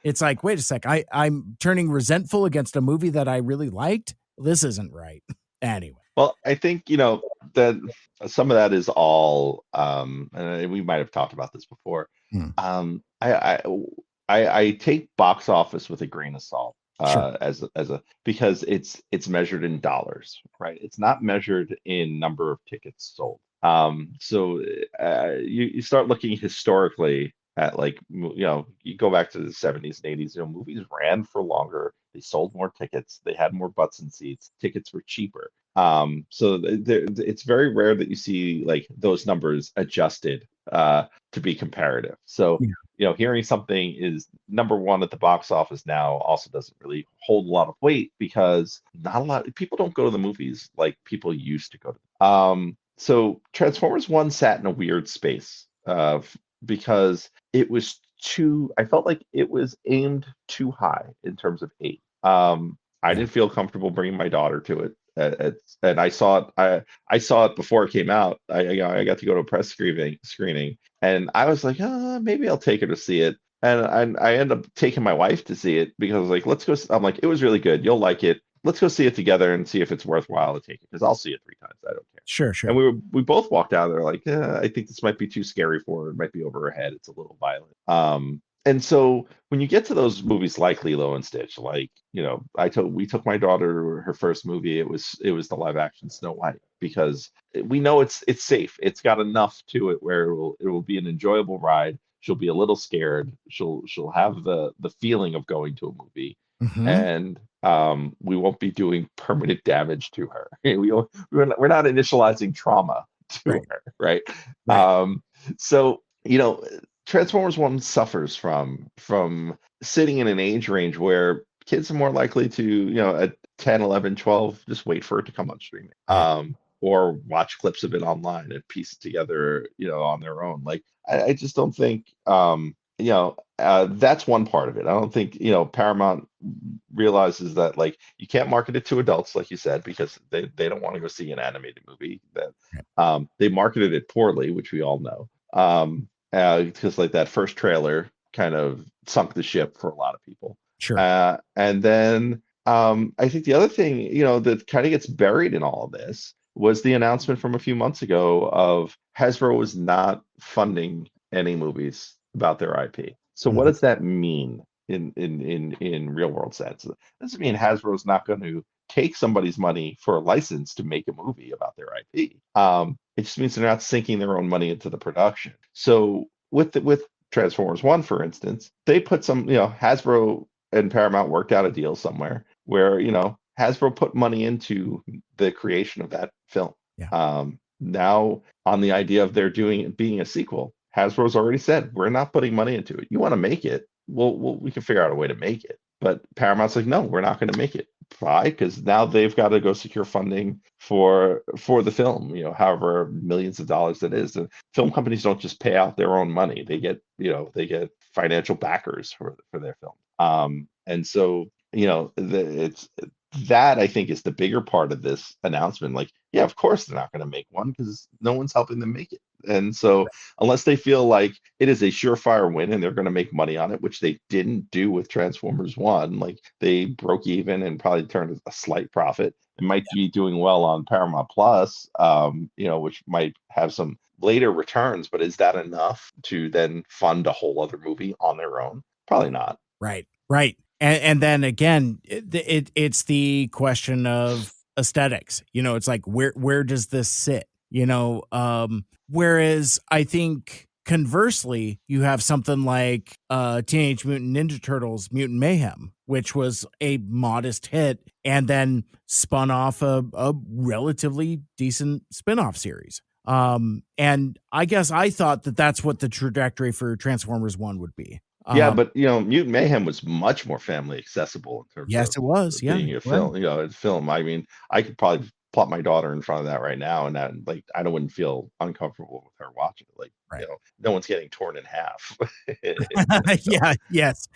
it's like, wait a sec, I'm turning resentful against a movie that I really liked. This isn't right. Anyway. Well, I think, you know, that some of that is all, and we might have talked about this before. I take box office with a grain of salt, Sure. as a because it's measured in dollars, right? It's not measured in number of tickets sold. So you start looking historically at, like, you know, you go back to the 70s and 80s, you know, movies ran for longer, they sold more tickets, they had more butts in seats, tickets were cheaper. So it's very rare that you see like those numbers adjusted to be comparative. So, Yeah. you know, hearing something is number one at the box office now also doesn't really hold a lot of weight, because not a lot people don't go to the movies like people used to go to. So Transformers 1 sat in a weird space, because it was I felt like it was aimed too high in terms of age. I didn't feel comfortable bringing my daughter to it. And I saw it. I saw it before it came out. I got to go to a press screening, and I was like, maybe I'll take her to see it. And I ended up taking my wife to see it, because like, let's go. I'm like, it was really good. You'll like it. Let's go see it together and see if it's worthwhile to take it, because I'll see it 3 times. I don't care. Sure. And we both walked out there like, I think this might be too scary for her. It might be over her head. It's a little violent. And so when you get to those movies like Lilo and Stitch, like, you know, we took my daughter to her first movie. It was the live action Snow White, because we know it's safe. It's got enough to it where it will be an enjoyable ride. She'll be a little scared. She'll have the feeling of going to a movie, and we won't be doing permanent damage to her. We're not initializing trauma to her, right? So, you know, Transformers 1 suffers from sitting in an age range where kids are more likely to, you know, at 10, 11, 12, just wait for it to come on streaming. Or watch clips of it online and piece it together, you know, on their own. Like, I just don't think, that's one part of it. I don't think, you know, Paramount realizes that, like, you can't market it to adults, like you said, because they don't want to go see an animated movie. That they marketed it poorly, which we all know. Because like that first trailer kind of sunk the ship for a lot of people. Sure. And then I think the other thing, you know, that kind of gets buried in all of this was the announcement from a few months ago of Hasbro was not funding any movies about their IP. So what does that mean in real world sense. It doesn't mean Hasbro's not going to take somebody's money for a license to make a movie about their IP. It just means they're not sinking their own money into the production. So with Transformers One, for instance, they put some, Hasbro and Paramount worked out a deal somewhere where, Hasbro put money into the creation of that film. Yeah. Now on the idea of being a sequel, Hasbro's already said we're not putting money into it. You want to make it? We can figure out a way to make it. But Paramount's like, no, we're not going to make it. Why? Because now they've got to go secure funding for the film. However millions of dollars that is. The film companies don't just pay out their own money. They get financial backers for their film. And so it's that I think is the bigger part of this announcement. Like, yeah, of course they're not going to make one because no one's helping them make it. And so unless they feel like it is a surefire win and they're going to make money on it, which they didn't do with Transformers One, like they broke even and probably turned a slight profit. It might be doing well on Paramount Plus, which might have some later returns, but is that enough to then fund a whole other movie on their own? Probably not. Right. And then again, it's the question of aesthetics. It's like where does this sit? Whereas I think conversely, you have something like Teenage Mutant Ninja Turtles Mutant Mayhem, which was a modest hit and then spun off a relatively decent spin-off series. And I guess I thought that that's what the trajectory for Transformers One would be. Yeah, but Mutant Mayhem was much more family accessible in terms yes, of it was. Yeah, being a film. It's film. I mean, I could probably plop my daughter in front of that right now, and that I wouldn't feel uncomfortable with her watching it. Like, right. No one's getting torn in half. Yeah. Yes.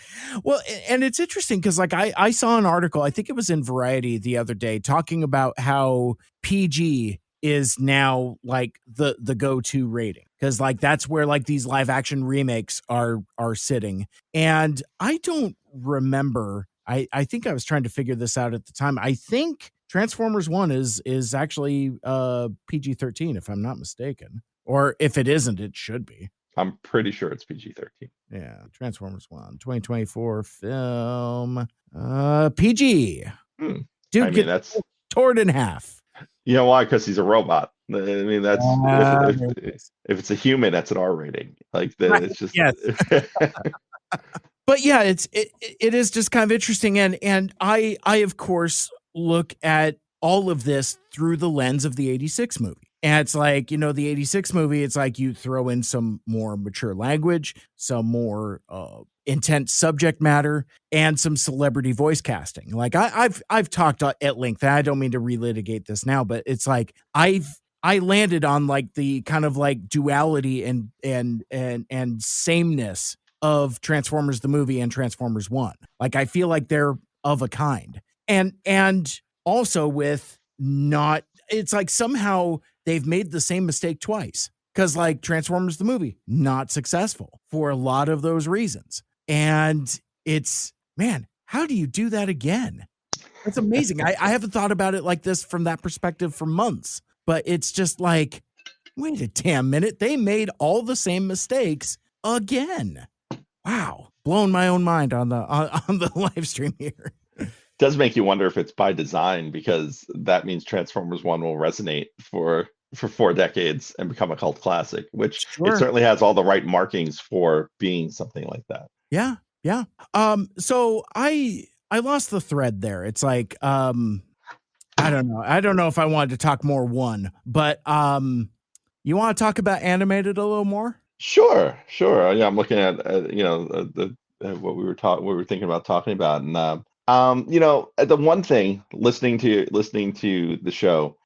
Well, and it's interesting because I saw an article, I think it was in Variety the other day, talking about how PG is now like the go-to rating because that's where these live action remakes are sitting. And I don't remember. I think I was trying to figure this out at the time. I think Transformers One is actually PG-13 if I'm not mistaken, or if it isn't, it should be. I'm pretty sure it's PG-13. Yeah, Transformers 1, 2024 film, PG. Dude, that's torn in half. You know why? Because he's a robot. I mean, that's if it's a human, that's an R rating. It's just yes. But yeah, it is just kind of interesting, and I of course look at all of this through the lens of the '86 movie. And it's like, the '86 movie, it's like you throw in some more mature language, some more intense subject matter, and some celebrity voice casting. Like I've talked at length, and I don't mean to relitigate this now, but it's like I landed on the kind of duality and sameness of Transformers the movie and Transformers One. I feel like they're of a kind. And also with not, it's like somehow they've made the same mistake twice. Because Transformers the movie, not successful for a lot of those reasons. And it's, man, how do you do that again? It's amazing. I haven't thought about it like this from that perspective for months. But it's just wait a damn minute. They made all the same mistakes again. Wow. Blown my own mind on the live stream here. Does make you wonder if it's by design, because that means Transformers One will resonate for 4 decades and become a cult classic, which it certainly has all the right markings for being something like that. Yeah. So I lost the thread there. It's like, I don't know. I don't know if I wanted to talk more one, but you want to talk about animated a little more? Sure. Yeah, I'm looking at what we were thinking about talking about, and the one thing listening to the show,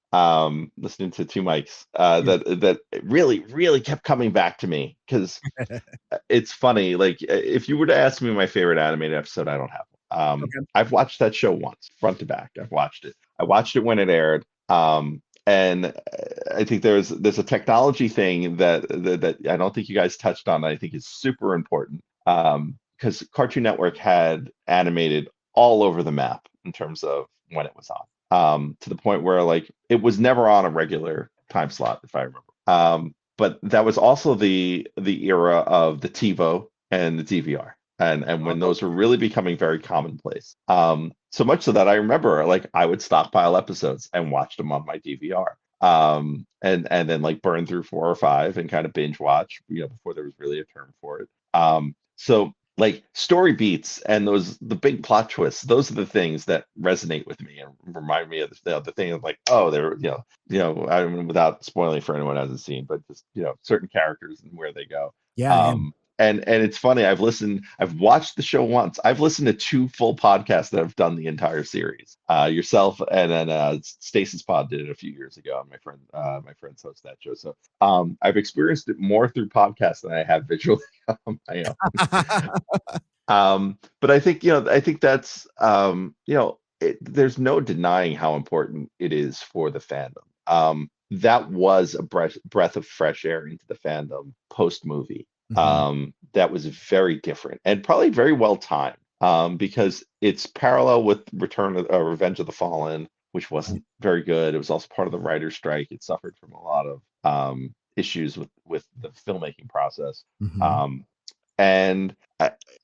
listening to two mics, that really kept coming back to me, because it's funny. If you were to ask me my favorite animated episode, I don't have one. Okay. I've watched that show once, front to back. I've watched it. I watched it when it aired. And I think there's a technology thing that I don't think you guys touched on that I think is super important, because Cartoon Network had animated all over the map in terms of when it was on, to the point where it was never on a regular time slot, if I remember. But that was also the era of the TiVo and the DVR. and when those were really becoming very commonplace. So much so that I remember like I would stockpile episodes and watch them on my DVR. And then like burn through 4 or 5 and kind of binge watch, before there was really a term for it. So like story beats and the big plot twists, those are the things that resonate with me and remind me of the thing of like, oh, they're, I mean, without spoiling for anyone who hasn't seen, but just, certain characters and where they go. Yeah. And it's funny, I've watched the show once. I've listened to 2 full podcasts that have done the entire series. Yourself and then Stasis Pod did it a few years ago. My friends host that show. So I've experienced it more through podcasts than I have visually. I know. But I think that's there's no denying how important it is for the fandom. That was a breath of fresh air into the fandom post movie. That was very different and probably very well timed, because it's parallel with Revenge of the Fallen, which wasn't very good. It was also part of the writer's strike. It suffered from a lot of issues with the filmmaking process. And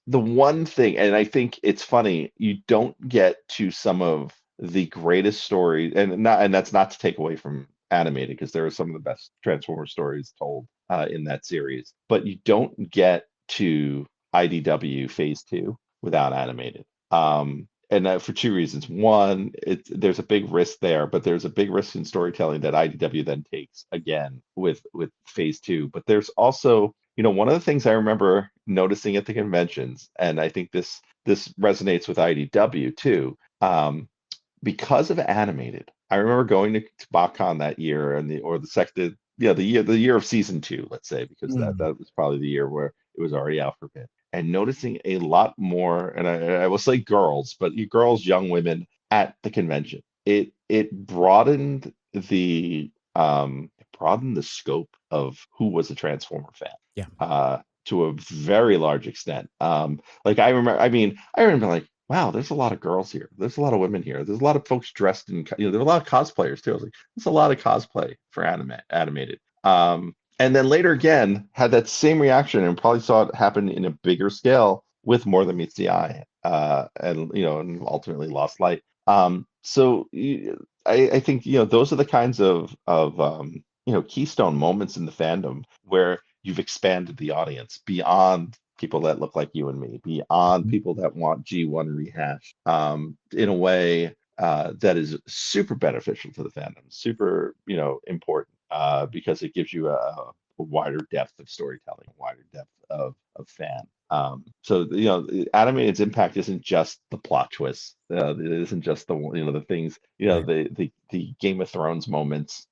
the one thing, and I think it's funny, you don't get to some of the greatest stories, and that's not to take away from animated, because there are some of the best Transformers stories told in that series, but you don't get to IDW Phase 2 without animated. And for 2 reasons. One, there's a big risk there, but there's a big risk in storytelling that IDW then takes again with Phase 2. But there's also, one of the things I remember noticing at the conventions, and I think this resonates with IDW too, because of animated. I remember going to BotCon that year, and the year of season 2, let's say, because that was probably the year where it was already out for bid, and noticing a lot more, and I will say girls, but young women at the convention. It broadened the scope of who was a Transformer fan. Yeah. To a very large extent. Like I remember like, wow, there's a lot of girls here. There's a lot of women here. There's a lot of folks dressed in, there's a lot of cosplayers too. I was like, there's a lot of cosplay for animated. And then later again, had that same reaction and probably saw it happen in a bigger scale with More Than Meets the Eye, and ultimately Lost Light. So I think those are the kinds of keystone moments in the fandom where you've expanded the audience beyond people that look like you and me, beyond people that want G1 rehash, in a way that is super beneficial to the fandom, super important, because it gives you a wider depth of storytelling, a wider depth of fan. So animated's impact isn't just the plot twists. It isn't just the things, the Game of Thrones moments,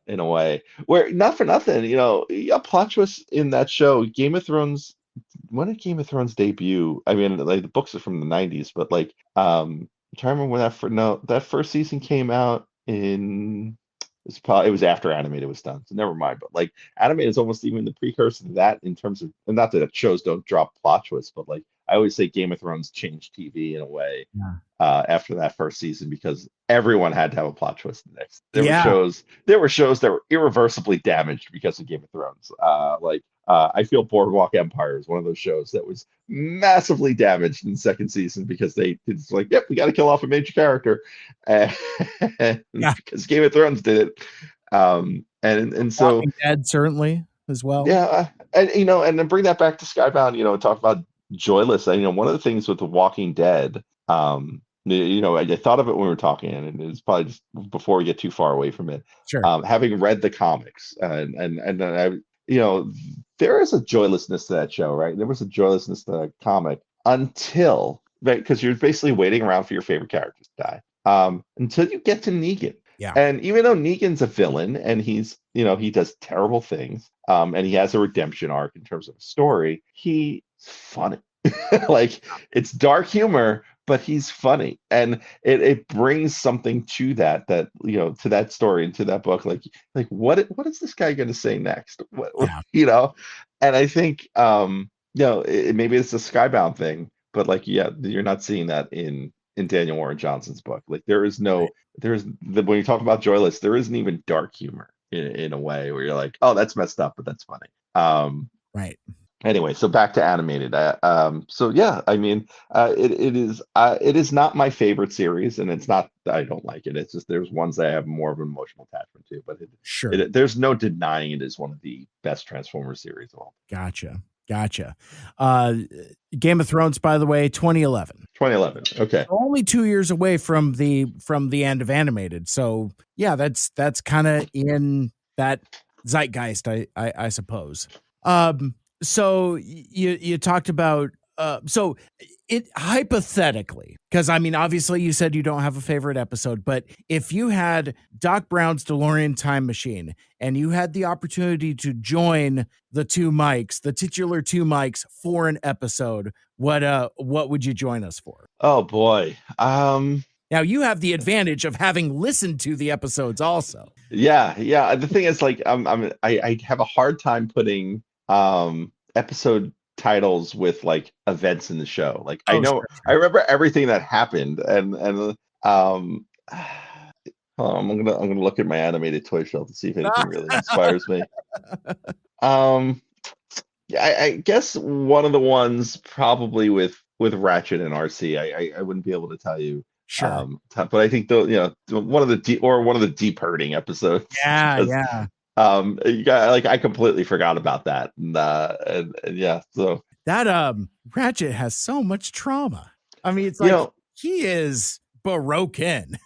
in a way where, not for nothing, a plot twist in that show, Game of Thrones. When did Game of Thrones debut? I mean, like the books are from the 90s, but like, I'm trying to remember when that first season came out in. It was after animated was done, so never mind. But like animated is almost even the precursor to that in terms of, and not that shows don't drop plot twists, but like I always say Game of Thrones changed TV in a way after that first season, because everyone had to have a plot twist next. There were shows that were irreversibly damaged because of Game of Thrones. I feel Boardwalk Empire is one of those shows that was massively damaged in the second season because it's like, yep, we got to kill off a major character, because Game of Thrones did it. And so Walking Dead certainly as well. Yeah, and and then bring that back to Skybound. Talk about joyless. One of the things with The Walking Dead, I thought of it when we were talking, and it's probably just before we get too far away from it. Sure. Having read the comics, and I, there is a joylessness to that show, right? There was a joylessness to the comic until, right, because you're basically waiting around for your favorite characters to die, until you get to Negan. Yeah. And even though Negan's a villain and he's, he does terrible things, and he has a redemption arc in terms of a story, he's funny. Like, it's dark humor, but he's funny. And it brings something to that, to that story and to that book. Like what is this guy going to say next? And I think, maybe it's a Skybound thing, but like, you're not seeing that in Daniel Warren Johnson's book. Like when you talk about joyless, there isn't even dark humor in a way where you're like, oh, that's messed up, but that's funny. Right. Anyway, so back to animated. So yeah, I mean, it is not my favorite series, and it's not that I don't like it. It's just there's ones that I have more of an emotional attachment to, but Sure. there's no denying it is one of the best Transformers series of all. Gotcha. Uh, Game of Thrones, by the way, 2011. 2011. Okay. Only 2 years away from the end of animated. So yeah, that's kind of in that zeitgeist, I suppose. So you talked about so it hypothetically, because I mean, obviously you said you don't have a favorite episode, but if you had Doc Brown's DeLorean time machine and you had the opportunity to join the titular two mics for an episode, what would you join us for? Oh boy. Now you have the advantage of having listened to the episodes also. Yeah. The thing is, like, I have a hard time putting episode titles with like events in the show. Like, I know, Sure. I remember everything that happened, and hold on, I'm gonna look at my animated toy shelf to see if anything really inspires me. Yeah, I guess one of the ones probably with Ratchet and RC. I wouldn't be able to tell you. Sure. But I think one of the deep hurting episodes. Yeah. You got, like, I completely forgot about that, and yeah, so That Ratchet has so much trauma. I mean, it's like he is broken.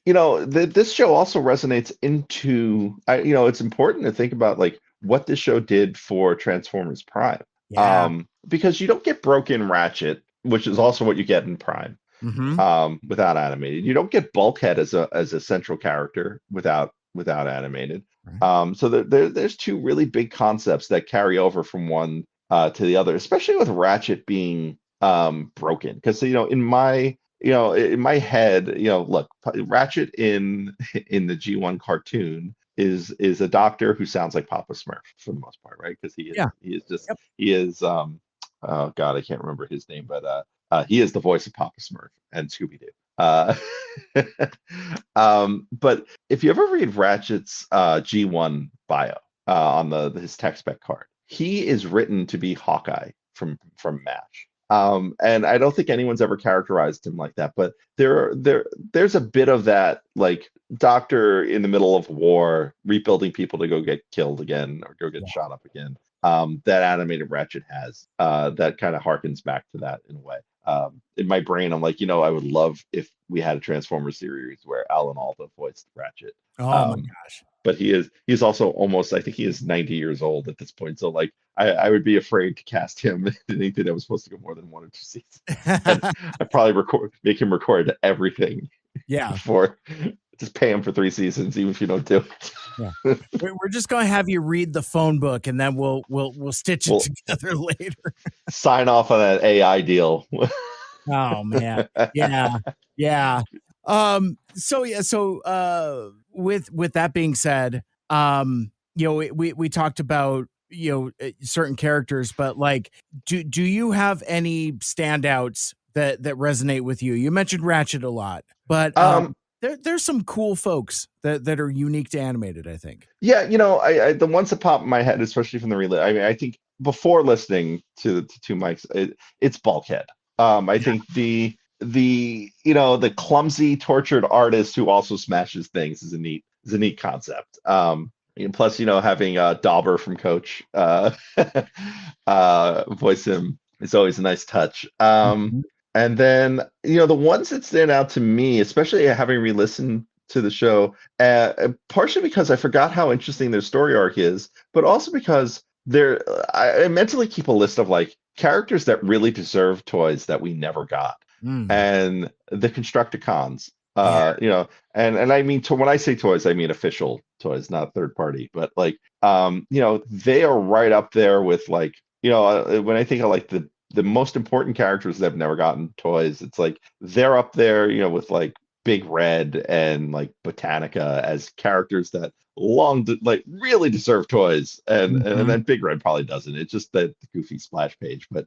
This show also resonates into, it's important to think about like what this show did for Transformers Prime. Yeah. Because you don't get broken Ratchet, which is also what you get in Prime. Without animated. You don't get Bulkhead as a central character without animated. Right. So there's two really big concepts that carry over from one to the other, especially with Ratchet being broken. Because in my head, look, Ratchet in the G1 cartoon is a doctor who sounds like Papa Smurf for the most part, right? Because he is oh god, I can't remember his name, but he is the voice of Papa Smurf and Scooby Doo. But if you ever read Ratchet's G1 bio on his tech spec card, he is written to be Hawkeye from MASH. And I don't think anyone's ever characterized him like that, but there's a bit of that, like, doctor in the middle of war rebuilding people to go get killed again or go get shot up again. That animated Ratchet has that kind of harkens back to that in a way. In my brain, I'm like, I would love if we had a Transformers series where Alan Alda voiced Ratchet. Oh my gosh. But he's also almost, I think he is 90 years old at this point. So like, I would be afraid to cast him in anything that was supposed to go more than 1 or 2 seasons. I'd probably make him record everything. Yeah. Before, just pay him for 3 seasons, even if you don't do it. Yeah. We're just going to have you read the phone book, and then we'll stitch it together later. Sign off on that AI deal. Oh man. Yeah. So with that being said, we talked about certain characters, but like, do you have any standouts that resonate with you? You mentioned Ratchet a lot, but there's some cool folks that are unique to animated, I think. Yeah, I the ones that pop in my head, especially from the relay. I mean, I think before listening to two mics, it's Bulkhead. I think the clumsy, tortured artist who also smashes things is a neat concept. And plus, having Dauber from Coach voice him is always a nice touch. And then, the ones that stand out to me, especially having re-listened to the show, partially because I forgot how interesting their story arc is, but also because I mentally keep a list of like characters that really deserve toys that we never got. And the Constructicons, and I mean, when I say toys, I mean official toys, not third party, but like, they are right up there with like, when I think of like the most important characters that have never gotten toys, it's like they're up there, with like Big Red and like Botanica as characters that really deserve toys, and then Big Red probably doesn't. It's just the goofy splash page, but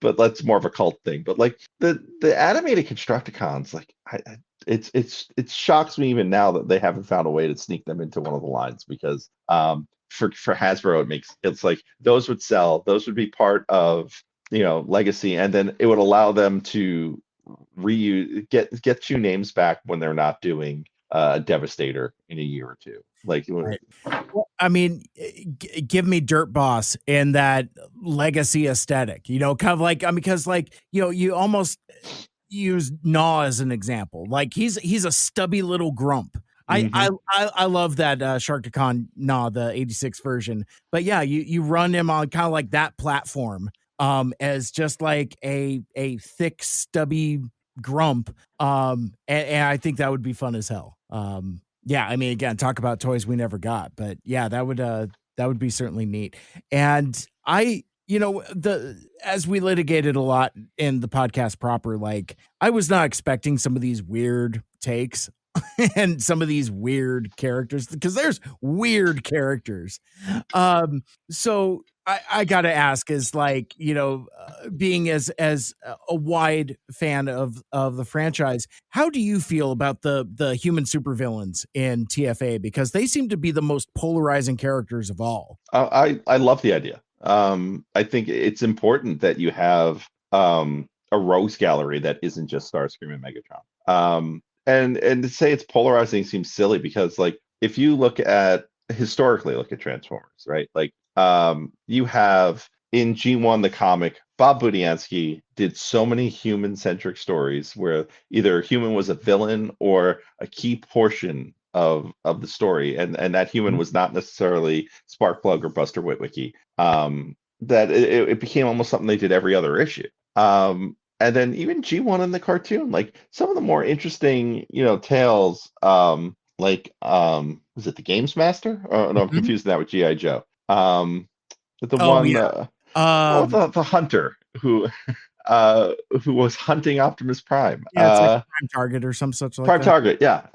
but that's more of a cult thing. But like the animated Constructicons, like it shocks me even now that they haven't found a way to sneak them into one of the lines, because for Hasbro, it's like those would sell. Those would be part of legacy, and then it would allow them to reuse get two names back when they're not doing Devastator in a year or two. Like, Right. Well, I mean, give me Dirt Boss in that legacy aesthetic, kind of like, because like, you almost use Gnaw as an example. Like he's a stubby little grump. I love that Sharkticon Gnaw, the 86 version. But yeah, you run him on kind of like that platform as just like a thick stubby grump. And I think that would be fun as hell. Yeah, I mean, again, talk about toys we never got, but yeah, that would be certainly neat. And as we litigated a lot in the podcast proper, like I was not expecting some of these weird takes and some of these weird characters, because there's weird characters. So I gotta ask, is like, being as a wide fan of the franchise, how do you feel about the human supervillains in TFA? Because they seem to be the most polarizing characters of all. I love the idea. I think it's important that you have a rogues gallery that isn't just Starscream and Megatron. And to say it's polarizing seems silly, because like if you historically look at Transformers, right? Like you have in G1 the comic, Bob Budiansky did so many human-centric stories where either human was a villain or a key portion of the story, and that human was not necessarily Sparkplug or Buster Witwicky. That it became almost something they did every other issue. And then even G1 in the cartoon, like some of the more interesting, tales, was it the Games Master? Oh, no, I'm confusing that with G.I. Joe. The the hunter who was hunting Optimus Prime. Yeah, it's like Prime Target or some such like Prime that. Target, yeah.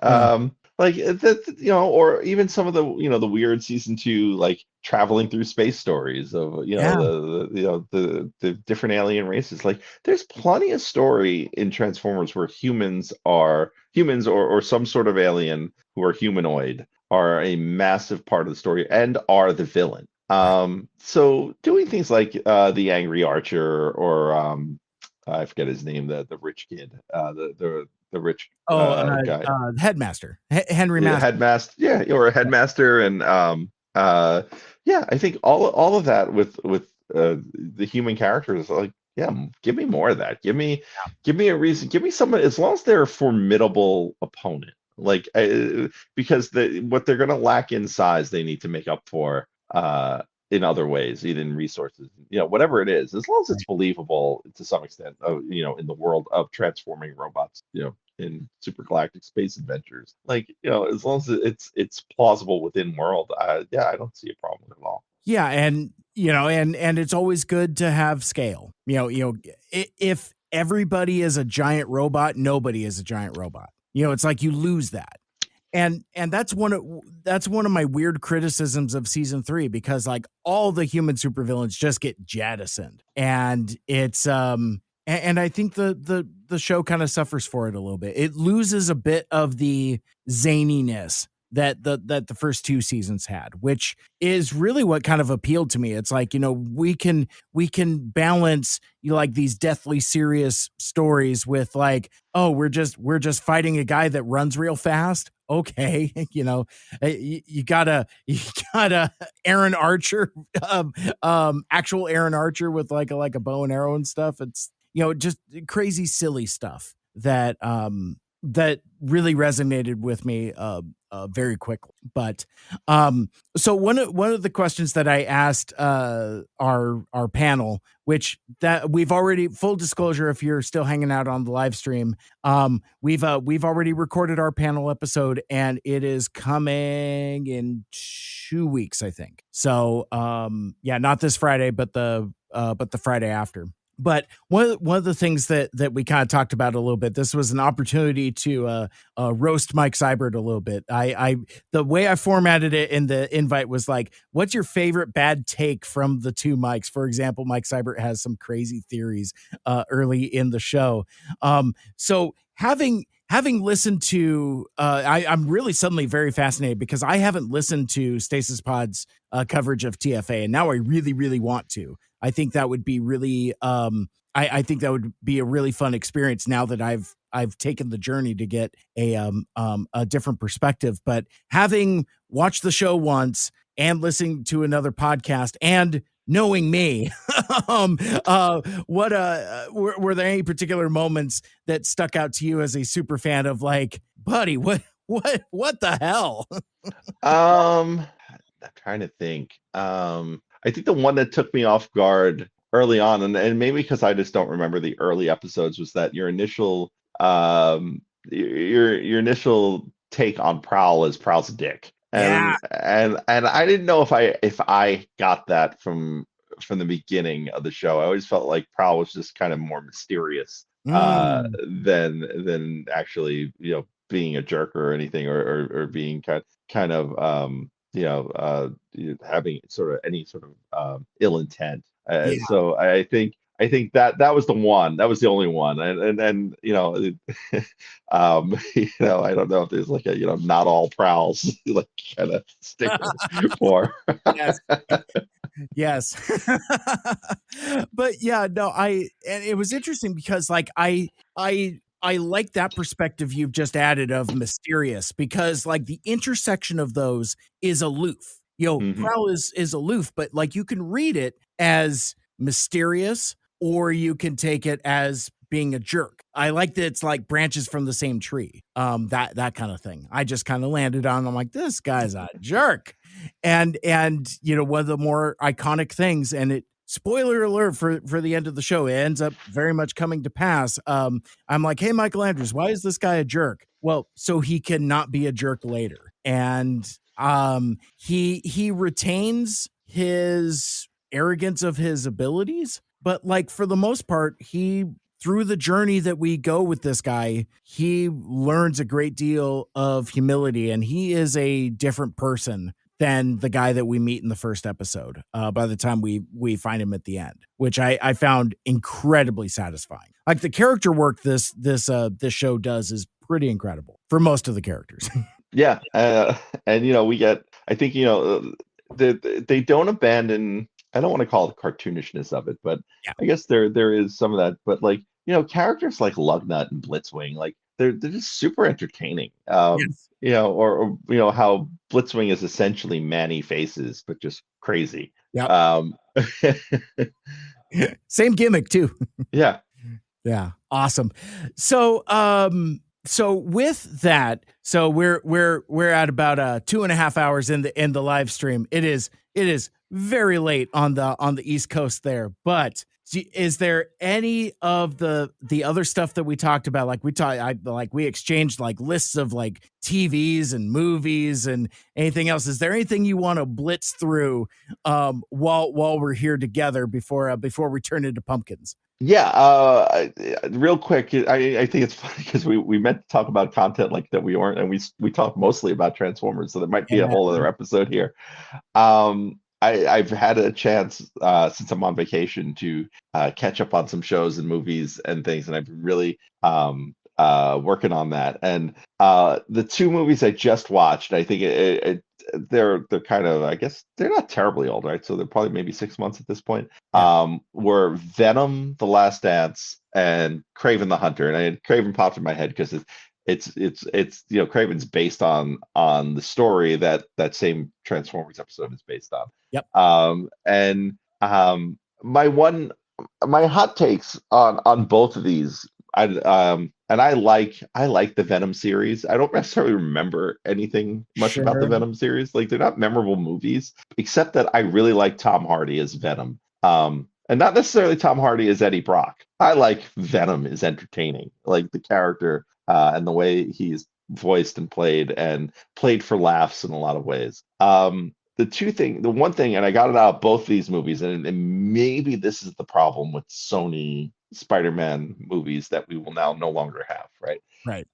Like that, or even some of the the weird season 2 like traveling through space stories of the different alien races. Like there's plenty of story in Transformers where humans or some sort of alien who are humanoid are a massive part of the story and are the villain. So doing things like the Angry Archer, or I forget his name, the rich kid, the rich guy, Headmaster, Henry yeah, Master. Headmaster, yeah, or a Headmaster, and yeah, I think all of that with the human characters, like, yeah, give me more of that. Give me a reason. Give me someone, as long as they're a formidable opponent. Like, because what they're going to lack in size, they need to make up for in other ways, either in resources, whatever it is, as long as it's believable to some extent, in the world of transforming robots, in supergalactic space adventures, like, as long as it's plausible within world, yeah, I don't see a problem at all. Yeah, and and it's always good to have scale. If everybody is a giant robot, nobody is a giant robot. It's like you lose that. And that's one of my weird criticisms of season 3, because like all the human supervillains just get jettisoned, and it's and I think the show kind of suffers for it a little bit. It loses a bit of the zaniness that the first 2 seasons had, which is really what kind of appealed to me. It's like, we can balance like these deathly serious stories with like, oh, we're just fighting a guy that runs real fast. Okay, you gotta Aaron Archer, actual Aaron Archer with like a bow and arrow and stuff. It's just crazy silly stuff that that really resonated with me very quickly. But so one of the questions that I asked our panel, which that we've already, full disclosure, if you're still hanging out on the live stream, we've already recorded our panel episode, and it is coming in 2 weeks, I think. So yeah, not this Friday, but the Friday after. But one of the things that we kind of talked about a little bit, this was an opportunity to roast Mike Seibert a little bit. The way I formatted it in the invite was like, what's your favorite bad take from the 2 Mikes? For example, Mike Seibert has some crazy theories early in the show. So having having listened to, I'm really suddenly very fascinated because I haven't listened to Stasis Pod's coverage of TFA, and now I really, really want to. I think that would be really, I think that would be a really fun experience now that I've taken the journey to get a different perspective. But having watched the show once and listening to another podcast and knowing me, were there any particular moments that stuck out to you as a super fan of like, buddy, what the hell? I'm trying to think. I think the one that took me off guard early on, and maybe because I just don't remember the early episodes, was that your initial take on Prowl is Prowl's a dick. Yeah. And I didn't know if I got that from the beginning of the show. I always felt like Prowl was just kind of more mysterious Mm. than actually, being a jerk or anything, or being kind of having sort of any sort of ill intent. Yeah. So I think that was the one. That was the only one. And I don't know if there's like a not all Prowls like kind of sticker for. Yes. Yes. But yeah, no, and it was interesting because like I like that perspective you've just added of mysterious, because like the intersection of those is aloof. Mhm. Prowl is aloof, but like you can read it as mysterious or you can take it as being a jerk. I like that it's like branches from the same tree. That kind of thing. I just kind of landed on, I'm like, this guy's a jerk. And one of the more iconic things, and it, spoiler alert for the end of the show, it ends up very much coming to pass. I'm like, hey, Michael Andrews, why is this guy a jerk? Well, so he can not be a jerk later. And he retains his arrogance of his abilities, but like for the most part, through the journey that we go with this guy, he learns a great deal of humility, and he is a different person than the guy that we meet in the first episode. By the time we find him at the end, which I found incredibly satisfying. Like the character work this show does is pretty incredible for most of the characters. Yeah, and we get. I think they don't abandon. I don't want to call it cartoonishness of it, but Yeah. I guess there is some of that. But like characters like Lugnut and Blitzwing, like they're just super entertaining. Yes. Or how Blitzwing is essentially Manny Faces, but just crazy. Yeah. Um, Same gimmick too. yeah. Yeah. Awesome. So with that, so we're at about 2.5 hours in the live stream. It is very late on the East Coast there, but is there any of the other stuff that we talked about? Like we exchanged like lists of like TVs and movies and anything else. Is there anything you want to blitz through while we're here together before we turn into pumpkins? Yeah, real quick, I think it's funny because we meant to talk about content like that we weren't, and we talked mostly about Transformers, so there might be a Yeah. whole other episode here. I've had a chance since I'm on vacation to catch up on some shows and movies and things, and I've been really working on that. And the two movies I just watched, I think they're kind of, I guess they're not terribly old, right? So they're probably maybe 6 months at this point. Yeah. Were Venom: The Last Dance and Kraven the Hunter, and Kraven popped in my head because it's Kraven's based on the story that same Transformers episode is based on. Yep. And my hot takes on both of these. I like the Venom series. I don't necessarily remember anything much about the Sure. Venom series. Like they're not memorable movies, except that I really like Tom Hardy as Venom. And not necessarily Tom Hardy as Eddie Brock. I like Venom is entertaining, like the character and the way he's voiced and played for laughs in a lot of ways. The one thing, and I got it out of both these movies, and maybe this is the problem with Sony Spider-Man movies that we will now no longer have, right? Right.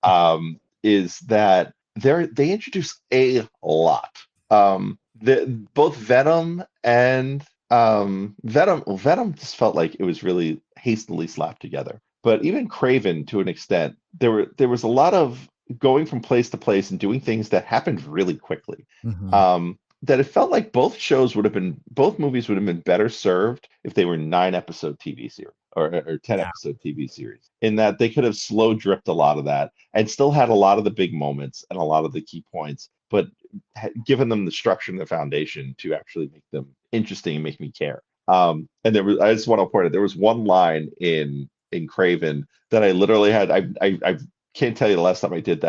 Is that they introduce a lot. Both Venom and Venom just felt like it was really hastily slapped together. but even Craven to an extent, there was a lot of going from place to place and doing things that happened really quickly. Mm-hmm. That it felt like both movies would have been better served if they were 9-episode TV series or 10-episode TV series. In that they could have slow dripped a lot of that and still had a lot of the big moments and a lot of the key points, but given them the structure and the foundation to actually make them interesting and make me care. And I just want to point out, there was one line in Craven that I literally had. I can't tell you the last time I did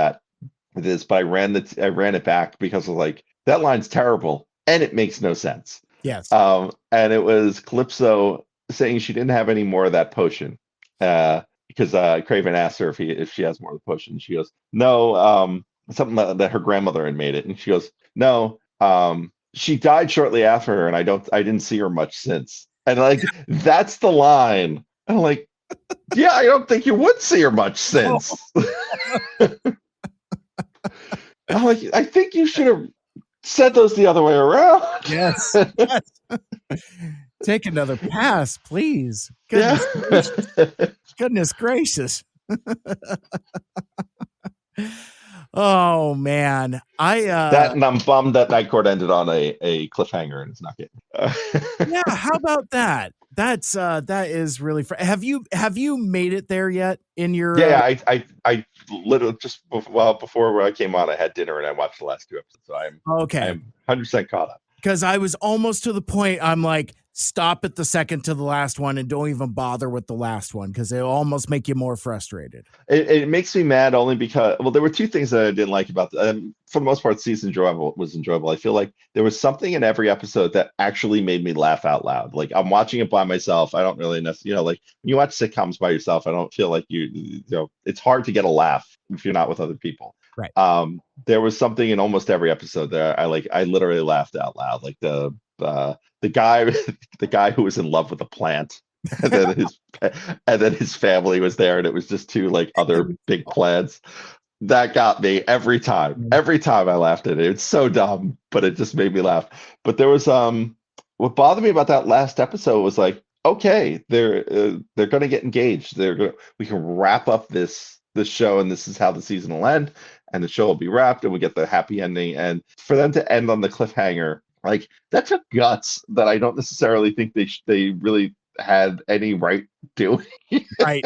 this, but I ran it back because I was like, that line's terrible and it makes no sense. Yes. And it was Calypso saying she didn't have any more of that potion. Because Craven asked her if she has more of the potion. She goes, no, something that her grandmother had made it. And she goes, no, she died shortly after her, and I didn't see her much since. And like, that's the line. And I'm like, yeah, I don't think you would see her much since. I'm like, I think you should have said those the other way around. Yes. Take another pass, please. Goodness, goodness gracious. Oh man, that, and I'm bummed that Night Court ended on a cliffhanger and it's not getting. Yeah, how about that? That is really have you made it there yet in your? Yeah, I literally just before I came on, I had dinner and I watched the last 2 episodes, so I'm 100% caught up. Because I was almost to the point, I'm like, stop at the second to the last one and don't even bother with the last one because it'll almost make you more frustrated. It makes me mad only because, well, there were 2 things that I didn't like about for the most part, season was enjoyable. I feel like there was something in every episode that actually made me laugh out loud. Like, I'm watching it by myself. I don't really necessarily, like when you watch sitcoms by yourself, I don't feel like you know, it's hard to get a laugh if you're not with other people. Right. There was something in almost every episode there. I literally laughed out loud. Like the guy who was in love with a plant, and then his family was there, and it was just 2 like other big plants. That got me every time. Every time I laughed at it. It's so dumb, but it just made me laugh. But there was what bothered me about that last episode was like, okay, they're going to get engaged. We can wrap up this show, and this is how the season will end, and the show will be wrapped, and we get the happy ending. And for them to end on the cliffhanger, like, that took guts that I don't necessarily think they really had any right doing. Right.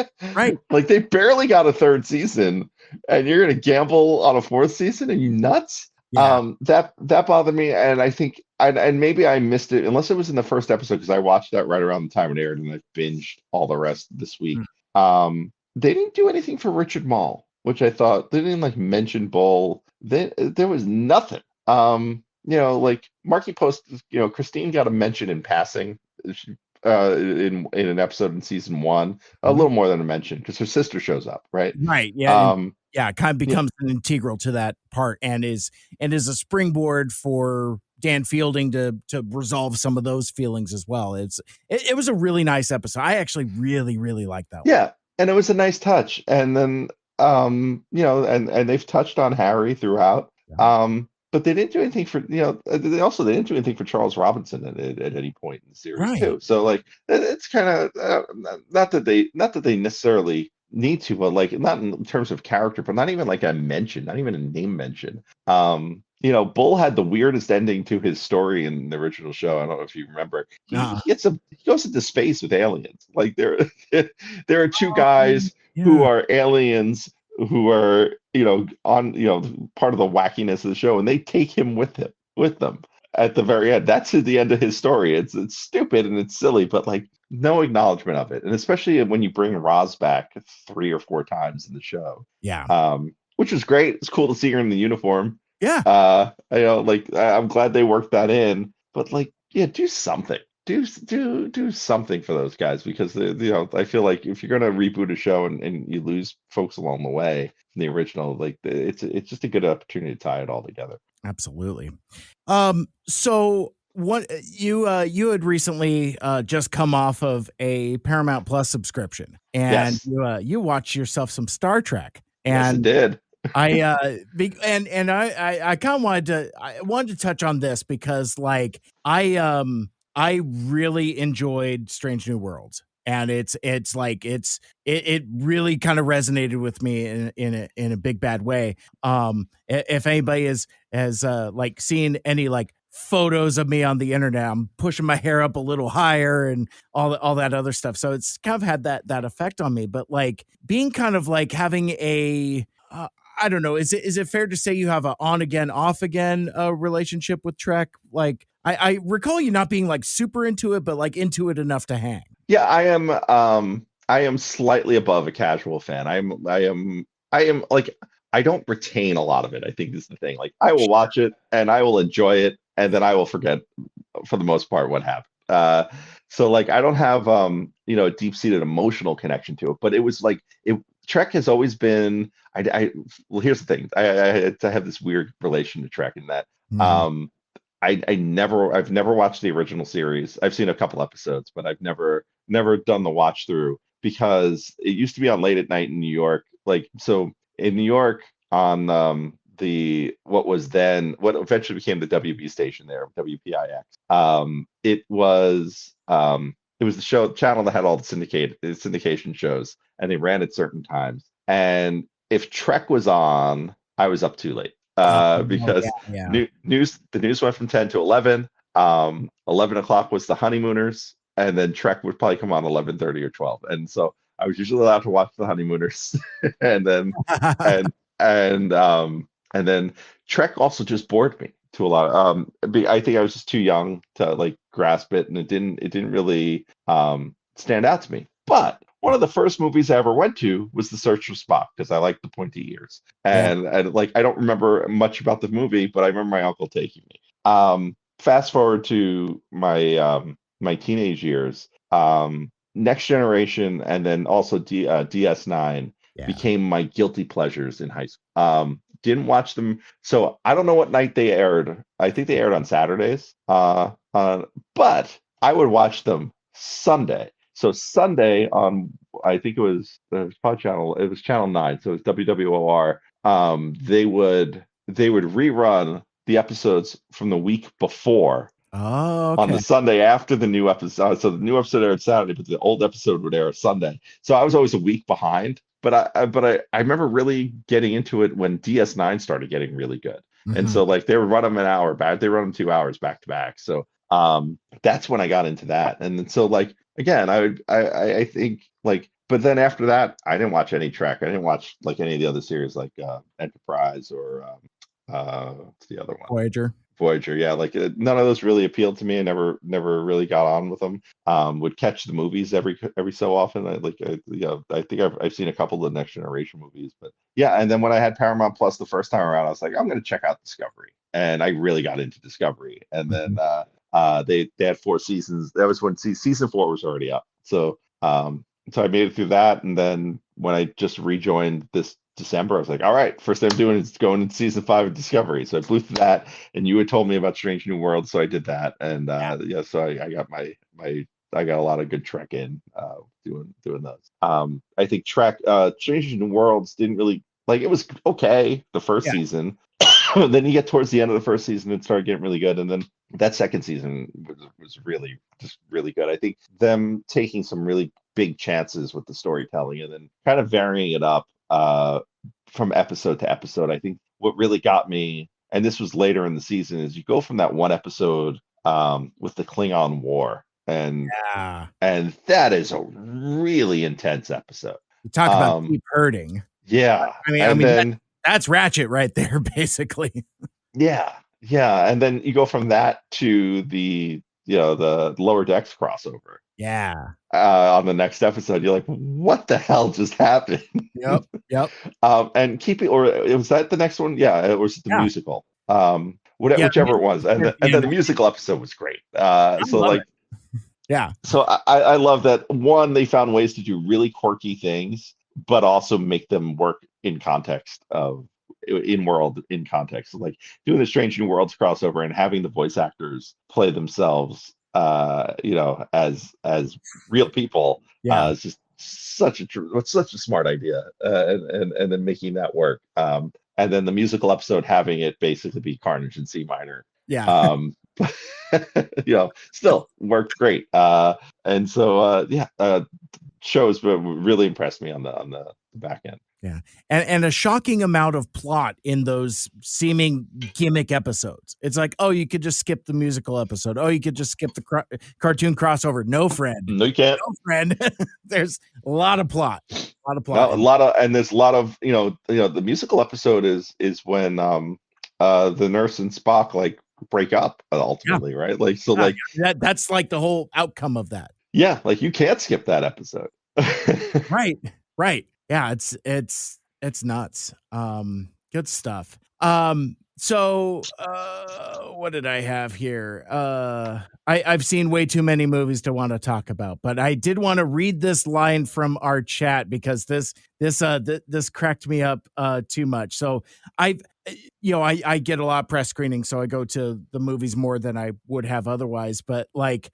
Like, they barely got a 3rd season, and you're going to gamble on a 4th season? Are you nuts? Yeah. That bothered me, and I think, and maybe I missed it, unless it was in the first episode, because I watched that right around the time it aired, and I binged all the rest this week. They didn't do anything for Richard Mall, which I thought, they didn't like mention Bull. There was nothing. You know, like Marky Post, you know, Christine got a mention in passing in an episode in season 1, a little more than a mention because her sister shows up, right? Right. Yeah. It kind of becomes an integral to that part and is a springboard for Dan Fielding to resolve some of those feelings as well. It was a really nice episode. I actually really, really liked that one. Yeah. And it was a nice touch. And then, you know, and they've touched on Harry throughout. But they didn't do anything for, you know, they didn't do anything for Charles Robinson at any point in the series too. So like, it's kind of not that they necessarily need to, but like, not in terms of character, but not even like a mention, not even a name mention. You know, Bull had the weirdest ending to his story in the original show. I don't know if you remember. He goes into space with aliens. Like there are 2 guys who are aliens who are, you know, on, you know, part of the wackiness of the show, and they take him with them at the very end. That's the end of his story. It's stupid and it's silly, but like no acknowledgement of it. And especially when you bring Roz back 3 or 4 times in the show. Yeah. Which was great. It's cool to see her in the uniform. Yeah. You know, like I'm glad they worked that in, but like, yeah, do something. Do something for those guys, because you know, I feel like if you're going to reboot a show and you lose folks along the way from the original, like it's just a good opportunity to tie it all together. Absolutely. So what you had recently just come off of a Paramount Plus subscription, and you watched yourself some Star Trek. And yes, it did. I kind of wanted to touch on this because like I really enjoyed Strange New Worlds. and it really kind of resonated with me in a big bad way. If anybody has like seen any like photos of me on the internet, I'm pushing my hair up a little higher and all that other stuff. So it's kind of had that effect on me. But like being kind of like having a I don't know. Is it fair to say you have a on again, off again relationship with Trek? Like I recall you not being like super into it, but like into it enough to hang. Yeah, I am slightly above a casual fan. I am like I don't retain a lot of it. I think this is the thing. Like I will watch it and I will enjoy it, and then I will forget for the most part what happened. So like I don't have a deep-seated emotional connection to it, but it was like Trek has always been well, here's the thing. I have this weird relation to Trek in that I've never watched the original series. I've seen a couple episodes, but I've never done the watch through because it used to be on late at night in New York. Like so in New York on what eventually became the WB station there, WPIX. It was the channel that had all the syndication shows, and they ran at certain times. And if Trek was on, I was up too late. Because the news went from 10 to 11. 11 o'clock was the honeymooners, and then Trek would probably come on 11:30 or 12. And so I was usually allowed to watch the honeymooners, and then and then Trek also just bored me to a lot. I think I was just too young to like grasp it, and it didn't really stand out to me. But one of the first movies I ever went to was The Search for Spock because I like the pointy ears. And like I don't remember much about the movie, but I remember my uncle taking me. Fast forward to my teenage years, Next Generation, and then also DS9 became my guilty pleasures in high school. Didn't watch them, so I don't know what night they aired. I think they aired on Saturdays. But I would watch them Sunday. So Sunday on, I think it was channel 9, so it was WWOR. They would rerun the episodes from the week before on the Sunday after the new episode. So the new episode aired Saturday, but the old episode would air Sunday. So I was always a week behind. But I remember really getting into it when DS9 started getting really good. And so like they would run them an hour back, they run them 2 hours back to back. So that's when I got into that. And then, so like again, I think like, but then after that, I didn't watch any Trek. I didn't watch like any of the other series like Enterprise or what's the other one? Voyager, yeah, like none of those really appealed to me. I never really got on with them. Would catch the movies every so often. I think I've seen a couple of the Next Generation movies, but yeah. And then when I had Paramount Plus the first time around, I was like, I'm going to check out Discovery, and I really got into Discovery. And then they had 4 seasons. That was when season 4 was already up. So I made it through that, and then when I just rejoined this December, I was like, all right, first thing I'm doing is going into season 5 of Discovery. So I blew through that, and you had told me about Strange New Worlds, so I did that, and so I got I got a lot of good Trek in doing those. I think Trek Strange New Worlds didn't really like, it was okay the first season. Then you get towards the end of the first season, it started getting really good, and then that second season was really just really good. I think them taking some really big chances with the storytelling and then kind of varying it up from episode to episode. I think what really got me, and this was later in the season, is you go from that one episode with the Klingon War, and that is a really intense episode. You talk about deep hurting. Yeah, I mean that's Ratchet right there, basically. Yeah, and then you go from that to the Lower Decks crossover. Yeah. On the next episode, you're like, what the hell just happened? Yep. And or was that the next one? Yeah, it was the musical. Whichever it was, and then the musical episode was great. So I love that. One, they found ways to do really quirky things, but also make them work in context of in context. Like doing the Strange New Worlds crossover and having the voice actors play themselves as real people is just such a smart idea, and then making that work, and then the musical episode having it basically be Carnage in C minor, Still worked great. And so shows really impressed me on the back end. Yeah. And a shocking amount of plot in those seeming gimmick episodes. It's like, oh, you could just skip the musical episode. Oh, you could just skip the cartoon crossover. No, friend. No, you can't. No, friend. There's a lot of plot. A lot of Well, plot. and there's a lot of, the musical episode is when the nurse and Spock like break up ultimately, right? Like, so Yeah, like that's like the whole outcome of that. yeah, like you can't skip that episode. Right. Right. Yeah, it's nuts. Good stuff. So what did I have here? I've seen way too many movies to want to talk about, but I did want to read this line from our chat because this cracked me up too much. So I get a lot of press screening, so I go to the movies more than I would have otherwise. But like,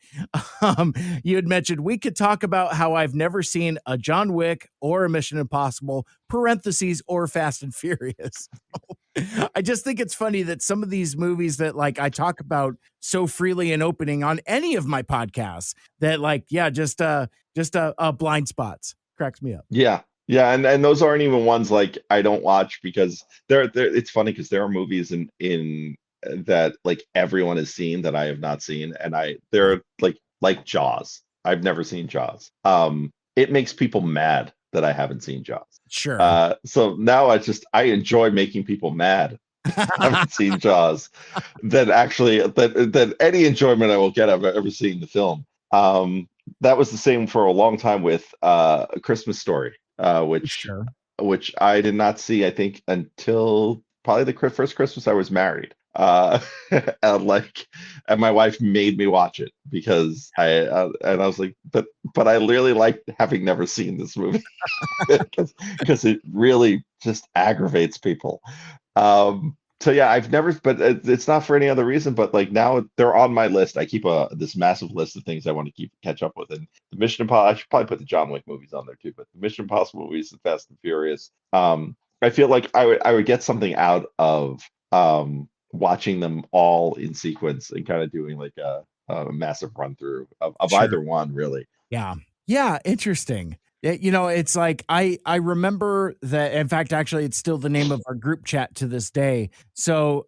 you had mentioned we could talk about how I've never seen a John Wick or a Mission Impossible (parentheses) or Fast and Furious. I just think it's funny that some of these movies that like I talk about so freely and opening on any of my podcasts that like, yeah, just blind spots cracks me up. Yeah. Yeah, and those aren't even ones like I don't watch because they're it's funny because there are movies in that like everyone has seen that I have not seen, and they're like Jaws. I've never seen Jaws. It makes people mad that I haven't seen Jaws. Sure. So now I enjoy making people mad I haven't seen Jaws than actually than any enjoyment I will get of ever seeing the film. That was the same for a long time with A Christmas Story, which I did not see, I think, until probably the first Christmas I was married. And my wife made me watch it because I was like, but I really like having never seen this movie because it really just aggravates people. So yeah, I've never, but it's not for any other reason. But like now they're on my list. I keep this massive list of things I want to catch up with, and the Mission Impossible. I should probably put the John Wick movies on there too. But the Mission Impossible movies, the Fast and Furious. I feel like I would get something out of watching them all in sequence and kind of doing like a massive run through of either one, really. Yeah, interesting. It's like I remember that. In fact, actually, it's still the name of our group chat to this day. So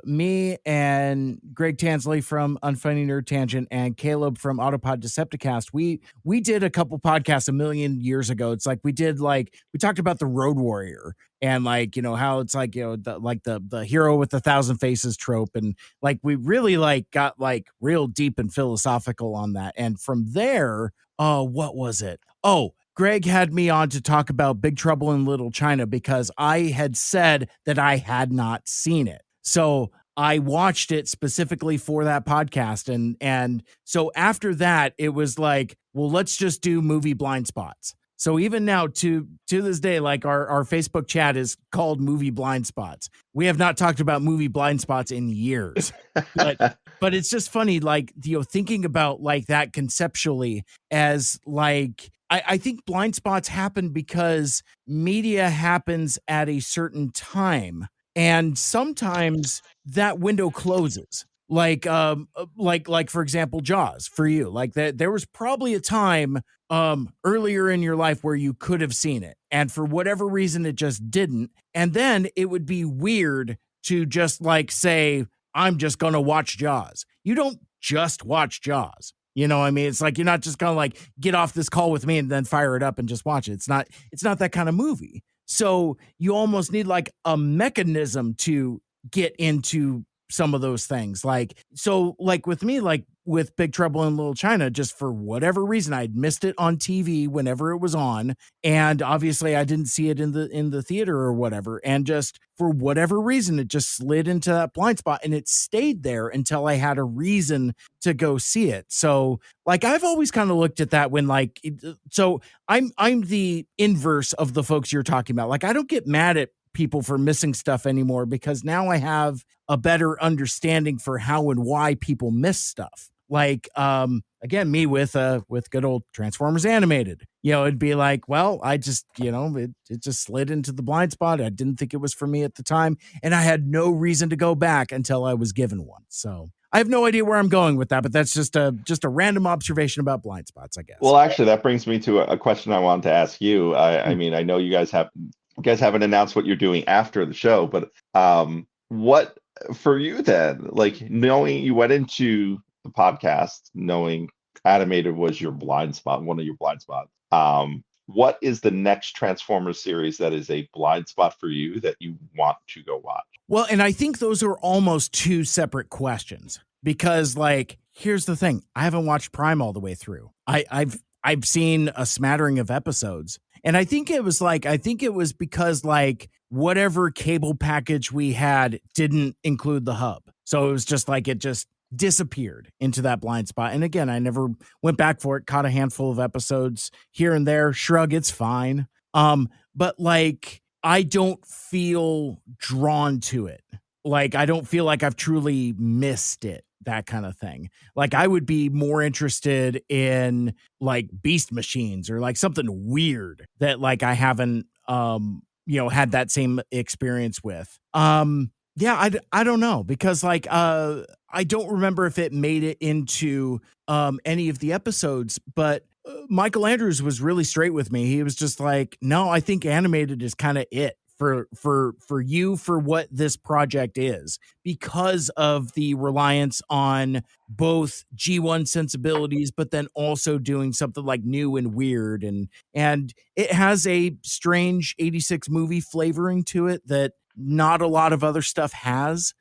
me and Greg Tansley from Unfunny Nerd Tangent and Caleb from Autopod Decepticast, we did a couple podcasts a million years ago. It's like we talked about the Road Warrior and like, how it's like, the hero with 1,000 faces trope. And like, we really like got like real deep and philosophical on that. And from there, what was it? Oh, Greg had me on to talk about Big Trouble in Little China because I had said that I had not seen it. So I watched it specifically for that podcast. And so after that, it was like, well, let's just do movie blind spots. So even now to this day, like our Facebook chat is called Movie Blind Spots. We have not talked about movie blind spots in years, but it's just funny, like, thinking about like that conceptually as like, I think blind spots happen because media happens at a certain time. And sometimes that window closes. Like for example, Jaws for you, like that there was probably a time earlier in your life where you could have seen it. And for whatever reason, it just didn't. And then it would be weird to just like say, I'm just going to watch Jaws. You don't just watch Jaws. You know what I mean? It's like, you're not just going to like get off this call with me and then fire it up and just watch it. It's not that kind of movie. So you almost need like a mechanism to get into some of those things. Like, so like with me, like with Big Trouble in Little China, just for whatever reason, I'd missed it on TV whenever it was on. And obviously I didn't see it in the theater or whatever. And just for whatever reason, it just slid into that blind spot and it stayed there until I had a reason to go see it. So like, I've always kind of looked at that when like, so I'm the inverse of the folks you're talking about. Like, I don't get mad at people for missing stuff anymore because now I have a better understanding for how and why people miss stuff. Like, again, me with good old Transformers Animated, it'd be like, well, I just, it just slid into the blind spot. I didn't think it was for me at the time. And I had no reason to go back until I was given one. So I have no idea where I'm going with that, but that's just a random observation about blind spots, I guess. Well, actually, that brings me to a question I wanted to ask you. I mean, I know you guys haven't announced what you're doing after the show, but what for you then? Like, knowing you went into the podcast knowing animated was your blind spot, one of your blind spots. What is the next Transformers series that is a blind spot for you that you want to go watch? Well, and I think those are almost two separate questions because, like, here's the thing: I haven't watched Prime all the way through. I've seen a smattering of episodes, and I think it was because like whatever cable package we had didn't include the hub, so it was just like it just disappeared into that blind spot. And again, I never went back for it. Caught a handful of episodes here and there. Shrug, it's fine. But like, I don't feel drawn to it. Like, I don't feel like I've truly missed it, that kind of thing. Like, I would be more interested in like Beast Machines or like something weird that like I haven't, had that same experience with. Yeah, I don't know because like, I don't remember if it made it into any of the episodes, but Michael Andrews was really straight with me. He was just like, no, I think animated is kind of it for you for what this project is because of the reliance on both G1 sensibilities, but then also doing something like new and weird. And it has a strange 86 movie flavoring to it that not a lot of other stuff has.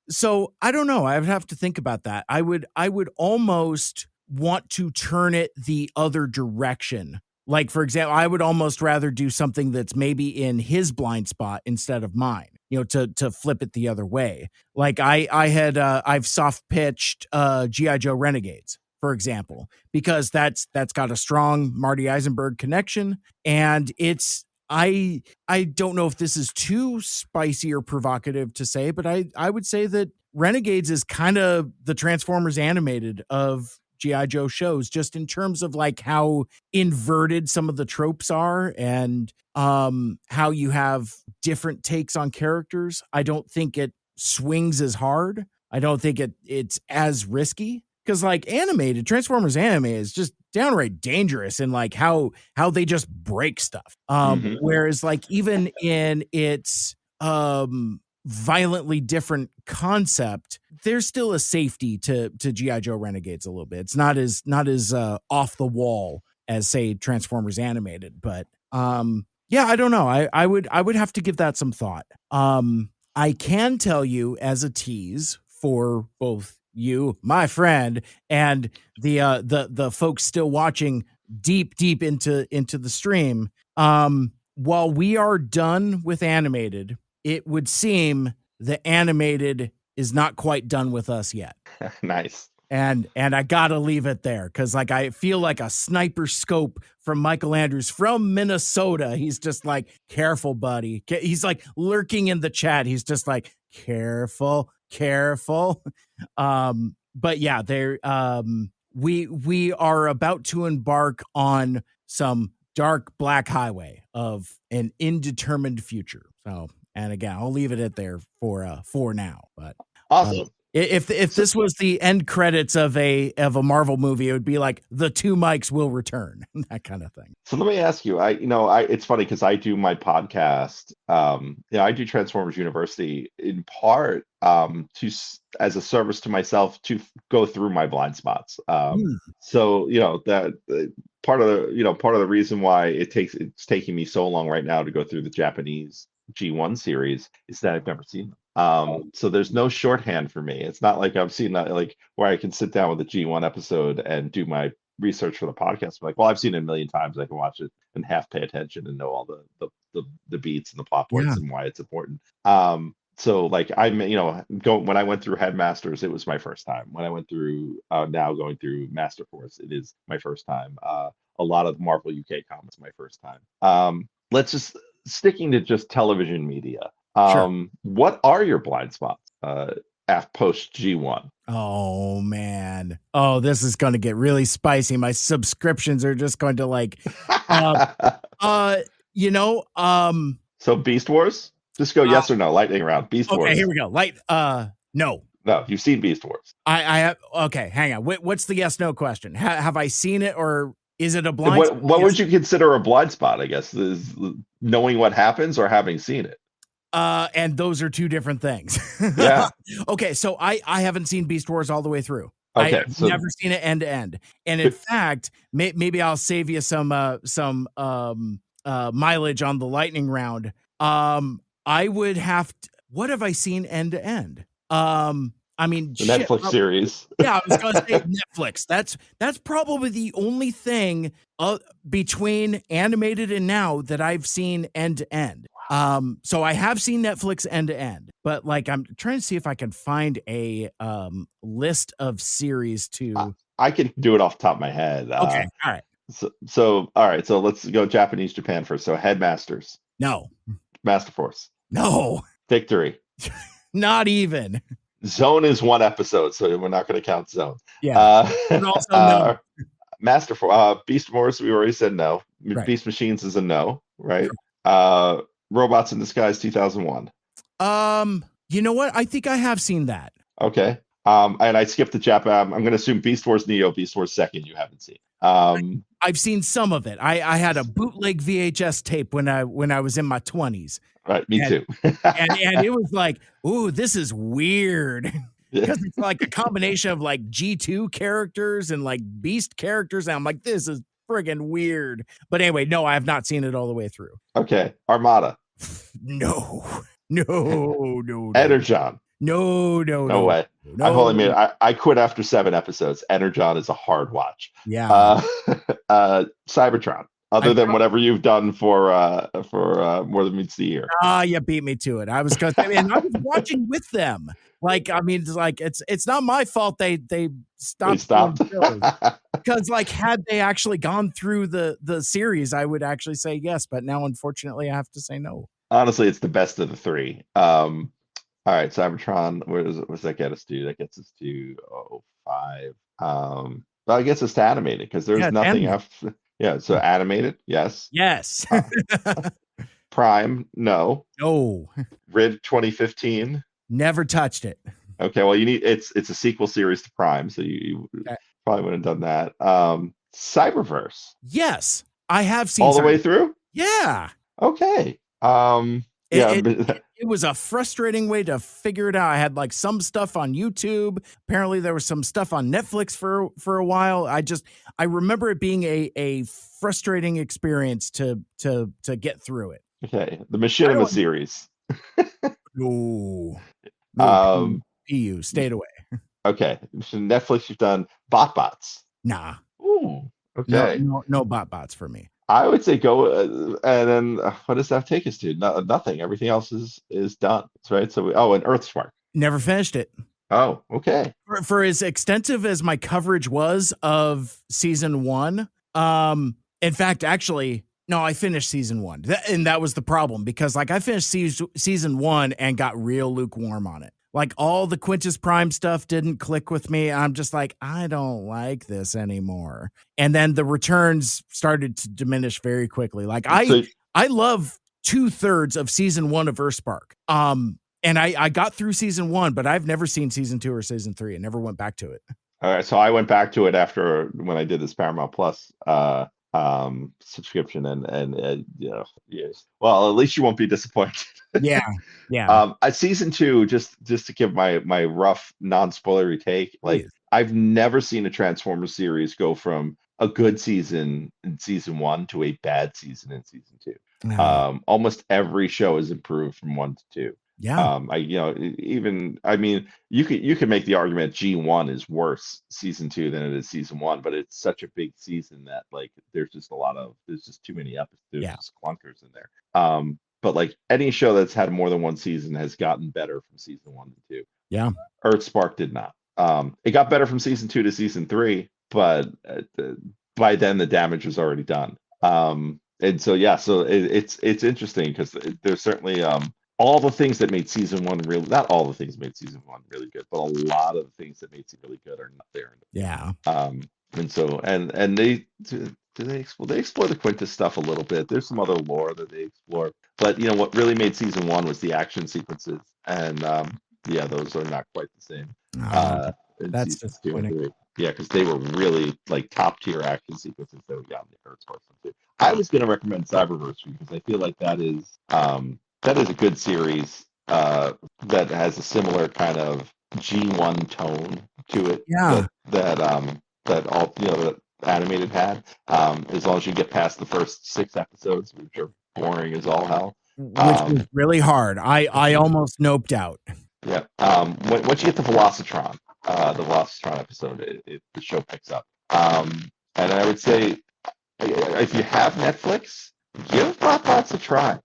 So I don't know. I would have to think about that. I would almost want to turn it the other direction. Like, for example, I would almost rather do something that's maybe in his blind spot instead of mine, to flip it the other way. Like I've soft pitched G.I. Joe Renegades, for example, because that's got a strong Marty Eisenberg connection. And I don't know if this is too spicy or provocative to say, but I would say that Renegades is kind of the Transformers animated of G.I. Joe shows, just in terms of like how inverted some of the tropes are and how you have different takes on characters. I don't think it swings as hard. I don't think it's as risky because like animated Transformers anime is just downright dangerous in like how they just break stuff. Whereas like even in its violently different concept, there's still a safety to G.I. Joe Renegades a little bit. It's not as off the wall as say Transformers animated, but yeah, I don't know. I would have to give that some thought. I can tell you as a tease for both you, my friend, and the folks still watching deep into the stream. While we are done with animated, it would seem the animated is not quite done with us yet. Nice. And I gotta leave it there because like I feel like a sniper scope from Michael Andrews from Minnesota. He's just like, careful, buddy. He's like lurking in the chat. He's just like, careful. But yeah, we are about to embark on some dark black highway of an indeterminate future. So, and again, I'll leave it at there for now. But awesome. If this was the end credits of a Marvel movie, it would be like the two mics will return, that kind of thing. So let me ask you, it's funny because I do my podcast. I do Transformers University in part as a service to myself to go through my blind spots. So that part of the reason why it's taking me so long right now to go through the Japanese G1 series is that I've never seen them. So there's no shorthand for me. It's not like I've seen that like where I can sit down with a G1 episode and do my research for the podcast. I'm like, well, I've seen it a million times. I can watch it and half pay attention and know all the beats and the plot points and why it's important. So like when I went through Headmasters, it was my first time. When I went through now going through Master Force, it is my first time. A lot of Marvel UK comics, my first time. Let's just sticking to just television media. Sure. What are your blind spots post G1? Oh man. Oh, this is going to get really spicy. My subscriptions are just going to like So Beast Wars? Just go yes or no, lightning round. Beast Wars. Okay, here we go. No. No, you've seen Beast Wars. I have. Okay, hang on. What's the yes no question? Have I seen it, or is it a blind? What would you consider a blind spot? I guess is knowing what happens or having seen it. And those are two different things. Yeah. Okay, so I haven't seen Beast Wars all the way through. Okay, I've so never seen it end to end. And in fact, maybe I'll save you some mileage on the lightning round. I would have to, what have I seen end to end? I mean, the Netflix series. Yeah, I was gonna say Netflix. That's probably the only thing between animated and now that I've seen end to end. So I have seen Netflix end to end, but like I'm trying to see if I can find a list of series to. I can do it off the top of my head. Okay, all right. So all right, so let's go Japanese Japan first. So Headmasters. No. Master Force. No. Victory. Not even. Zone is one episode, so we're not going to count Zone. Yeah. Also no. Master Force. Beast Wars, we already said no. Right. Beast Machines is a no, right? Robots in Disguise 2001. You know what? I think I have seen that. Okay. And I skipped the Japan. I'm going to assume Beast Wars Neo, Beast Wars Second. You haven't seen. I've seen some of it. I had a bootleg VHS tape when I was in my 20s. Right, me too. and it was like, ooh, this is weird. Because it's like a combination of like G2 characters and like Beast characters. And I'm like, this is friggin' weird. But anyway, no, I have not seen it all the way through. Okay. Armada. No. Energon. No way. No. I've only made I quit after 7 episodes. Energon is a hard watch. Yeah. Cybertron. Other than whatever you've done for More Than Meets the Ear. You beat me to it. I was watching with them. Like, I mean, like it's not my fault they stopped. Because like had they actually gone through the series, I would actually say yes, but now unfortunately I have to say no. Honestly, it's the best of the 3. All right, Cybertron, what does that get us to? That gets us to 05. Well, it gets us to animated because there's nothing after. Yeah, so animated, yes. Yes. Prime, no. No. Rid 2015. Never touched it. Okay, well it's a sequel series to Prime, so you probably wouldn't have done that. Cyberverse. Yes, I have seen all the way through. Yeah. Okay. It was a frustrating way to figure it out. I had like some stuff on YouTube. Apparently there was some stuff on Netflix for a while. I remember it being a frustrating experience to get through it. Okay. The Machinima series. No. PU stayed away. Okay. So Netflix, you've done BotBots. Nah. Ooh. Okay. No BotBots for me. I would say go, and then what does that take us to? Nothing. Everything else is done. Right. So and Earthspark. Never finished it. Oh, okay. For as extensive as my coverage was of season 1, in fact, actually, no, I finished season 1, and that was the problem because like I finished season 1 and got real lukewarm on it. Like all the Quintus Prime stuff didn't click with me. I'm just like, I don't like this anymore. And then the returns started to diminish very quickly. Like I love 2/3 of season 1 of Earthspark. And I got through season 1, but I've never seen season 2 or season 3 and never went back to it. All right. So I went back to it after when I did this Paramount Plus subscription and yes. Well, at least you won't be disappointed. Yeah. Season 2, just to give my rough non-spoilery take, like Please. I've never seen a Transformers series go from a good season in season 1 to a bad season in season 2. No. Almost every show has improved from 1 to 2. Yeah. You could make the argument G1 is worse season 2 than it is season 1, but it's such a big season that like there's just too many episodes, just clunkers in there. But like any show that's had more than one season has gotten better from season 1 to 2. Yeah. Earthspark did not. It got better from season 2 to season 3, but by then the damage was already done. And so it's interesting because there's certainly all the things that made season 1 really, not all the things made season 1 really good, but a lot of the things that made season really good are not there. Yeah. And so and they explore the Quintus stuff a little bit. There's some other lore that they explore, but what really made season 1 was the action sequences, and yeah, those are not quite the same. Oh, In that's seasons 2 and disappointing. 3. Yeah, because they were really like top tier action sequences that we got in the first one too. I was going to recommend Cyberverse because I feel like that is a good series that has a similar kind of G1 tone to it Yeah. that all that animated had. As long as you get past the first 6 episodes, which are boring as all hell. Which was really hard. I almost noped out. Yeah. Once you get to Velocitron, the Velocitron episode, the show picks up. And I would say, if you have Netflix, give Bots a try.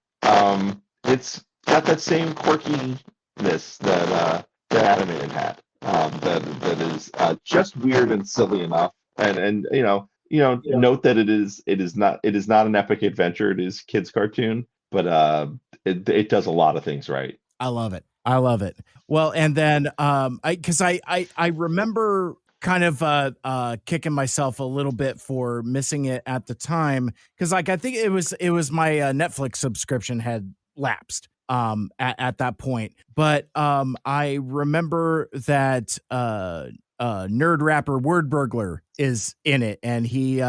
It's got that same quirkiness that animated had. That is just weird and silly enough. And note that it is not an epic adventure. It is kids cartoon, but it does a lot of things right. I love it. I love it. Well, and then I remember kind of kicking myself a little bit for missing it at the time, because like I think it was my Netflix subscription had lapsed at that point. But I remember that nerd rapper Word Burglar is in it, and he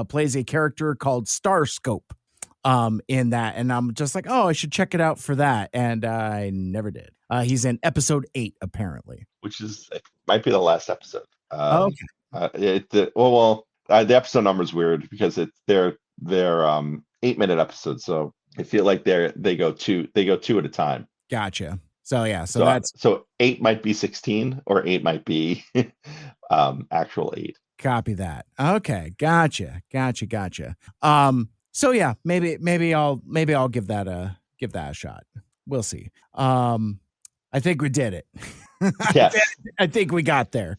plays a character called Starscope in that, and I'm just like, oh, I should check it out for that, and I never did. He's in episode 8 apparently, which might be the last episode. Okay. The episode number is weird because they're 8-minute episodes, so I feel like they go two at a time. Gotcha. So yeah, so 8 might be 16 or 8 might be actual 8. Copy that. Okay, gotcha. So yeah, maybe I'll give that a shot. We'll see. I think we did it. Yes. I think we got there.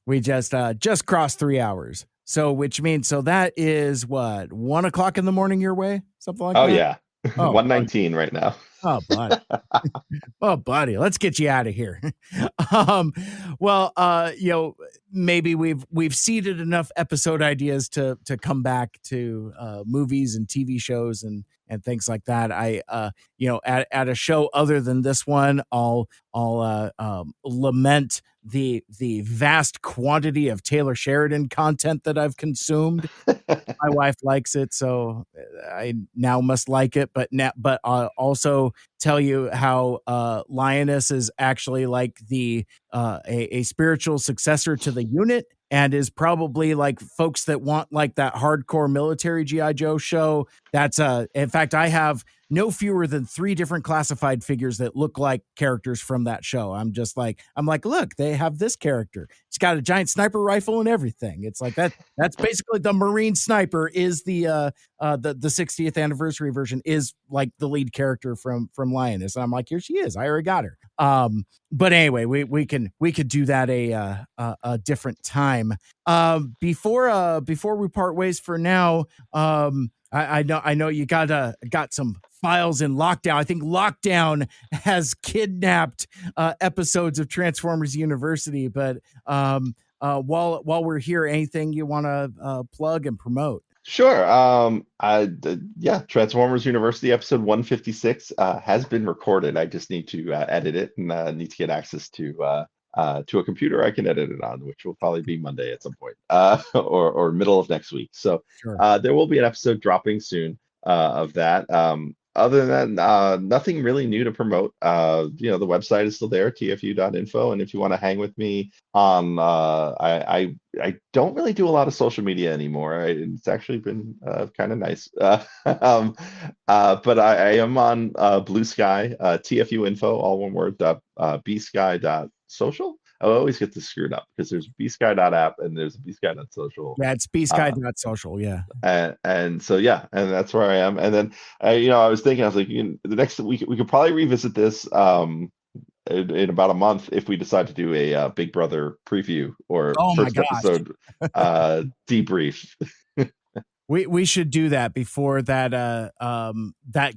We just crossed 3 hours. So which means that is what, 1:00 in the morning your way? Something like that? Oh yeah. 1:19 right now. Oh, buddy. Oh, buddy, let's get you out of here. Well, maybe we've seeded enough episode ideas to come back to movies and TV shows and things like that. I at a show other than this one, I'll lament the vast quantity of Taylor Sheridan content that I've consumed. My wife likes it, so I now must like it. But I'll also tell you how Lioness is actually like a spiritual successor to the unit, and is probably like folks that want like that hardcore military G.I. Joe show. That's in fact, I have no fewer than 3 different classified figures that look like characters from that show. I'm like, look, they have this character. It's got a giant sniper rifle and everything. It's like that's basically the Marine sniper is the 60th anniversary version is like the lead character from Lioness. And I'm like, here she is. I already got her. But anyway, we could do that a different time. Before we part ways for now, I know you got some files in Lockdown. I think Lockdown has kidnapped episodes of Transformers University. But while we're here, anything you want to plug and promote? Sure. Transformers University episode 156 has been recorded. I just need to edit it and need to get access to a computer I can edit it on, which will probably be Monday at some point, or middle of next week. So Sure. There will be an episode dropping soon of that. Other than that, nothing really new to promote. The website is still there, TFU.info, and if you want to hang with me on, I don't really do a lot of social media anymore. It's actually been kind of nice. But I am on Blue Sky, TFU.info, all one word, bsky.social. I always get this screwed up because there's bsky.app and there's bsky.social. Yeah, it's bsky.social. Yeah. And so, yeah, and that's where I am. And then, I was thinking, I was like, the next week we could probably revisit this in about a month if we decide to do a Big Brother preview or first episode debrief. We should do that before that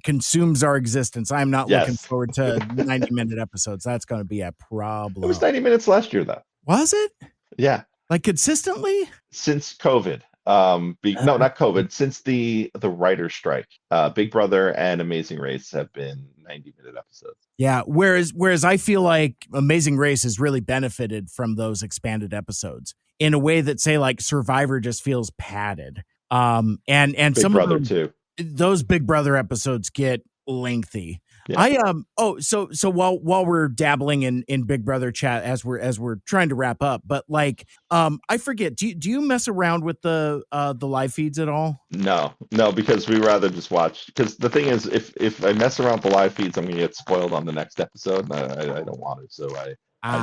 consumes our existence. I'm not looking forward to 90-minute episodes. That's going to be a problem. It was 90 minutes last year, though. Was it? Yeah. Like consistently? Since COVID. No, not COVID. Since the writer strike, Big Brother and Amazing Race have been 90-minute episodes. Yeah, whereas I feel like Amazing Race has really benefited from those expanded episodes in a way that, say, like Survivor just feels padded. And Big some Brother of too. those Big Brother episodes get lengthy. Yeah. So while we're dabbling in Big Brother chat as we're trying to wrap up, but like I forget, do you mess around with the live feeds at all? No, because we rather just watch. Because the thing is, if I mess around with the live feeds, I'm gonna get spoiled on the next episode, and I don't want to, so I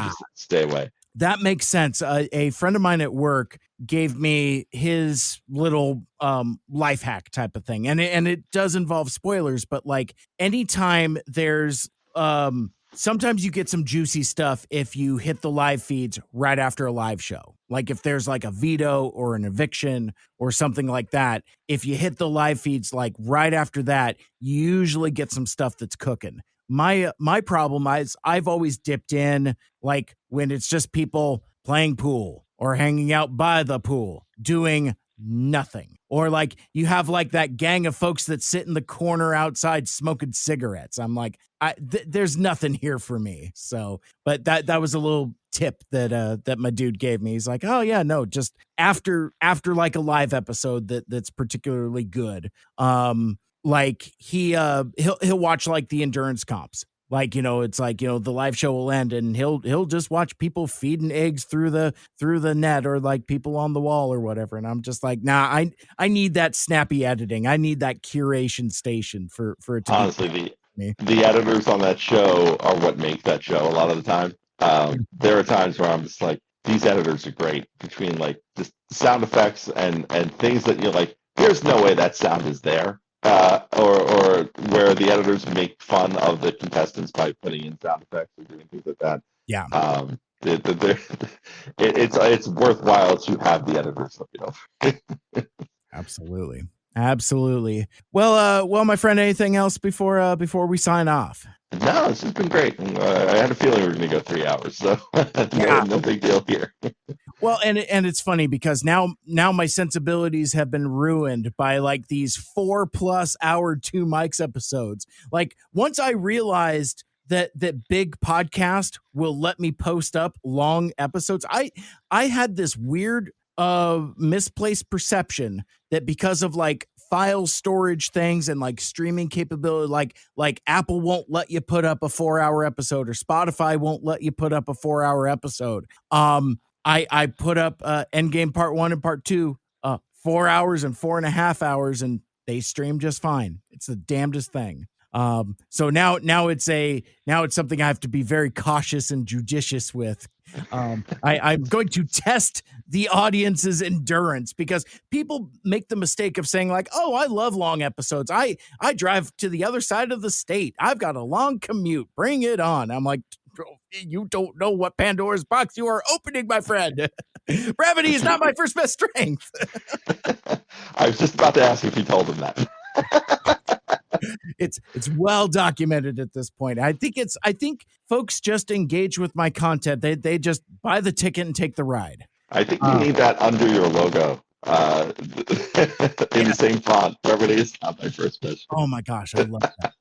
just stay away. That makes sense. A friend of mine at work gave me his little life hack type of thing, and it does involve spoilers, but like anytime there's sometimes you get some juicy stuff if you hit the live feeds right after a live show. Like if there's like a veto or an eviction or something like that, if you hit the live feeds like right after that, you usually get some stuff that's cooking. My problem is I've always dipped in like when it's just people playing pool or hanging out by the pool doing nothing, or like you have like that gang of folks that sit in the corner outside smoking cigarettes. I'm like, there's nothing here for me. So, but that was a little tip that my dude gave me. He's like, oh yeah, no, just after like a live episode that's particularly good. Like he'll watch like the endurance comps. Like, it's like, the live show will end and he'll just watch people feeding eggs through the net, or like people on the wall or whatever. And I'm just like, nah, I need that snappy editing. I need that curation station for it to honestly, the editors on that show are what make that show a lot of the time. There are times where I'm just like, these editors are great, between like just sound effects and things that you're like, there's no way that sound is there. Or where the editors make fun of the contestants by putting in sound effects or doing things like that. Yeah. It's worthwhile to have the editors look it over. Absolutely. Well, my friend, anything else before we sign off? No, this has been great. I had a feeling we were going to go 3 hours, so no big deal here. Well, and it's funny because now my sensibilities have been ruined by like these 4+ hour 2 mics episodes. Like once I realized that big podcast will let me post up long episodes, I had this weird misplaced perception that because of like file storage things and like streaming capability, like Apple won't let you put up a 4-hour episode, or Spotify won't let you put up a 4-hour episode. I put up Endgame Part 1 and Part 2, 4 hours and 4.5 hours, and they stream just fine. It's the damnedest thing. So now it's something I have to be very cautious and judicious with. I'm going to test the audience's endurance, because people make the mistake of saying like, oh, I love long episodes. I drive to the other side of the state. I've got a long commute. Bring it on. I'm like, you don't know what Pandora's box you are opening, my friend. Brevity is not my first best strength. I was just about to ask if you told him that. It's well documented at this point. I think folks just engage with my content. They just buy the ticket and take the ride. I think you need that under your logo, in the same font. Brevity is not my first best. Oh my gosh, I love that.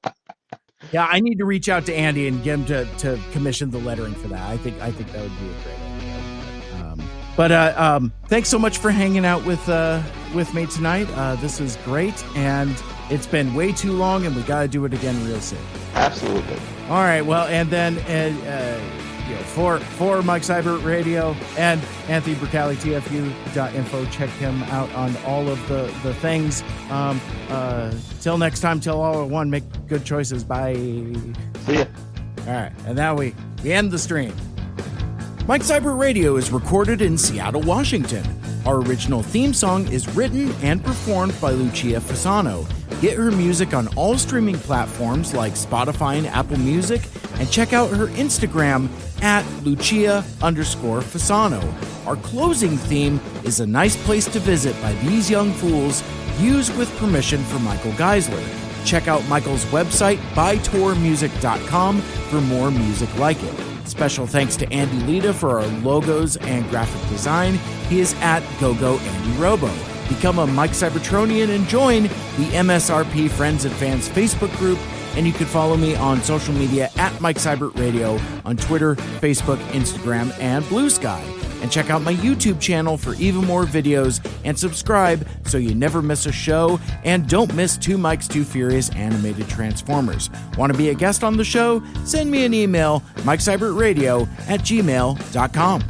Yeah, I need to reach out to Andy and get him to commission the lettering for that. I think that would be a great idea. But thanks so much for hanging out with me tonight. This is great, and it's been way too long, and we got to do it again real soon. Absolutely. All right. Well, and then for Mike Seibert Radio and Anthony Bricali, TFU.info, check him out on all of the things. Till next time, till all at one, make good choices. Bye. See ya. All right. And now we end the stream. Mike Seibert Radio is recorded in Seattle, Washington. Our original theme song is written and performed by Lucia Fasano. Get her music on all streaming platforms like Spotify and Apple Music, and check out her Instagram at Lucia_Fasano. Our closing theme is A Nice Place to Visit by These Young Fools, used with permission from Michael Geissler. Check out Michael's website, bytourmusic.com, for more music like it. Special thanks to Andy Lita for our logos and graphic design. He is at GoGo Andy Robo. Become a Mike Cybertronian and join the MSRP Friends and Fans Facebook group. And you can follow me on social media at Mike Seibert Radio on Twitter, Facebook, Instagram, and Blue Sky. And check out my YouTube channel for even more videos and subscribe so you never miss a show and don't miss Two Mikes, Two Furious animated Transformers. Want to be a guest on the show? Send me an email, MikeSeibertRadio@gmail.com.